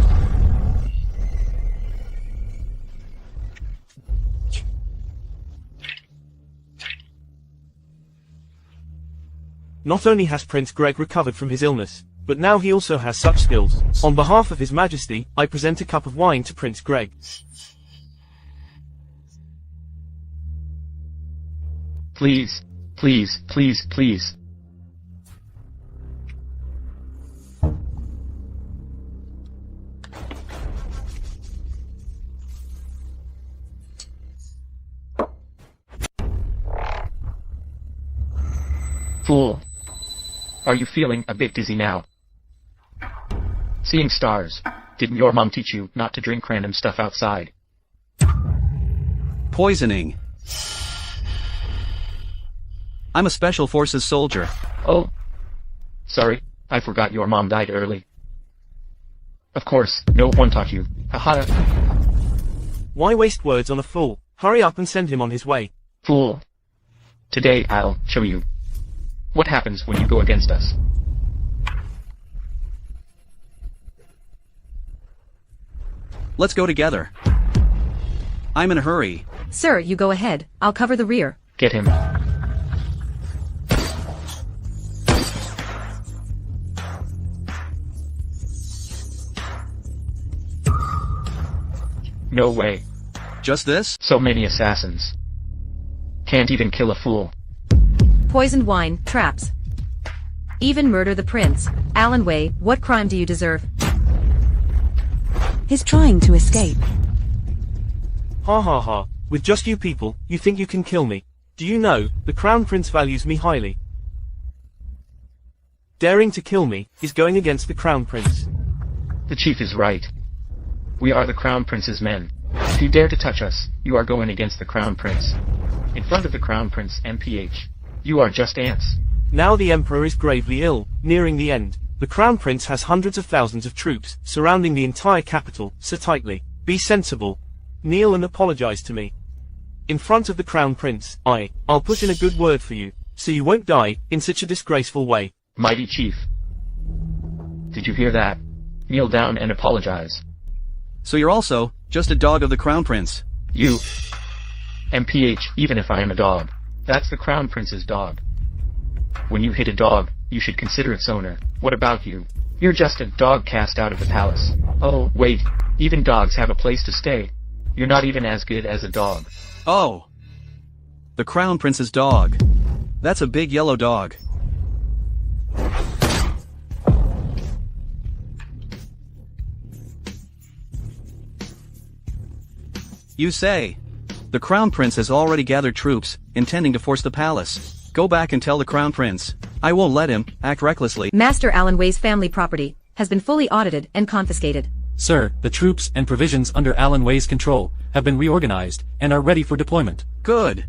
Not only has Prince Greg recovered from his illness, but now he also has such skills. On behalf of His Majesty, I present a cup of wine to Prince Greg. Please, please, please, please. Fool. Are you feeling a bit dizzy now? Seeing stars. Didn't your mom teach you not to drink random stuff outside? Poisoning. I'm a special forces soldier. Oh. Sorry, I forgot your mom died early. Of course, no one taught you. Haha. Why waste words on a fool? Hurry up and send him on his way. Fool. Today I'll show you what happens when you go against us. Let's go together. I'm in a hurry. Sir, you go ahead. I'll cover the rear. Get him. No way. Just this? So many assassins. Can't even kill a fool. Poisoned wine, traps. Even murder the prince. Alan Wei, what crime do you deserve? He's trying to escape. Ha ha ha. With just you people, you think you can kill me. Do you know, the Crown Prince values me highly. Daring to kill me is going against the Crown Prince. The chief is right. We are the Crown Prince's men. If you dare to touch us, you are going against the Crown Prince. In front of the Crown Prince MPH, you are just ants. Now the Emperor is gravely ill, nearing the end. The Crown Prince has hundreds of thousands of troops, surrounding the entire capital, so tightly. Be sensible. Kneel and apologize to me. In front of the Crown Prince, I'll put in a good word for you, so you won't die, in such a disgraceful way. Mighty chief. Did you hear that? Kneel down and apologize. So you're also, just a dog of the Crown Prince. You. MPH, even if I am a dog. That's the Crown Prince's dog. When you hit a dog, you should consider its owner. What about you? You're just a dog cast out of the palace. Oh, wait. Even dogs have a place to stay. You're not even as good as a dog. Oh. The Crown Prince's dog. That's a big yellow dog. You say. The Crown Prince has already gathered troops, intending to force the palace. Go back and tell the Crown Prince. I won't let him act recklessly. Master Alan Wei's family property has been fully audited and confiscated. Sir, the troops and provisions under Alan Wei's control have been reorganized and are ready for deployment. Good.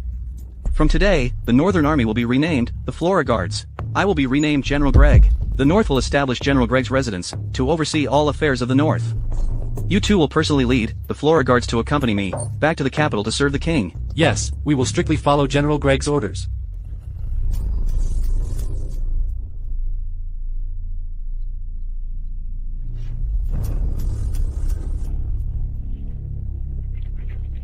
From today, the Northern Army will be renamed the Flora Guards. I will be renamed General Greg. The North will establish General Greg's residence to oversee all affairs of the North. You two will personally lead the Flora Guards to accompany me back to the capital to serve the king. Yes, we will strictly follow General Greg's orders.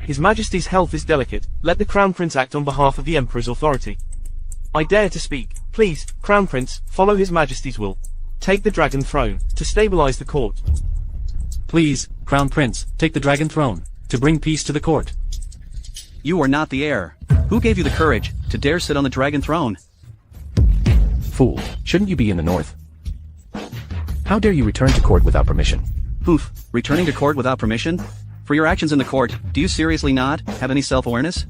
His Majesty's health is delicate. Let the Crown Prince act on behalf of the Emperor's authority. I dare to speak. Please, Crown Prince, follow His Majesty's will. Take the Dragon Throne, to stabilize the court. Please, Crown Prince, take the Dragon Throne, to bring peace to the court. You are not the heir. Who gave you the courage to dare sit on the Dragon Throne? Fool, shouldn't you be in the north? How dare you return to court without permission? Hoof, returning to court without permission? For your actions in the court, do you seriously not have any self-awareness?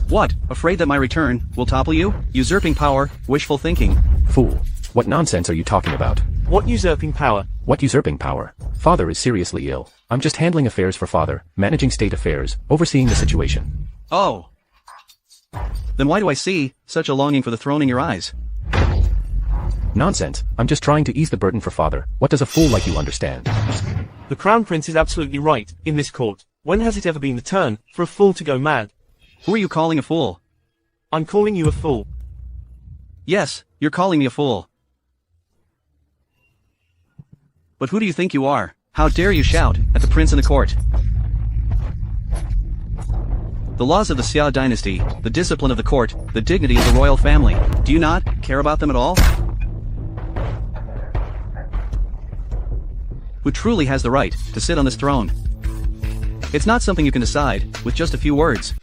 What, afraid that my return will topple you? Usurping power, wishful thinking. Fool, what nonsense are you talking about? What usurping power? What usurping power? Father is seriously ill. I'm just handling affairs for father, managing state affairs, overseeing the situation. Oh. Then why do I see such a longing for the throne in your eyes? Nonsense, I'm just trying to ease the burden for father. What does a fool like you understand? The Crown Prince is absolutely right, in this court. When has it ever been the turn for a fool to go mad? Who are you calling a fool? I'm calling you a fool. Yes, you're calling me a fool. But who do you think you are? How dare you shout at the prince in the court? The laws of the Xia dynasty, the discipline of the court, the dignity of the royal family. Do you not care about them at all? Who truly has the right to sit on this throne? It's not something you can decide with just a few words.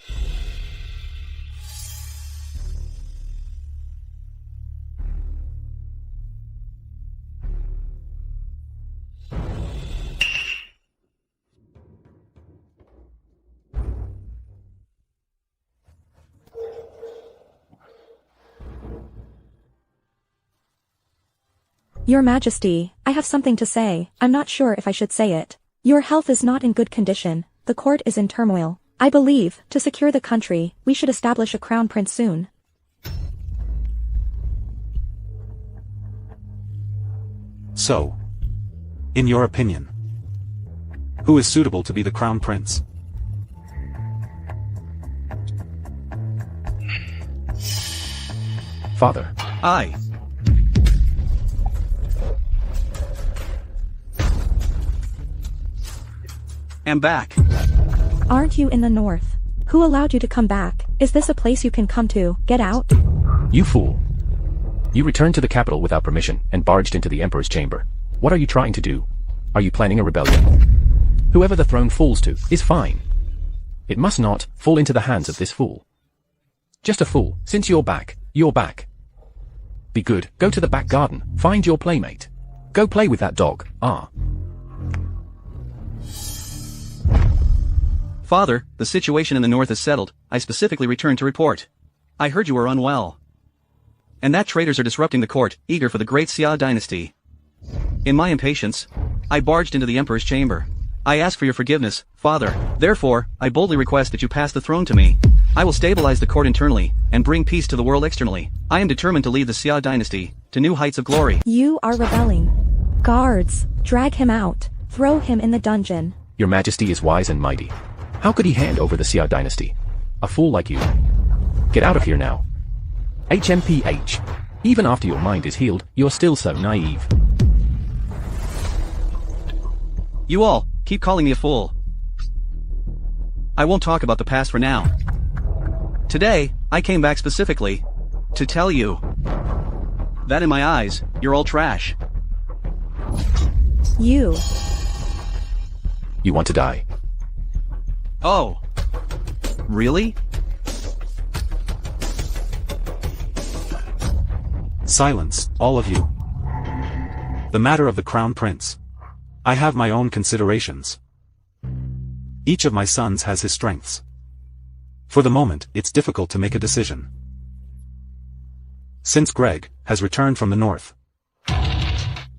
Your Majesty, I have something to say. I'm not sure if I should say it. Your health is not in good condition. The court is in turmoil. I believe, to secure the country, we should establish a crown prince soon. So, in your opinion, who is suitable to be the crown prince? Father. I. am back. Aren't you in the north? Who allowed you to come back? Is this a place you can come to? Get out. You fool. You returned to the capital without permission and barged into the Emperor's chamber. What are you trying to do? Are you planning a rebellion? Whoever the throne falls to is fine. It must not fall into the hands of this fool. Just a fool. Since you're back, you're back. Be good. Go to the back garden. Find your playmate. Go play with that dog. Father, the situation in the north is settled. I specifically returned to report. I heard you were unwell. And that traitors are disrupting the court, eager for the great Xia dynasty. In my impatience, I barged into the Emperor's chamber. I ask for your forgiveness, Father. Therefore, I boldly request that you pass the throne to me. I will stabilize the court internally, and bring peace to the world externally. I am determined to lead the Xia dynasty to new heights of glory. You are rebelling. Guards, drag him out. Throw him in the dungeon. Your Majesty is wise and mighty. How could he hand over the Xia dynasty? A fool like you. Get out of here now. HMPH. Even after your mind is healed, you're still so naive. You all, keep calling me a fool. I won't talk about the past for now. Today, I came back specifically to tell you that in my eyes, you're all trash. You want to die. Oh. Really? Silence, all of you. The matter of the Crown Prince. I have my own considerations. Each of my sons has his strengths. For the moment, it's difficult to make a decision. Since Greg has returned from the north,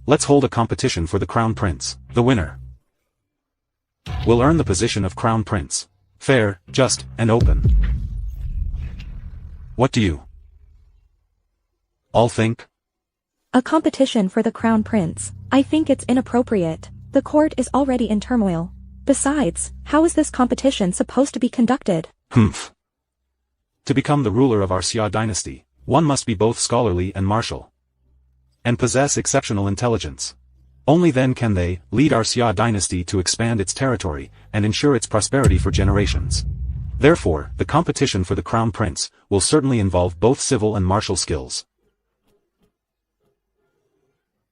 let's hold a competition for the Crown Prince. The winner will earn the position of Crown Prince. Fair, just, and open. What do you all think? A competition for the crown prince. I think it's inappropriate. The court is already in turmoil. Besides, how is this competition supposed to be conducted? Humph. To become the ruler of our Xia dynasty, one must be both scholarly and martial, and possess exceptional intelligence. Only then can they lead our Xia dynasty to expand its territory and ensure its prosperity for generations. Therefore, the competition for the crown prince will certainly involve both civil and martial skills.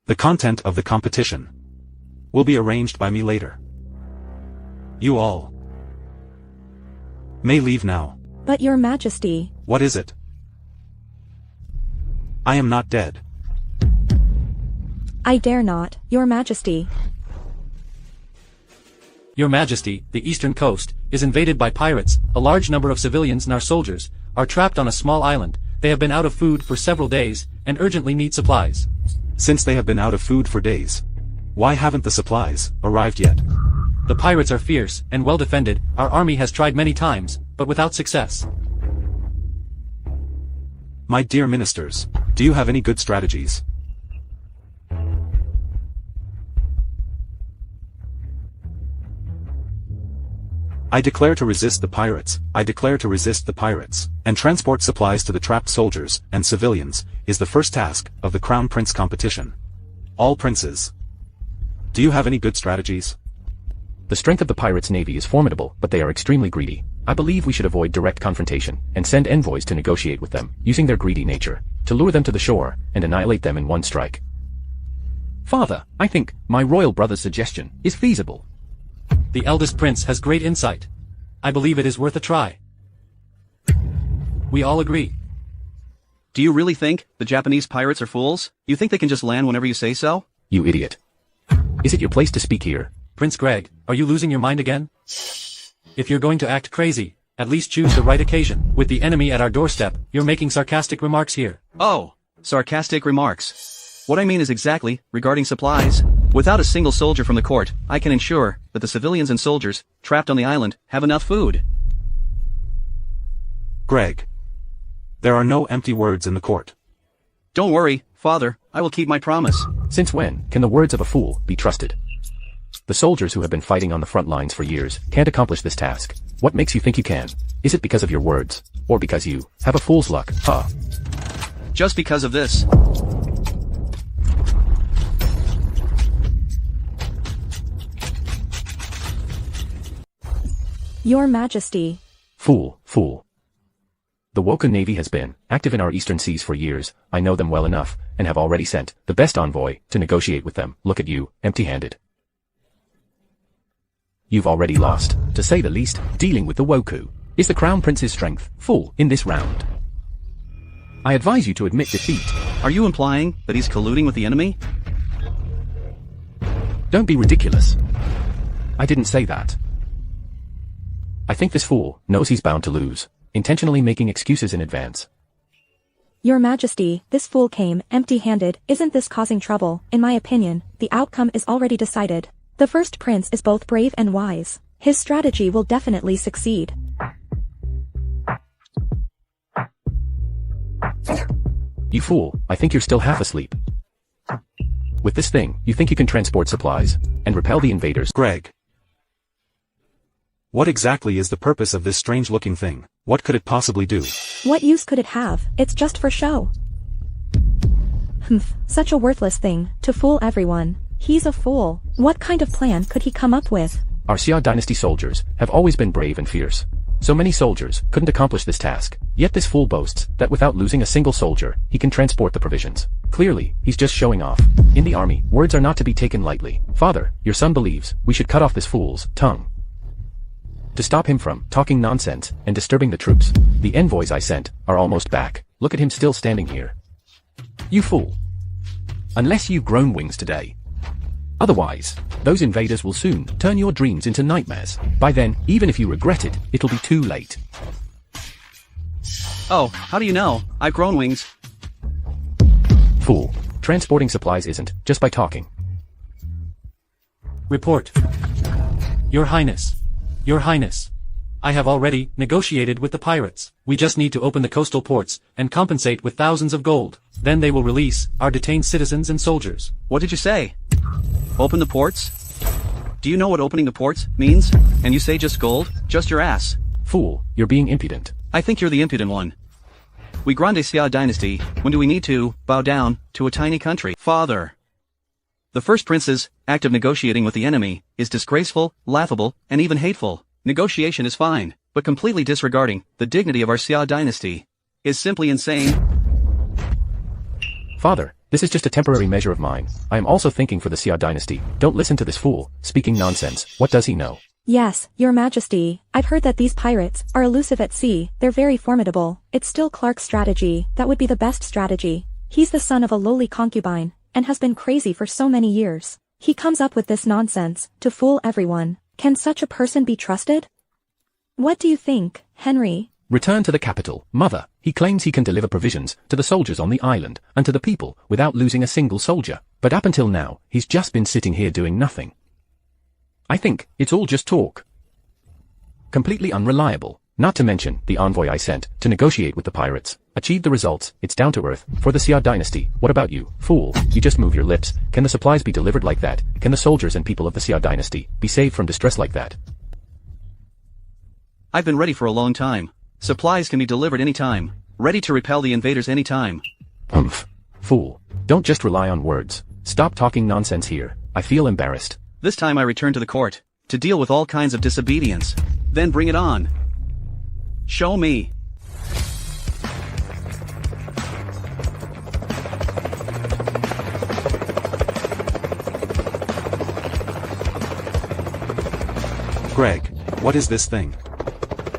The content of the competition will be arranged by me later. You all may leave now. But your Majesty. What is it? I am not dead. I dare not, Your Majesty. Your Majesty, the eastern coast is invaded by pirates. A large number of civilians and our soldiers are trapped on a small island. They have been out of food for several days and urgently need supplies. Since they have been out of food for days, why haven't the supplies arrived yet? The pirates are fierce and well defended. Our army has tried many times, but without success. My dear ministers, do you have any good strategies? I declare to resist the pirates, I declare to resist the pirates, and transport supplies to the trapped soldiers and civilians, is the first task of the Crown Prince competition. All princes. Do you have any good strategies? The strength of the pirates' navy is formidable, but they are extremely greedy. I believe we should avoid direct confrontation, and send envoys to negotiate with them, using their greedy nature, to lure them to the shore, and annihilate them in one strike. Father, I think my royal brother's suggestion is feasible. The eldest prince has great insight. I believe it is worth a try. We all agree. Do you really think the Japanese pirates are fools? You think they can just land whenever you say so? You idiot. Is it your place to speak here? Prince Greg, are you losing your mind again? If you're going to act crazy, at least choose the right occasion. With the enemy at our doorstep, you're making sarcastic remarks here. Oh, sarcastic remarks. What I mean is exactly, regarding supplies. Without a single soldier from the court, I can ensure that the civilians and soldiers, trapped on the island, have enough food. Greg. There are no empty words in the court. Don't worry, father, I will keep my promise. Since when can the words of a fool be trusted? The soldiers who have been fighting on the front lines for years can't accomplish this task. What makes you think you can? Is it because of your words? Or because you have a fool's luck? Huh? Just because of this. Your Majesty. Fool, fool. The Woka Navy has been active in our eastern seas for years. I know them well enough, and have already sent the best envoy to negotiate with them. Look at you, empty-handed. You've already lost, to say the least. Dealing with the Woku is the Crown Prince's strength full in this round. I advise you to admit defeat. Are you implying that he's colluding with the enemy? Don't be ridiculous. I didn't say that. I think this fool knows he's bound to lose, intentionally making excuses in advance. Your Majesty, this fool came empty-handed. Isn't this causing trouble? In my opinion, the outcome is already decided. The first prince is both brave and wise. His strategy will definitely succeed. You fool, I think you're still half asleep. With this thing, you think you can transport supplies and repel the invaders. Greg. What exactly is the purpose of this strange-looking thing? What could it possibly do? What use could it have? It's just for show. Humph, such a worthless thing, to fool everyone. He's a fool. What kind of plan could he come up with? Our Xia dynasty soldiers have always been brave and fierce. So many soldiers couldn't accomplish this task. Yet this fool boasts that without losing a single soldier, he can transport the provisions. Clearly, he's just showing off. In the army, words are not to be taken lightly. Father, your son believes we should cut off this fool's tongue to stop him from talking nonsense and disturbing the troops. The envoys I sent are almost back. Look at him still standing here. You fool. Unless you've grown wings today. Otherwise, those invaders will soon turn your dreams into nightmares. By then, even if you regret it, it'll be too late. Oh, how do you know? I've grown wings. Fool. Transporting supplies isn't just by talking. Report. Your Highness. Your Highness. I have already negotiated with the pirates. We just need to open the coastal ports and compensate with thousands of gold. Then they will release our detained citizens and soldiers. What did you say? Open the ports? Do you know what opening the ports means? And you say just gold? Just your ass. Fool, you're being impudent. I think you're the impudent one. We Grande Xia dynasty, when do we need to bow down to a tiny country? Father. The first prince's act of negotiating with the enemy is disgraceful, laughable, and even hateful. Negotiation is fine, but completely disregarding the dignity of our Xia dynasty is simply insane. Father, this is just a temporary measure of mine. I am also thinking for the Xia dynasty. Don't listen to this fool, speaking nonsense. What does he know? Yes, Your Majesty, I've heard that these pirates are elusive at sea. They're very formidable. It's still Clark's strategy. That would be the best strategy. He's the son of a lowly concubine, and has been crazy for so many years. He comes up with this nonsense to fool everyone. Can such a person be trusted? What do you think, Henry? Return to the capital, mother. He claims he can deliver provisions to the soldiers on the island and to the people without losing a single soldier. But up until now, he's just been sitting here doing nothing. I think it's all just talk. Completely unreliable. Not to mention the envoy I sent to negotiate with the pirates. Achieved the results. It's down to earth for the Xia dynasty. What about you, fool? You just move your lips. Can the supplies be delivered like that? Can the soldiers and people of the Xia dynasty be saved from distress like that? I've been ready for a long time. Supplies can be delivered anytime. Ready to repel the invaders anytime. Humph. Fool. Don't just rely on words. Stop talking nonsense here. I feel embarrassed. This time I return to the court, to deal with all kinds of disobedience. Then bring it on. Show me. Greg, what is this thing?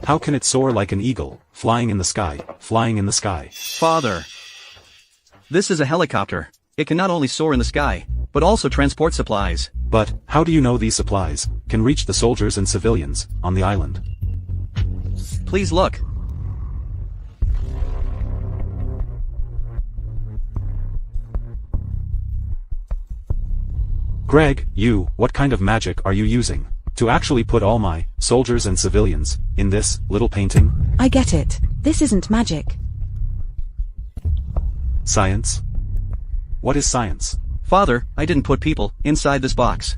How can it soar like an eagle, flying in the sky, flying in the sky? Father. This is a helicopter. It can not only soar in the sky, but also transport supplies. But, how do you know these supplies can reach the soldiers and civilians on the island? Please look. Greg, what kind of magic are you using to actually put all my soldiers and civilians in this little painting? I get it. This isn't magic. Science? What is science? Father, I didn't put people inside this box.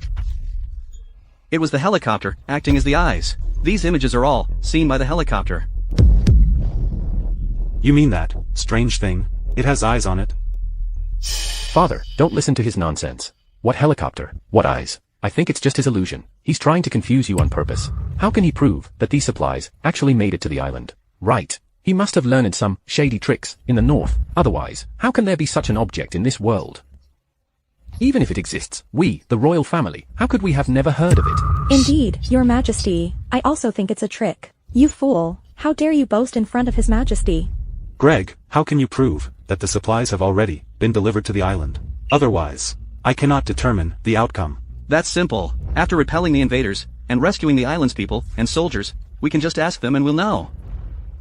It was the helicopter acting as the eyes. These images are all seen by the helicopter. You mean that strange thing? It has eyes on it? Father, don't listen to his nonsense. What helicopter? What eyes? I think it's just his illusion. He's trying to confuse you on purpose. How can he prove that these supplies actually made it to the island? Right. He must have learned some shady tricks in the north. Otherwise, how can there be such an object in this world? Even if it exists, we, the royal family, how could we have never heard of it? Indeed, your majesty. I also think it's a trick. You fool. How dare you boast in front of his majesty? Greg, how can you prove that the supplies have already been delivered to the island? Otherwise, I cannot determine the outcome. That's simple. After repelling the invaders, and rescuing the island's people and soldiers, we can just ask them and we'll know.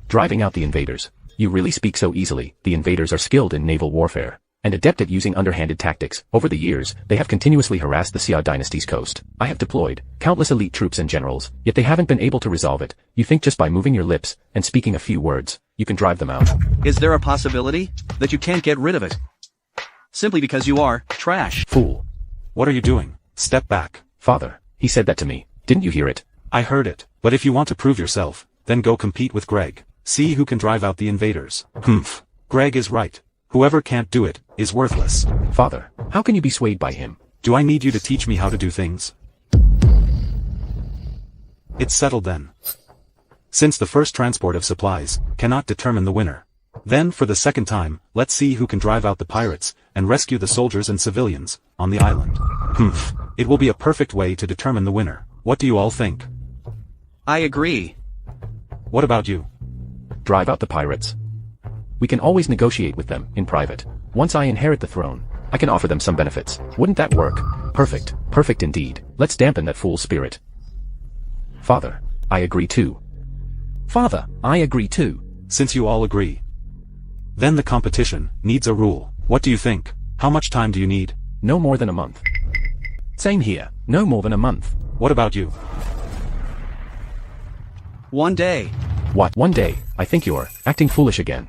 Driving out the invaders. You really speak so easily. The invaders are skilled in naval warfare, and adept at using underhanded tactics. Over the years, they have continuously harassed the Xia dynasty's coast. I have deployed countless elite troops and generals, yet they haven't been able to resolve it. You think just by moving your lips and speaking a few words, you can drive them out? Is there a possibility that you can't get rid of it? Simply because you are trash. Fool. What are you doing? Step back. Father, he said that to me. Didn't you hear it? I heard it. But if you want to prove yourself, then go compete with Greg. See who can drive out the invaders. Humph. Greg is right. Whoever can't do it is worthless. Father, how can you be swayed by him? Do I need you to teach me how to do things? It's settled then. Since the first transport of supplies cannot determine the winner, then for the second time, let's see who can drive out the pirates and rescue the soldiers and civilians on the island. Humph. It will be a perfect way to determine the winner. What do you all think? I agree. What about you? Drive out the pirates. We can always negotiate with them in private. Once I inherit the throne, I can offer them some benefits. Wouldn't that work? Perfect. Perfect indeed. Let's dampen that fool's spirit. Father, I agree too. Father, I agree too. Since you all agree, then the competition needs a rule. What do you think? How much time do you need? No more than a month. Same here. No more than a month. What about you? 1 day. What? 1 day? I think you're acting foolish again.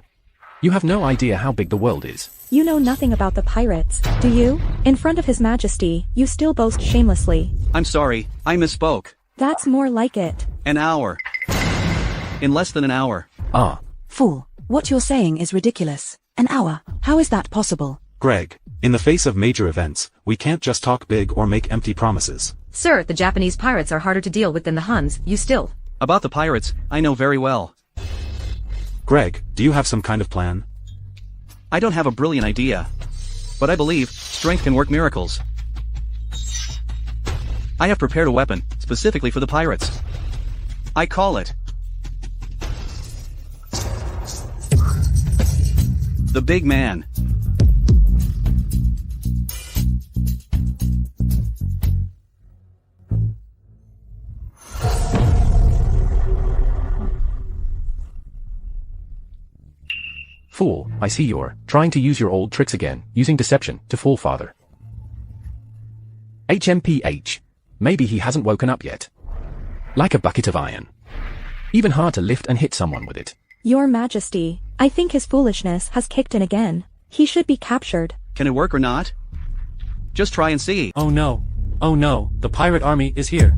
You have no idea how big the world is. You know nothing about the pirates, do you? In front of his majesty, you still boast shamelessly. I'm sorry, I misspoke. That's more like it. An hour. In less than an hour. Ah. Fool. What you're saying is ridiculous. An hour. How is that possible? Greg, in the face of major events, we can't just talk big or make empty promises. Sir, the Japanese pirates are harder to deal with than the Huns. You still. About the pirates, I know very well. Greg, do you have some kind of plan? I don't have a brilliant idea. But I believe strength can work miracles. I have prepared a weapon, specifically for the pirates. I call it the Big Man. Fool, I see you're trying to use your old tricks again, using deception to fool father. HMPH. Maybe he hasn't woken up yet. Like a bucket of iron. Even hard to lift and hit someone with it. Your Majesty, I think his foolishness has kicked in again. He should be captured. Can it work or not? Just try and see. Oh no, the pirate army is here.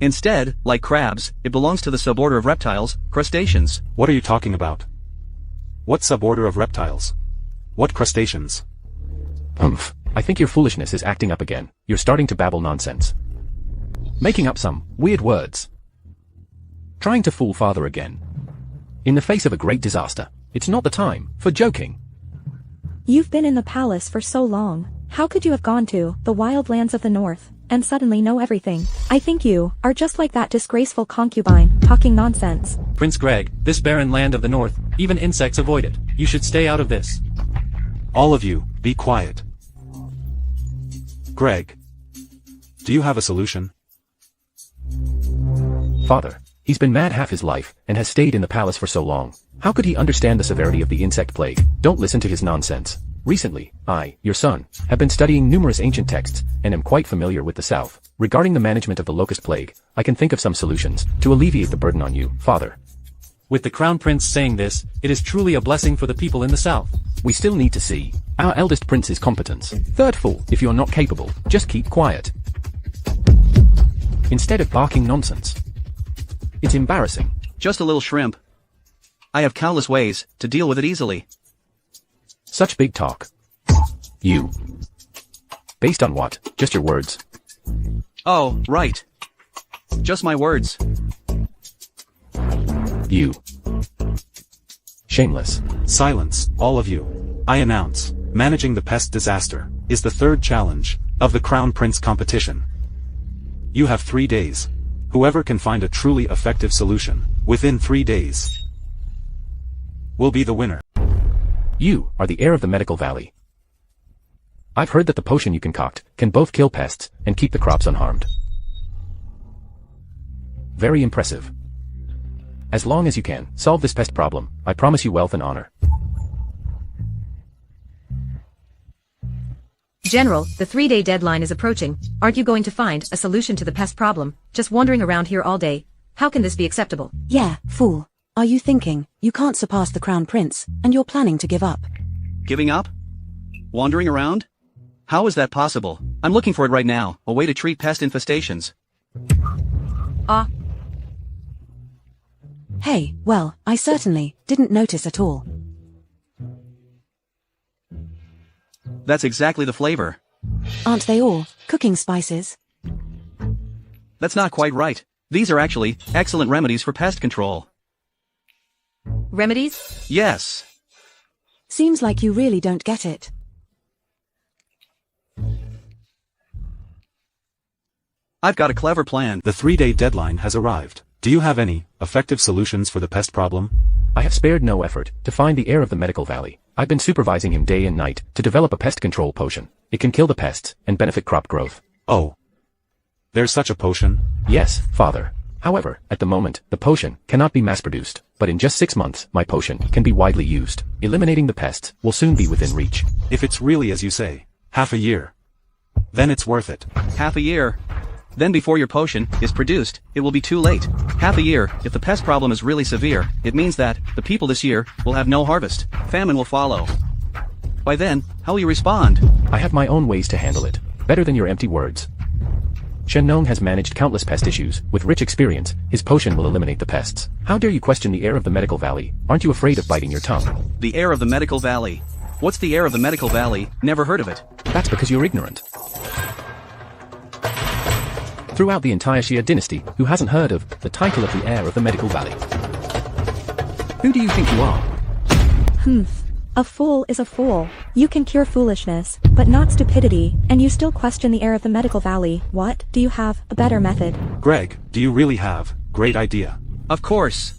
Instead, like crabs, it belongs to the suborder of reptiles, crustaceans. What are you talking about? What suborder of reptiles? What crustaceans? I think your foolishness is acting up again. You're starting to babble nonsense. Making up some weird words. Trying to fool father again. In the face of a great disaster, it's not the time for joking. You've been in the palace for so long. How could you have gone to the wild lands of the north and suddenly know everything? I think you are just like that disgraceful concubine, talking nonsense. Prince Greg, this barren land of the north, even insects avoid it. You should stay out of this. All of you, be quiet. Greg, do you have a solution? Father, he's been mad half his life and has stayed in the palace for so long. How could he understand the severity of the insect plague? Don't listen to his nonsense. Recently, I, your son, have been studying numerous ancient texts and am quite familiar with the South. Regarding the management of the locust plague, I can think of some solutions to alleviate the burden on you, father. With the crown prince saying this, it is truly a blessing for the people in the south. We still need to see our eldest prince's competence. Third fool, if you're not capable, just keep quiet. Instead of barking nonsense. It's embarrassing. Just a little shrimp. I have countless ways to deal with it easily. Such big talk. You. Based on what? Just your words? Oh, right. Just my words. You. Shameless. Silence, all of you. I announce, managing the pest disaster is the third challenge of the Crown Prince competition. You have 3 days. Whoever can find a truly effective solution within 3 days will be the winner. You are the heir of the Medical Valley. I've heard that the potion you concoct can both kill pests and keep the crops unharmed. Very impressive. As long as you can solve this pest problem, I promise you wealth and honor. General, the 3-day deadline is approaching. Aren't you going to find a solution to the pest problem, just wandering around here all day? How can this be acceptable? Yeah, fool. Are you thinking you can't surpass the Crown Prince, and you're planning to give up? Giving up? Wandering around? How is that possible? I'm looking for it right now, a way to treat pest infestations. Hey, well, I certainly didn't notice at all. That's exactly the flavor. Aren't they all cooking spices? That's not quite right. These are actually excellent remedies for pest control. Remedies? Yes. Seems like you really don't get it. I've got a clever plan. The 3-day deadline has arrived. Do you have any effective solutions for the pest problem? I have spared no effort to find the heir of the Medical Valley. I've been supervising him day and night to develop a pest control potion. It can kill the pests and benefit crop growth. Oh. There's such a potion? Yes, father. However, at the moment, the potion cannot be mass-produced, but in just 6 months, my potion can be widely used. Eliminating the pests will soon be within reach. If it's really as you say, half a year, then it's worth it. Half a year? Then before your potion is produced, it will be too late. Half a year, if the pest problem is really severe, it means that the people this year will have no harvest. Famine will follow. By then, how will you respond? I have my own ways to handle it. Better than your empty words. Shang Na has managed countless pest issues. With rich experience, his potion will eliminate the pests. How dare you question the heir of the Medical Valley? Aren't you afraid of biting your tongue? The heir of the Medical Valley. What's the heir of the Medical Valley? Never heard of it. That's because you're ignorant. Throughout the entire Xia dynasty, who hasn't heard of the title of the heir of the Medical Valley? Who do you think you are? A fool is a fool. You can cure foolishness, but not stupidity, and you still question the heir of the Medical Valley. What? Do you have a better method? Greg, do you really have great idea? Of course.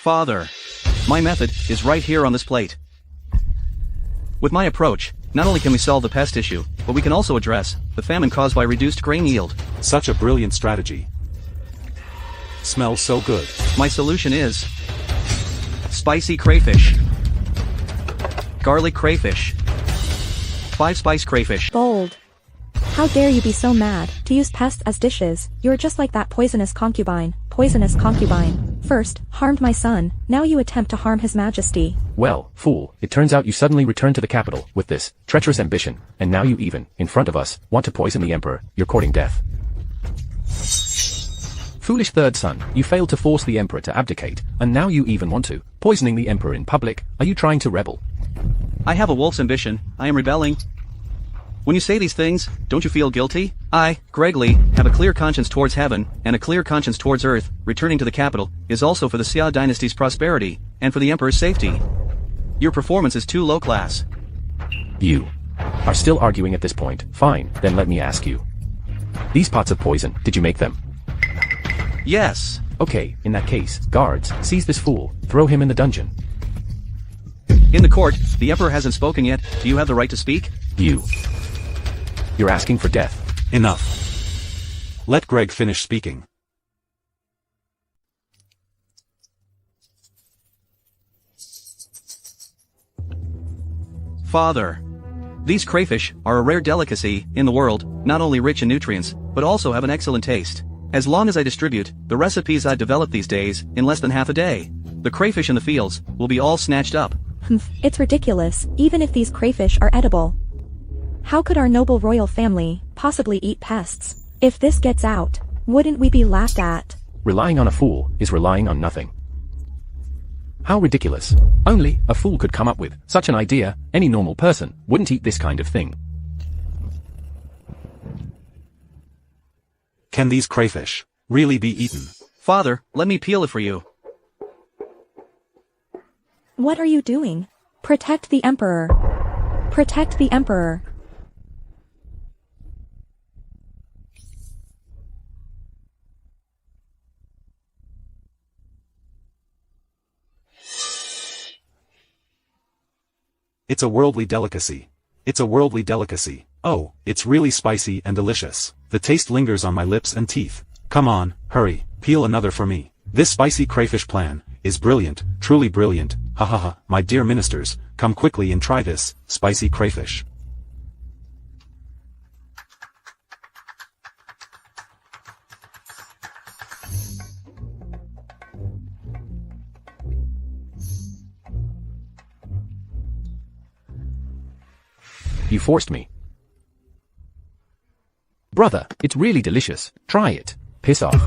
Father, my method is right here on this plate. With my approach, not only can we solve the pest issue, but we can also address the famine caused by reduced grain yield. Such a brilliant strategy. Smells so good. My solution is spicy crayfish, garlic crayfish, 5-spice crayfish. Bold. How dare you be so mad to use pests as dishes? You're just like that poisonous concubine. Poisonous concubine. First, harmed my son, now you attempt to harm his majesty. Well, fool, it turns out you suddenly returned to the capital with this treacherous ambition, and now you even, in front of us, want to poison the emperor. You're courting death. Foolish third son, you failed to force the emperor to abdicate, and now you even want to, poisoning the emperor in public. Are you trying to rebel? I have a wolf's ambition, I am rebelling. When you say these things, don't you feel guilty? I, Greg Lee, have a clear conscience towards heaven, and a clear conscience towards earth. Returning to the capital is also for the Xia dynasty's prosperity, and for the emperor's safety. Your performance is too low class. You are still arguing at this point. Fine, then let me ask you. These pots of poison, did you make them? Yes. Okay, in that case, guards, seize this fool, throw him in the dungeon. In the court, the emperor hasn't spoken yet. Do you have the right to speak? You're asking for death. Enough. Let Greg finish speaking. Father. These crayfish are a rare delicacy in the world, not only rich in nutrients, but also have an excellent taste. As long as I distribute the recipes I've developed these days in less than half a day, the crayfish in the fields will be all snatched up. It's ridiculous, even if these crayfish are edible. How could our noble royal family possibly eat pests? If this gets out, wouldn't we be laughed at? Relying on a fool is relying on nothing. How ridiculous. Only a fool could come up with such an idea. Any normal person wouldn't eat this kind of thing. Can these crayfish really be eaten? Father, let me peel it for you. What are you doing? Protect the emperor. Protect the emperor. It's a worldly delicacy. It's a worldly delicacy. Oh, it's really spicy and delicious. The taste lingers on my lips and teeth. Come on, hurry, peel another for me. This spicy crayfish plan is brilliant, truly brilliant. Ha ha ha, my dear ministers, come quickly and try this spicy crayfish. You forced me. Brother, it's really delicious. Try it. Piss off.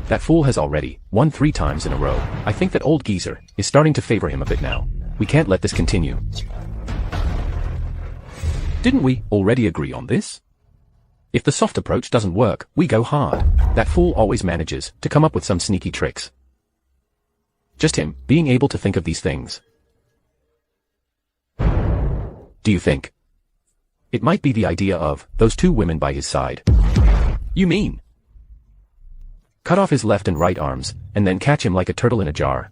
That fool has already won 3 times in a row. I think that old geezer is starting to favor him a bit now. We can't let this continue. Didn't we already agree on this? If the soft approach doesn't work, we go hard. That fool always manages to come up with some sneaky tricks. Just him being able to think of these things. Do you think it might be the idea of those 2 women by his side? You mean cut off his left and right arms, and then catch him like a turtle in a jar?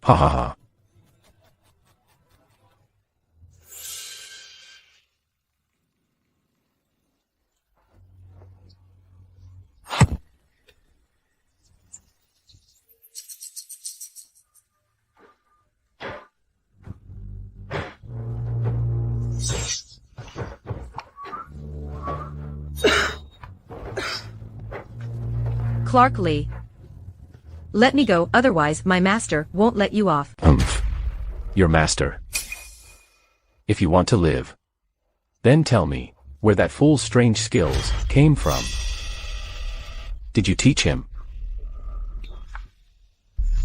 Ha ha ha. Clark Lee. Let me go, otherwise my master won't let you off. Your master. If you want to live, then tell me where that fool's strange skills came from. Did you teach him?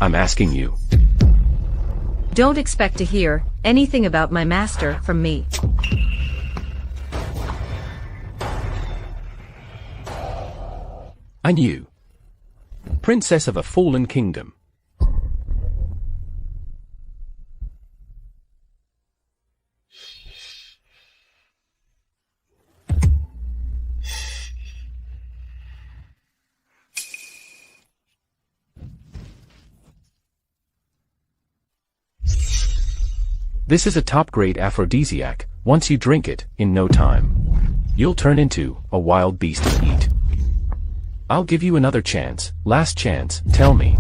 I'm asking you. Don't expect to hear anything about my master from me. And you, princess of a fallen kingdom. This is a top-grade aphrodisiac. Once you drink it, in no time, you'll turn into a wild beast to eat. I'll give you another chance, last chance. Tell me,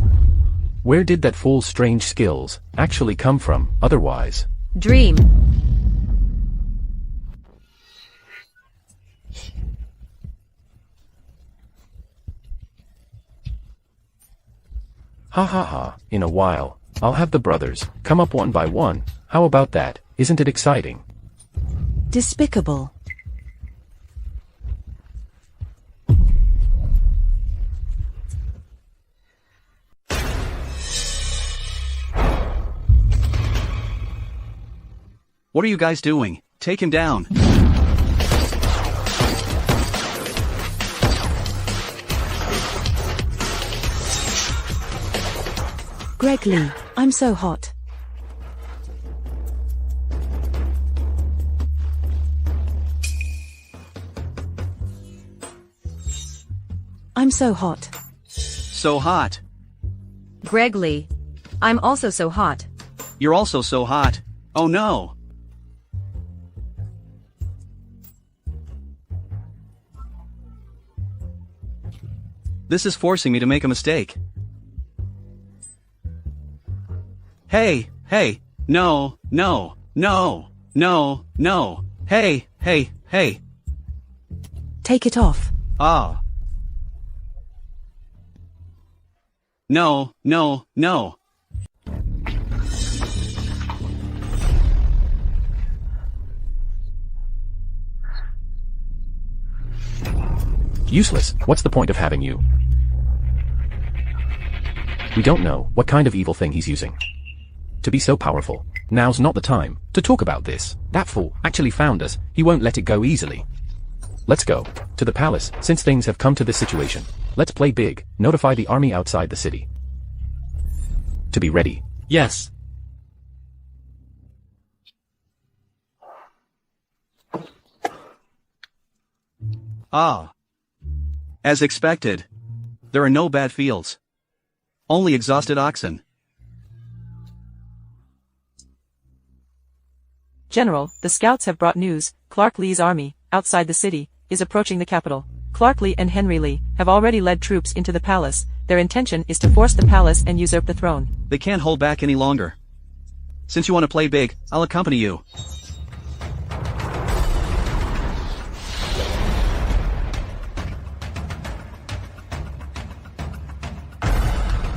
Where did that fool's strange skills actually come from, otherwise? Dream. Ha ha ha, in a while, I'll have the brothers come up one by one. How about that? Isn't it exciting? Despicable. What are you guys doing? Take him down. Greg Lee, I'm so hot. I'm so hot. So hot. Greg Lee. I'm also so hot. You're also so hot. Oh no. This is forcing me to make a mistake. Hey, hey, no, no, no, no, no, hey, hey, hey. Take it off. Ah. No, no, no. Useless, what's the point of having you? We don't know what kind of evil thing he's using to be so powerful. Now's not the time to talk about this. That fool actually found us. He won't let it go easily. Let's go to the palace, since things have come to this situation. Let's play big. Notify the army outside the city to be ready. Yes. Ah. As expected. There are no bad fields. Only exhausted oxen. General, the scouts have brought news. Clark Lee's army, outside the city, is approaching the capital. Clark Lee and Henry Lee have already led troops into the palace. Their intention is to force the palace and usurp the throne. They can't hold back any longer. Since you want to play big, I'll accompany you.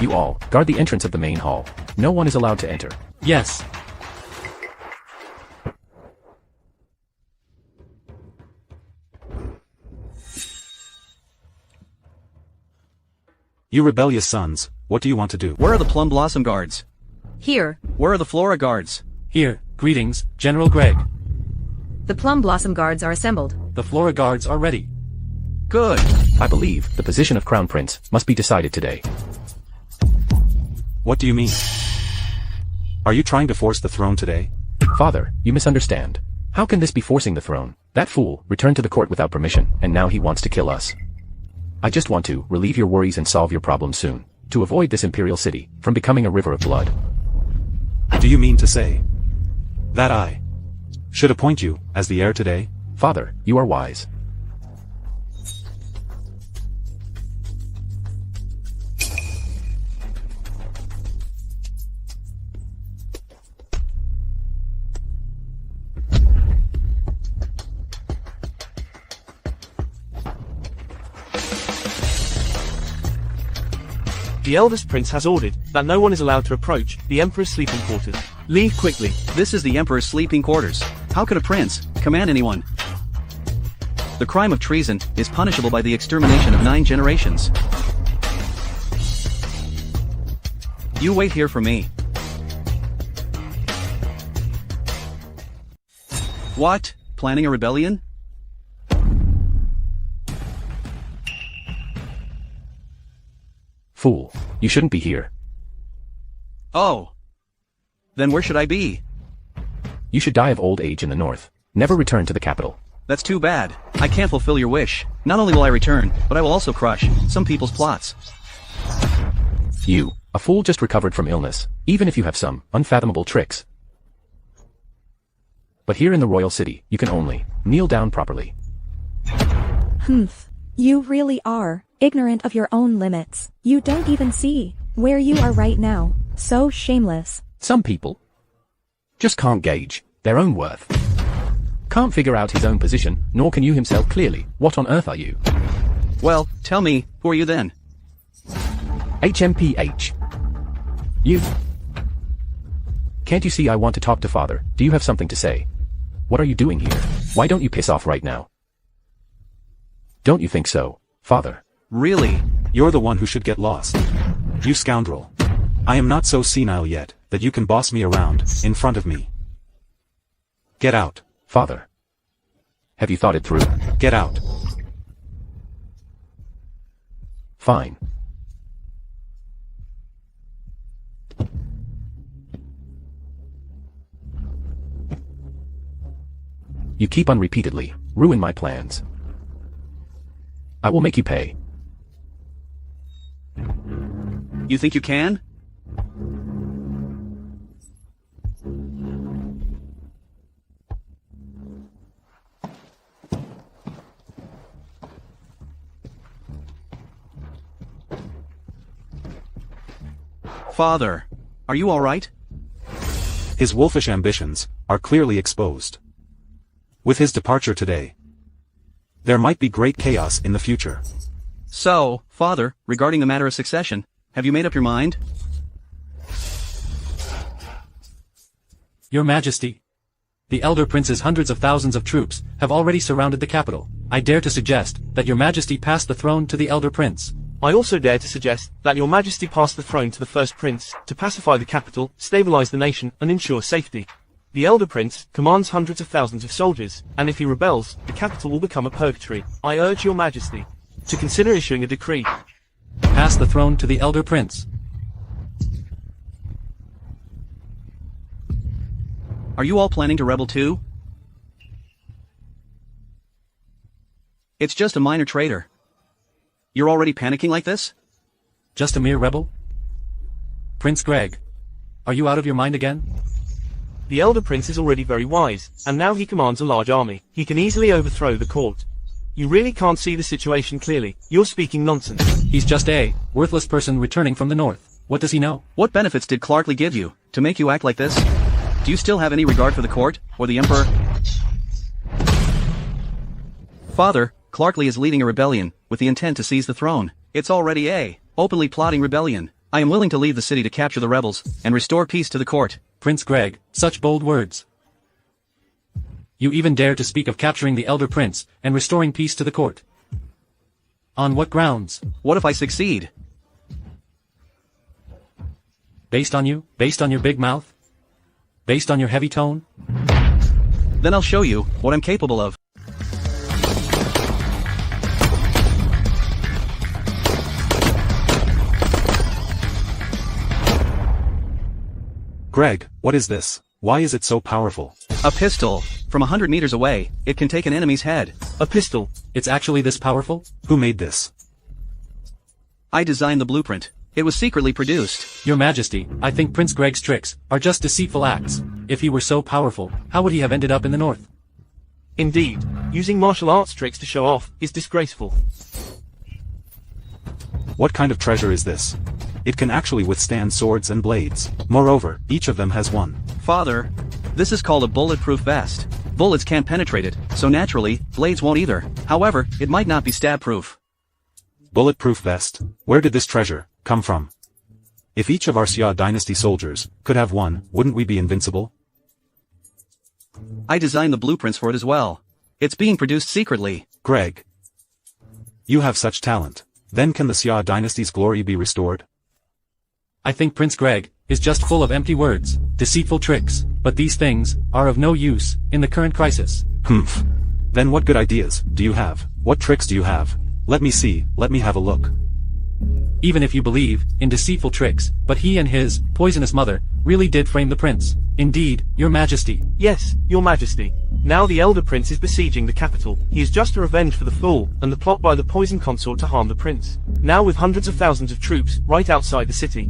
You all, guard the entrance of the main hall. No one is allowed to enter. Yes. You rebellious sons, what do you want to do? Where are the Plum Blossom Guards? Here. Where are the Flora Guards? Here. Greetings, General Greg. The Plum Blossom Guards are assembled. The Flora Guards are ready. Good. I believe the position of Crown Prince must be decided today. What do you mean? Are you trying to force the throne today? Father, you misunderstand. How can this be forcing the throne? That fool returned to the court without permission, and now he wants to kill us. I just want to relieve your worries and solve your problems soon, to avoid this imperial city from becoming a river of blood. Do you mean to say that I should appoint you as the heir today? Father, you are wise. The eldest prince has ordered that no one is allowed to approach the Emperor's sleeping quarters. Leave quickly. This is the Emperor's sleeping quarters. How could a prince command anyone? The crime of treason is punishable by the extermination of 9 generations. You wait here for me. What? Planning a rebellion? Fool, you shouldn't be here. Oh. Then where should I be? You should die of old age in the north. Never return to the capital. That's too bad. I can't fulfill your wish. Not only will I return, but I will also crush some people's plots. You, a fool just recovered from illness, even if you have some unfathomable tricks. But here in the royal city, you can only kneel down properly. Humph. You really are ignorant of your own limits. You don't even see Where you are right now. So shameless. Some people just can't gauge their own worth. Can't figure out his own position, nor can you himself clearly. What on earth are you? Well, tell me, who are you then? HMPH. You. Can't you see I want to talk to father? Do you have something to say? What are you doing here? Why don't you piss off right now? Don't you think so, father? Really? You're the one who should get lost. You scoundrel. I am not so senile yet, that you can boss me around, in front of me. Get out. Father. Have you thought it through? Get out. Fine. You keep on repeatedly ruin my plans. I will make you pay. You think you can? Father, are you all right? His wolfish ambitions are clearly exposed. With his departure today, there might be great chaos in the future. So, Father, regarding the matter of succession, have you made up your mind? Your Majesty. The Elder Prince's hundreds of thousands of troops have already surrounded the capital. I dare to suggest that Your Majesty pass the throne to the Elder Prince. I also dare to suggest that Your Majesty pass the throne to the first prince, to pacify the capital, stabilize the nation, and ensure safety. The Elder Prince commands hundreds of thousands of soldiers, and if he rebels, the capital will become a purgatory. I urge Your Majesty to consider issuing a decree. Pass the throne to the Elder Prince. Are you all planning to rebel too? It's just a minor traitor. You're already panicking like this? Just a mere rebel? Prince Greg, are you out of your mind again? The Elder Prince is already very wise, and now he commands a large army. He can easily overthrow the court. You really can't see the situation clearly. You're speaking nonsense. He's just a worthless person returning from the north. What does he know? What benefits did Clarkley give you, to make you act like this? Do you still have any regard for the court, or the Emperor? Father, Clarkley is leading a rebellion, with the intent to seize the throne. It's already a openly plotting rebellion. I am willing to leave the city to capture the rebels, and restore peace to the court. Prince Greg, such bold words. You even dare to speak of capturing the Elder Prince, and restoring peace to the court. On what grounds? What if I succeed? Based on you? Based on your big mouth? Based on your heavy tone? Then I'll show you what I'm capable of. Greg, what is this? Why is it so powerful? A pistol. From 100 meters away, it can take an enemy's head. A pistol. It's actually this powerful? Who made this? I designed the blueprint. It was secretly produced. Your Majesty, I think Prince Greg's tricks are just deceitful acts. If he were so powerful, how would he have ended up in the north? Indeed, using martial arts tricks to show off is disgraceful. What kind of treasure is this? It can actually withstand swords and blades. Moreover, each of them has one. Father, this is called a bulletproof vest. Bullets can't penetrate it, so naturally, blades won't either. However, it might not be stab-proof. Bulletproof vest? Where did this treasure come from? If each of our Xia dynasty soldiers could have one, wouldn't we be invincible? I designed the blueprints for it as well. It's being produced secretly. Greg, you have such talent. Then can the Xia dynasty's glory be restored? I think Prince Greg is just full of empty words, deceitful tricks, but these things are of no use in the current crisis. Humph. Then what good ideas do you have? What tricks do you have? Let me see, let me have a look. Even if you believe in deceitful tricks, but he and his poisonous mother really did frame the prince. Indeed, Your Majesty. Yes, Your Majesty. Now the Elder Prince is besieging the capital. He is just a revenge for the fall, and the plot by the poison consort to harm the prince. Now with hundreds of thousands of troops right outside the city.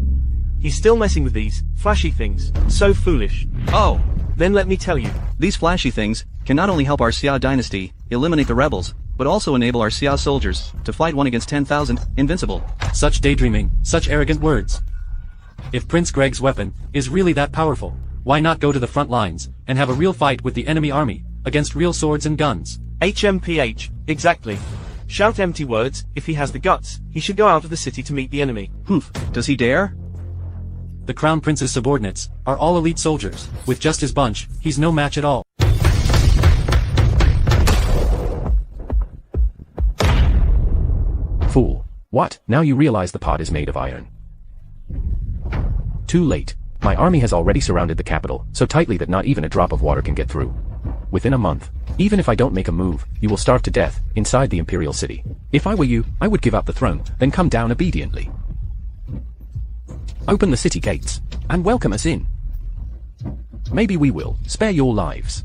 He's still messing with these flashy things. So foolish. Oh! Then let me tell you. These flashy things can not only help our Xia dynasty eliminate the rebels, but also enable our Xia soldiers to fight 1 against 10,000, invincible. Such daydreaming, such arrogant words. If Prince Greg's weapon is really that powerful, why not go to the front lines and have a real fight with the enemy army, against real swords and guns? HMPH, exactly. Shout empty words. If he has the guts, he should go out of the city to meet the enemy. Humph, does he dare? The Crown Prince's subordinates are all elite soldiers. With just his bunch, he's no match at all. Fool. What? Now you realize the pot is made of iron. Too late. My army has already surrounded the capital, so tightly that not even a drop of water can get through. Within a month, even if I don't make a move, you will starve to death, inside the imperial city. If I were you, I would give up the throne, then come down obediently. Open the city gates, and welcome us in. Maybe we will spare your lives.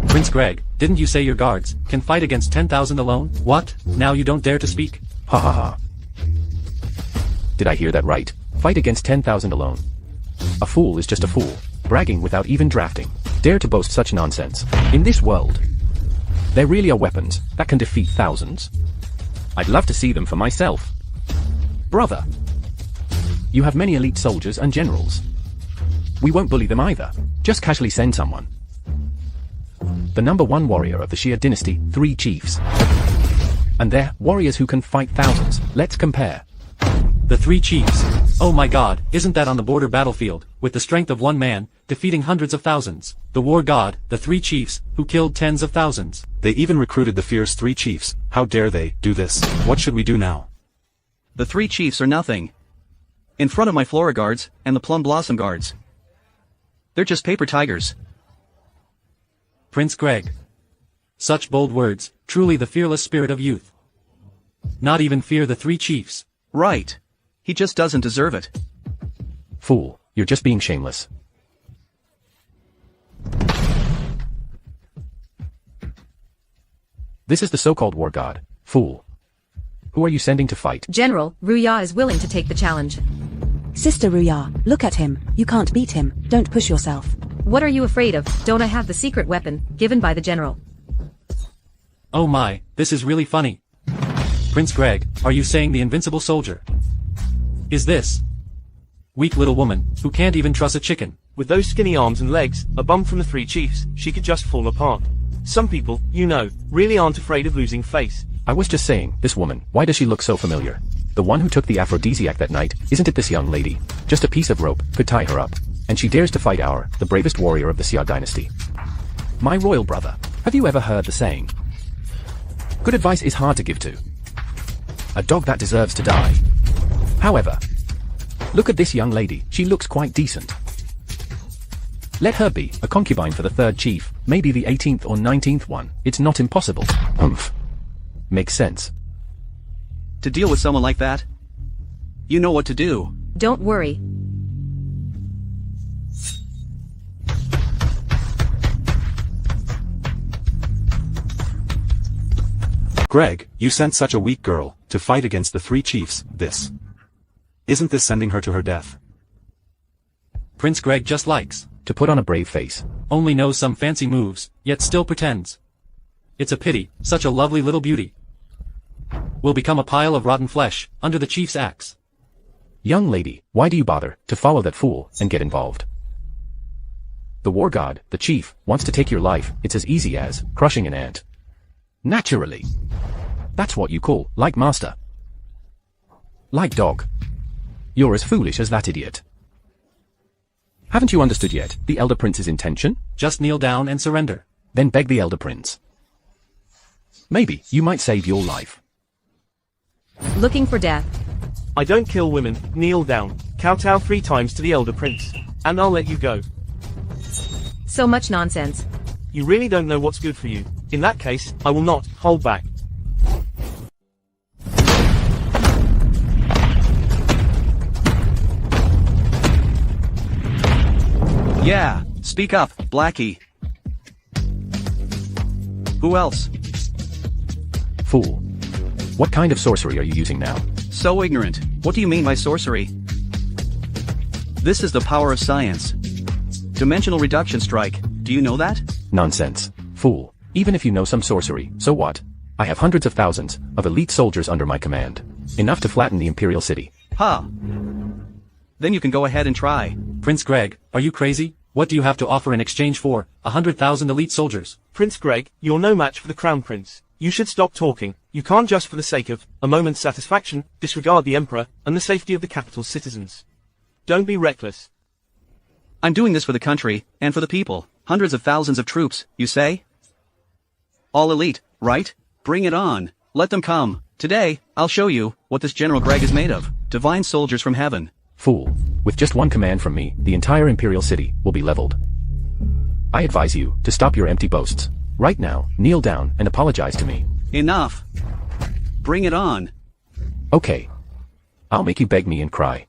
Prince Greg, didn't you say your guards can fight against 10,000 alone? What? Now you don't dare to speak? Ha ha ha. Did I hear that right? Fight against 10,000 alone. A fool is just a fool, bragging without even drafting. Dare to boast such nonsense. In this world, there really are weapons that can defeat thousands. I'd love to see them for myself. Brother, you have many elite soldiers and generals. We won't bully them either. Just casually send someone. The #1 warrior of the Xia dynasty, 3 chiefs. And they're warriors who can fight thousands. Let's compare. The 3 chiefs. Oh my god, isn't that on the border battlefield, with the strength of 1 man, defeating hundreds of thousands? The war god, the 3 chiefs, who killed tens of thousands. They even recruited the fierce 3 chiefs. How dare they do this? What should we do now? The 3 chiefs are nothing. In front of my Flora guards, and the Plum Blossom guards. They're just paper tigers. Prince Greg. Such bold words, truly the fearless spirit of youth. Not even fear the 3 chiefs. Right. He just doesn't deserve it. Fool, you're just being shameless. This is the so-called war god. Fool. Who are you sending to fight? General, Ruya is willing to take the challenge. Sister Ruya, look at him. You can't beat him. Don't push yourself. What are you afraid of? Don't I have the secret weapon, given by the general? Oh my, this is really funny. Prince Greg, are you saying the invincible soldier? Is this weak little woman, who can't even trust a chicken? With those skinny arms and legs, a bump from the 3 chiefs, she could just fall apart. Some people, you know, really aren't afraid of losing face. I was just saying, this woman, why does she look so familiar? The one who took the aphrodisiac that night, isn't it this young lady? Just a piece of rope could tie her up. And she dares to fight the bravest warrior of the Xia dynasty. My royal brother, have you ever heard the saying? Good advice is hard to give to a dog that deserves to die. However, look at this young lady, she looks quite decent. Let her be a concubine for the 3rd chief, maybe the 18th or 19th one. It's not impossible. Humph. Makes sense. To deal with someone like that, you know what to do. Don't worry. Greg, you sent such a weak girl to fight against the 3 chiefs. Isn't this sending her to her death? Prince Greg just likes to put on a brave face. Only knows some fancy moves, yet still pretends. It's a pity, such a lovely little beauty will become a pile of rotten flesh under the chief's axe. Young lady, why do you bother to follow that fool and get involved? The war god, the chief, wants to take your life. It's as easy as crushing an ant. Naturally. That's what you call like master. Like dog. You're as foolish as that idiot. Haven't you understood yet the elder prince's intention? Just kneel down and surrender. Then beg the elder prince. Maybe you might save your life. Looking for death. I don't kill women. Kneel down. Kowtow 3 times to the elder prince. And I'll let you go. So much nonsense. You really don't know what's good for you. In that case, I will not hold back. Yeah, speak up, Blackie. Who else? Fool. What kind of sorcery are you using now? So ignorant. What do you mean by sorcery? This is the power of science. Dimensional reduction strike. Do you know that? Nonsense. Fool. Even if you know some sorcery, so what? I have hundreds of thousands of elite soldiers under my command. Enough to flatten the imperial city. Ha! then you can go ahead and try. Prince Greg, are you crazy? What do you have to offer in exchange for 100,000 elite soldiers? Prince Greg, you're no match for the Crown Prince. You should stop talking. You can't just for the sake of a moment's satisfaction, disregard the Emperor and the safety of the capital's citizens. Don't be reckless. I'm doing this for the country, and for the people. Hundreds of thousands of troops, you say? All elite, right? Bring it on. Let them come. Today, I'll show you what this General Greg is made of. Divine soldiers from heaven. Fool. With just one command from me, the entire imperial city will be leveled. I advise you to stop your empty boasts. Right now, kneel down and apologize to me. Enough. Bring it on. Okay. I'll make you beg me and cry.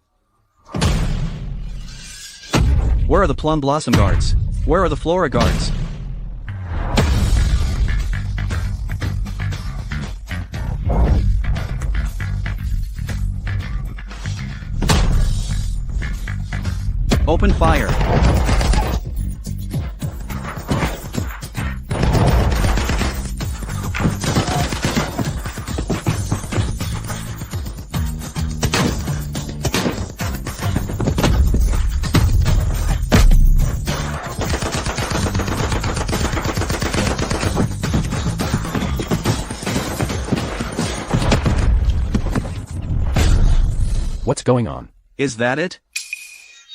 Where are the plum blossom guards? Where are the flora guards? Open fire. What's going on? Is that it?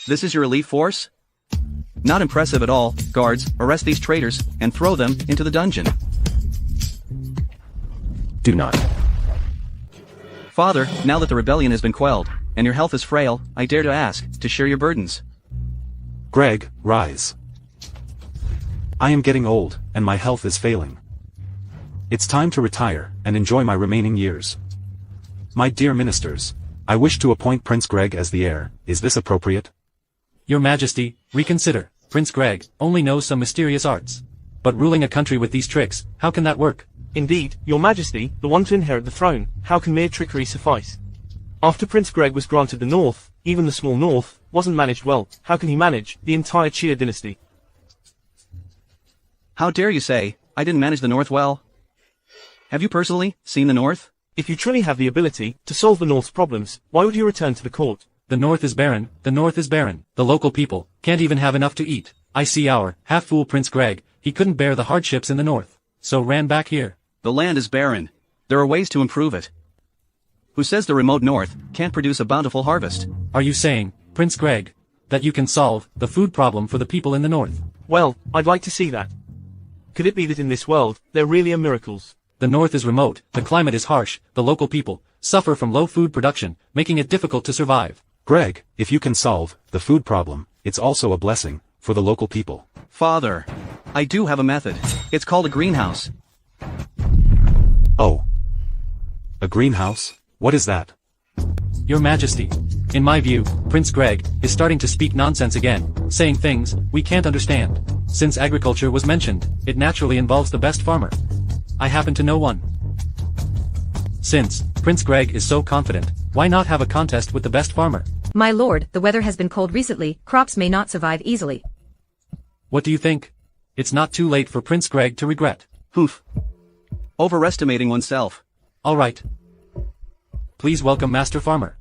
This is your elite force? Not impressive at all. Guards, arrest these traitors, and throw them into the dungeon. Do not. Father, now that the rebellion has been quelled, and your health is frail, I dare to ask, to share your burdens. Greg, rise. I am getting old, and my health is failing. It's time to retire, and enjoy my remaining years. My dear ministers, I wish to appoint Prince Greg as the heir. Is this appropriate? Your Majesty, reconsider. Prince Greg only knows some mysterious arts. But ruling a country with these tricks, how can that work? Indeed, Your Majesty, the one to inherit the throne, how can mere trickery suffice? After Prince Greg was granted the north, even the small north, wasn't managed well. How can he manage the entire Qili dynasty? How dare you say, I didn't manage the north well? Have you personally seen the north? If you truly have the ability to solve the north's problems, why would you return to the court? The north is barren, the north is barren. The local people can't even have enough to eat. I see our half-fool Prince Greg, he couldn't bear the hardships in the north, so ran back here. The land is barren. There are ways to improve it. Who says the remote north can't produce a bountiful harvest? Are you saying, Prince Greg, that you can solve the food problem for the people in the north? Well, I'd like to see that. Could it be that in this world, there really are miracles? The north is remote, the climate is harsh, the local people suffer from low food production, making it difficult to survive. Greg, if you can solve the food problem, it's also a blessing for the local people. Father, I do have a method. It's called a greenhouse. Oh. A greenhouse? What is that? Your Majesty, in my view, Prince Greg is starting to speak nonsense again, saying things we can't understand. Since agriculture was mentioned, it naturally involves the best farmer. I happen to know one. Since Prince Greg is so confident, why not have a contest with the best farmer? My lord, the weather has been cold recently, crops may not survive easily. What do you think? It's not too late for Prince Greg to regret. Hoof. Overestimating oneself. All right. Please welcome Master Farmer.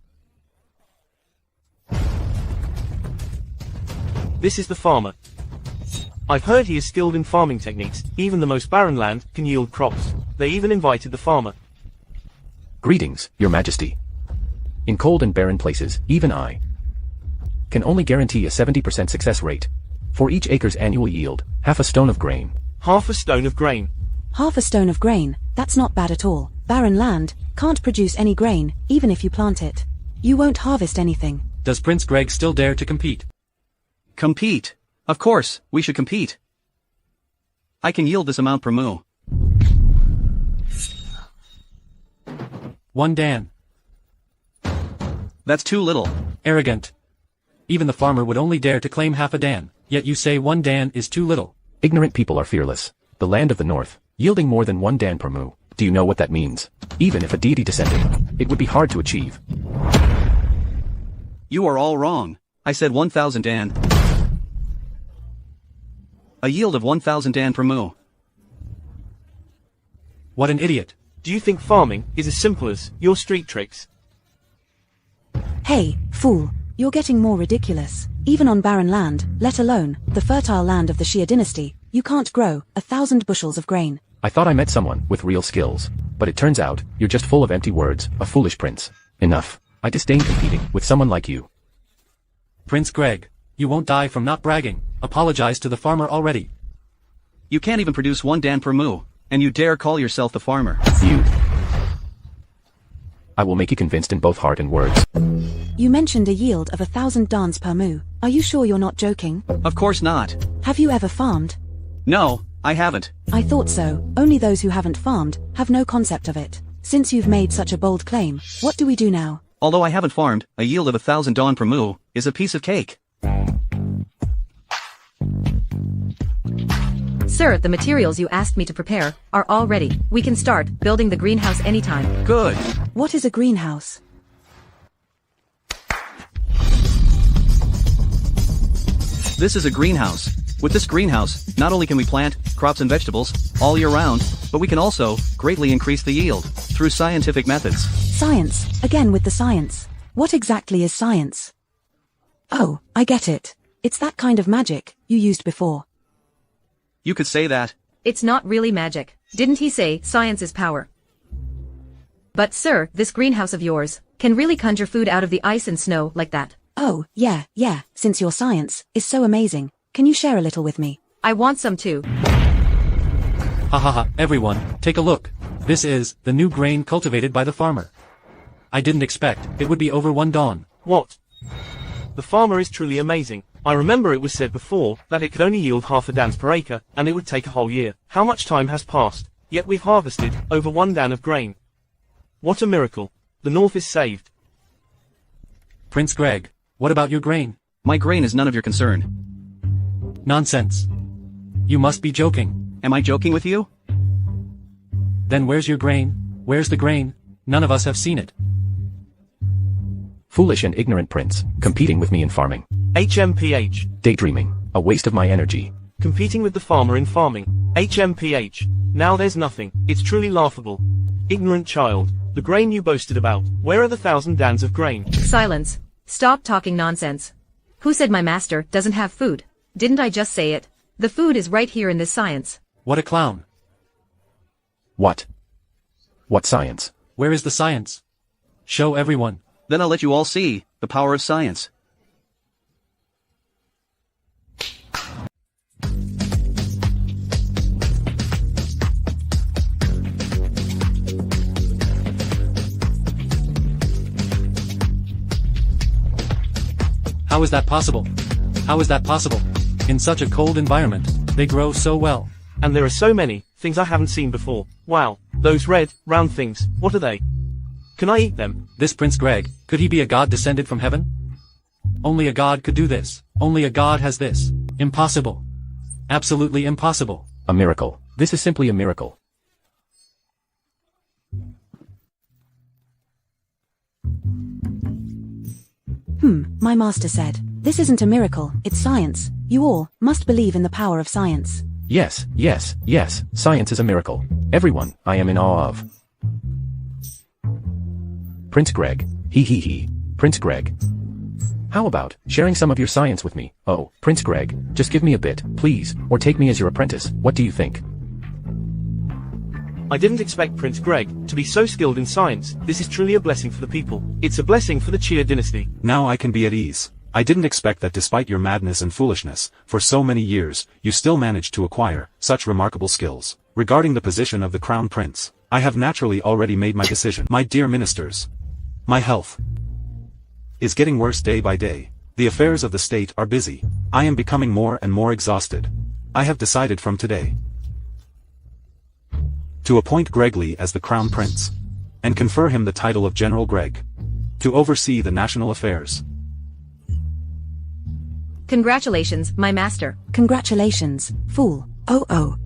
This is the farmer. I've heard he is skilled in farming techniques. Even the most barren land can yield crops. They even invited the farmer. Greetings, Your Majesty. In cold and barren places, even I can only guarantee a 70% success rate. For each acre's annual yield, half a stone of grain. Half a stone of grain. Half a stone of grain, that's not bad at all. Barren land can't produce any grain, even if you plant it. You won't harvest anything. Does Prince Greg still dare to compete? Compete? Of course, we should compete. I can yield this amount per moo. 1 dan. That's too little. Arrogant. Even the farmer would only dare to claim half a dan, yet you say 1 dan is too little. Ignorant people are fearless. The land of the north, yielding more than 1 dan per moo. Do you know what that means? Even if a deity descended, it would be hard to achieve. You are all wrong. I said 1,000 dan. A yield of 1,000 dan per moo. What an idiot. Do you think farming is as simple as your street tricks? Hey, fool. You're getting more ridiculous. Even on barren land, let alone the fertile land of the Xia dynasty, you can't grow 1,000 bushels of grain. I thought I met someone with real skills. But it turns out, you're just full of empty words, a foolish prince. Enough. I disdain competing with someone like you. Prince Greg, you won't die from not bragging. Apologize to the farmer already. You can't even produce 1 dan per moo, and you dare call yourself the farmer. You. I will make you convinced in both heart and words. You mentioned a yield of 1,000 dans per moo. Are you sure you're not joking? Of course not. Have you ever farmed? No, I haven't. I thought so. Only those who haven't farmed have no concept of it. Since you've made such a bold claim, what do we do now? Although I haven't farmed, a yield of 1,000 dan per moo is a piece of cake. Sir, the materials you asked me to prepare are all ready. We can start building the greenhouse anytime. Good. What is a greenhouse? This is a greenhouse. With this greenhouse, not only can we plant crops and vegetables all year round, but we can also greatly increase the yield through scientific methods. Science, again with the science. What exactly is science? Oh, I get it. It's that kind of magic you used before. You could say that. It's not really magic. Didn't he say science is power? But sir, this greenhouse of yours can really conjure food out of the ice and snow like that. Oh, yeah, since your science is so amazing, can you share a little with me? I want some too. Ha ha ha, everyone, take a look. This is the new grain cultivated by the farmer. I didn't expect it would be over 1 dan. What? The farmer is truly amazing. I remember it was said before that it could only yield half a dans per acre, and it would take a whole year. How much time has passed, yet we've harvested over 1 dan of grain. What a miracle. The north is saved. Prince Greg, what about your grain? My grain is none of your concern. Nonsense. You must be joking. Am I joking with you? Then where's your grain? Where's the grain? None of us have seen it. Foolish and ignorant prince, competing with me in farming. HMPH. Daydreaming, a waste of my energy. Competing with the farmer in farming. HMPH. Now there's nothing. It's truly laughable. Ignorant child. The grain you boasted about. Where are the 1,000 dans of grain? Silence. Stop talking nonsense. Who said my master doesn't have food? Didn't I just say it? The food is right here in this science. What a clown. What? What science? Where is the science? Show everyone. Then I'll let you all see the power of science. How is that possible? How is that possible? In such a cold environment, they grow so well. And there are so many things I haven't seen before. Wow, those red, round things, what are they? Can I eat them? This Prince Greg, could he be a god descended from heaven? Only a god could do this. Only a god has this. Impossible. Absolutely impossible. A miracle. This is simply a miracle. My master said, this isn't a miracle, it's science. You all must believe in the power of science. Yes, science is a miracle. Everyone, I am in awe of. Prince Greg, he, Prince Greg. How about sharing some of your science with me? Oh, Prince Greg, just give me a bit, please, or take me as your apprentice. What do you think? I didn't expect Prince Greg to be so skilled in science. This is truly a blessing for the people. It's a blessing for the Xia dynasty. Now I can be at ease. I didn't expect that despite your madness and foolishness, for so many years, you still managed to acquire such remarkable skills. Regarding the position of the crown prince, I have naturally already made my decision. My dear ministers, my health is getting worse day by day. The affairs of the state are busy. I am becoming more and more exhausted. I have decided from today to appoint Greg Lee as the crown prince, and confer him the title of General Greg, to oversee the national affairs. Congratulations, my master. Congratulations, fool. Oh.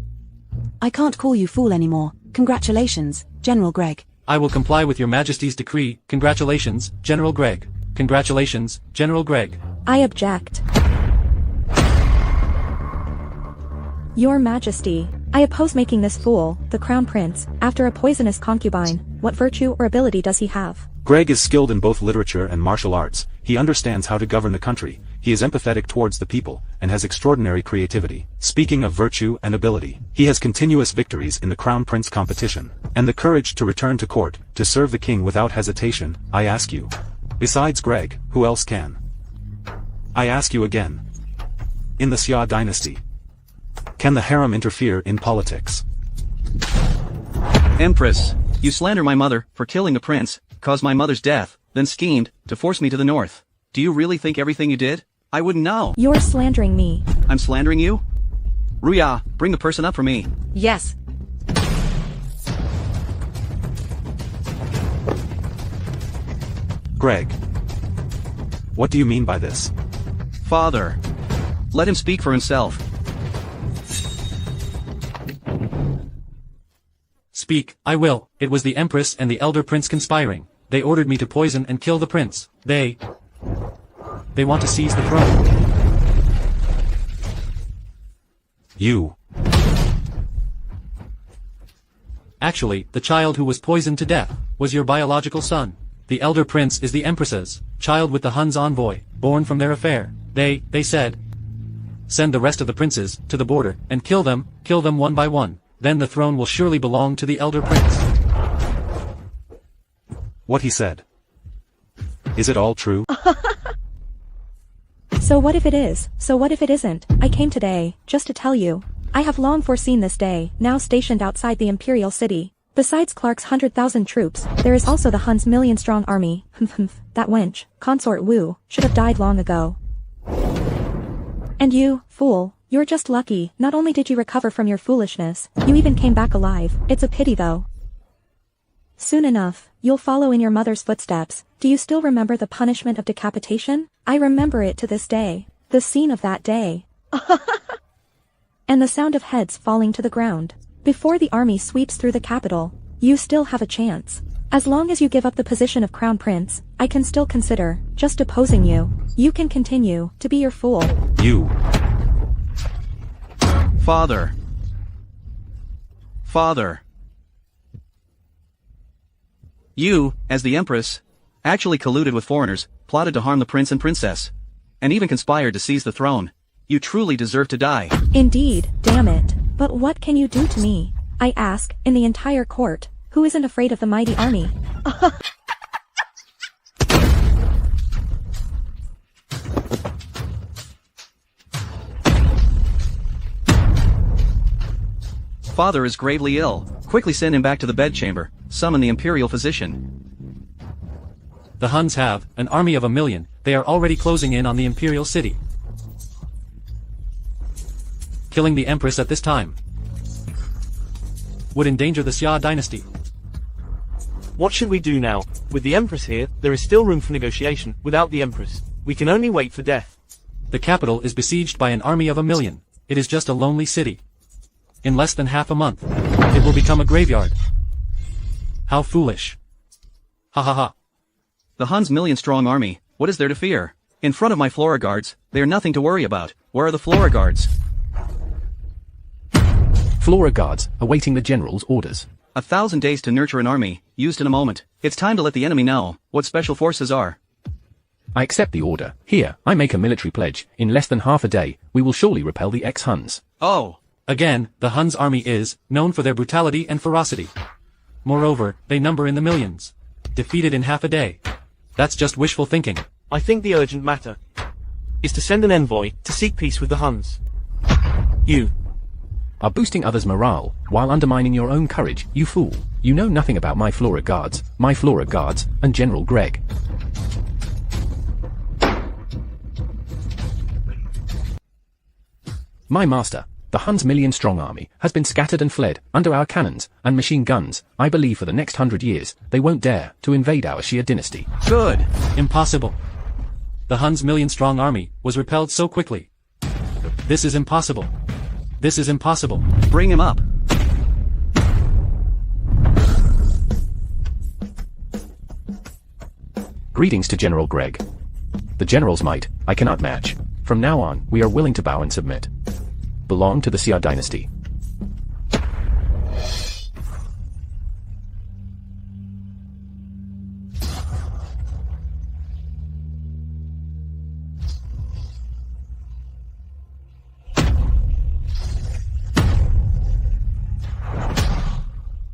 I can't call you fool anymore. Congratulations, General Greg. I will comply with your majesty's decree. Congratulations, General Greg. Congratulations, General Greg. I object. Your Majesty, I oppose making this fool, the crown prince, after a poisonous concubine. What virtue or ability does he have? Greg is skilled in both literature and martial arts, he understands how to govern the country, he is empathetic towards the people, and has extraordinary creativity. Speaking of virtue and ability, he has continuous victories in the Crown Prince competition, and the courage to return to court, to serve the king without hesitation. I ask you. Besides Greg, who else can? I ask you again. In the Xia dynasty, can the harem interfere in politics? Empress, you slander my mother for killing the prince, caused my mother's death, then schemed to force me to the north. Do you really think everything you did? I wouldn't know. You're slandering me. I'm slandering you? Ruya, bring the person up for me. Yes. Greg. What do you mean by this? Father. Let him speak for himself. Speak, I will. It was the Empress and the elder prince conspiring. They ordered me to poison and kill the prince. They want to seize the throne. You. Actually, the child who was poisoned to death was your biological son. The elder prince is the Empress's child with the Hun's envoy, born from their affair. They said, send the rest of the princes to the border and kill them one by one. Then the throne will surely belong to the elder prince. What he said. Is it all true? So what if it is? So what if it isn't? I came today, just to tell you. I have long foreseen this day, now stationed outside the imperial city. Besides Clark's 100,000 troops, there is also the Hun's million-strong army. That wench, Consort Wu, should have died long ago. And you, fool, you're just lucky. Not only did you recover from your foolishness, you even came back alive. It's a pity though. Soon enough, you'll follow in your mother's footsteps. Do you still remember the punishment of decapitation? I remember it to this day. The scene of that day. And the sound of heads falling to the ground. Before the army sweeps through the capital, you still have a chance. As long as you give up the position of crown prince, I can still consider just deposing you. You can continue to be your fool. You. Father. Father. You, as the Empress, actually colluded with foreigners, plotted to harm the prince and princess, and even conspired to seize the throne. You truly deserve to die. Indeed, damn it. But what can you do to me? I ask, in the entire court, who isn't afraid of the mighty army? Father is gravely ill. Quickly send him back to the bedchamber. Summon the imperial physician. The Huns have an army of 1 million. They are already closing in on the imperial city. Killing the Empress at this time would endanger the Xia dynasty. What should we do now? With the Empress here, there is still room for negotiation. Without the Empress, we can only wait for death. The capital is besieged by an army of 1 million. It is just a lonely city. In less than half a month, it will become a graveyard. How foolish. Ha ha ha. The Hun's million-strong army, what is there to fear? In front of my Flora guards, they are nothing to worry about. Where are the Flora guards? Flora guards, awaiting the general's orders. 1,000 days to nurture an army, used in a moment. It's time to let the enemy know what special forces are. I accept the order. Here, I make a military pledge. In less than half a day, we will surely repel the ex-Huns. Oh. Again, the Huns' army is known for their brutality and ferocity. Moreover, they number in the millions. Defeated in half a day. That's just wishful thinking. I think the urgent matter is to send an envoy to seek peace with the Huns. You are boosting others' morale, while undermining your own courage, you fool. You know nothing about my Flora guards, and General Greg. My master, the Huns' million-strong army, has been scattered and fled, under our cannons, and machine guns. I believe for the next 100 years, they won't dare to invade our Xia dynasty. Good. Impossible. The Huns' million-strong army was repelled so quickly. This is impossible. This is impossible. Bring him up. Greetings to General Greg. The general's might, I cannot match. From now on, we are willing to bow and submit. Belong to the Xia dynasty.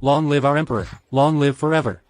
long live our emperor, long live forever.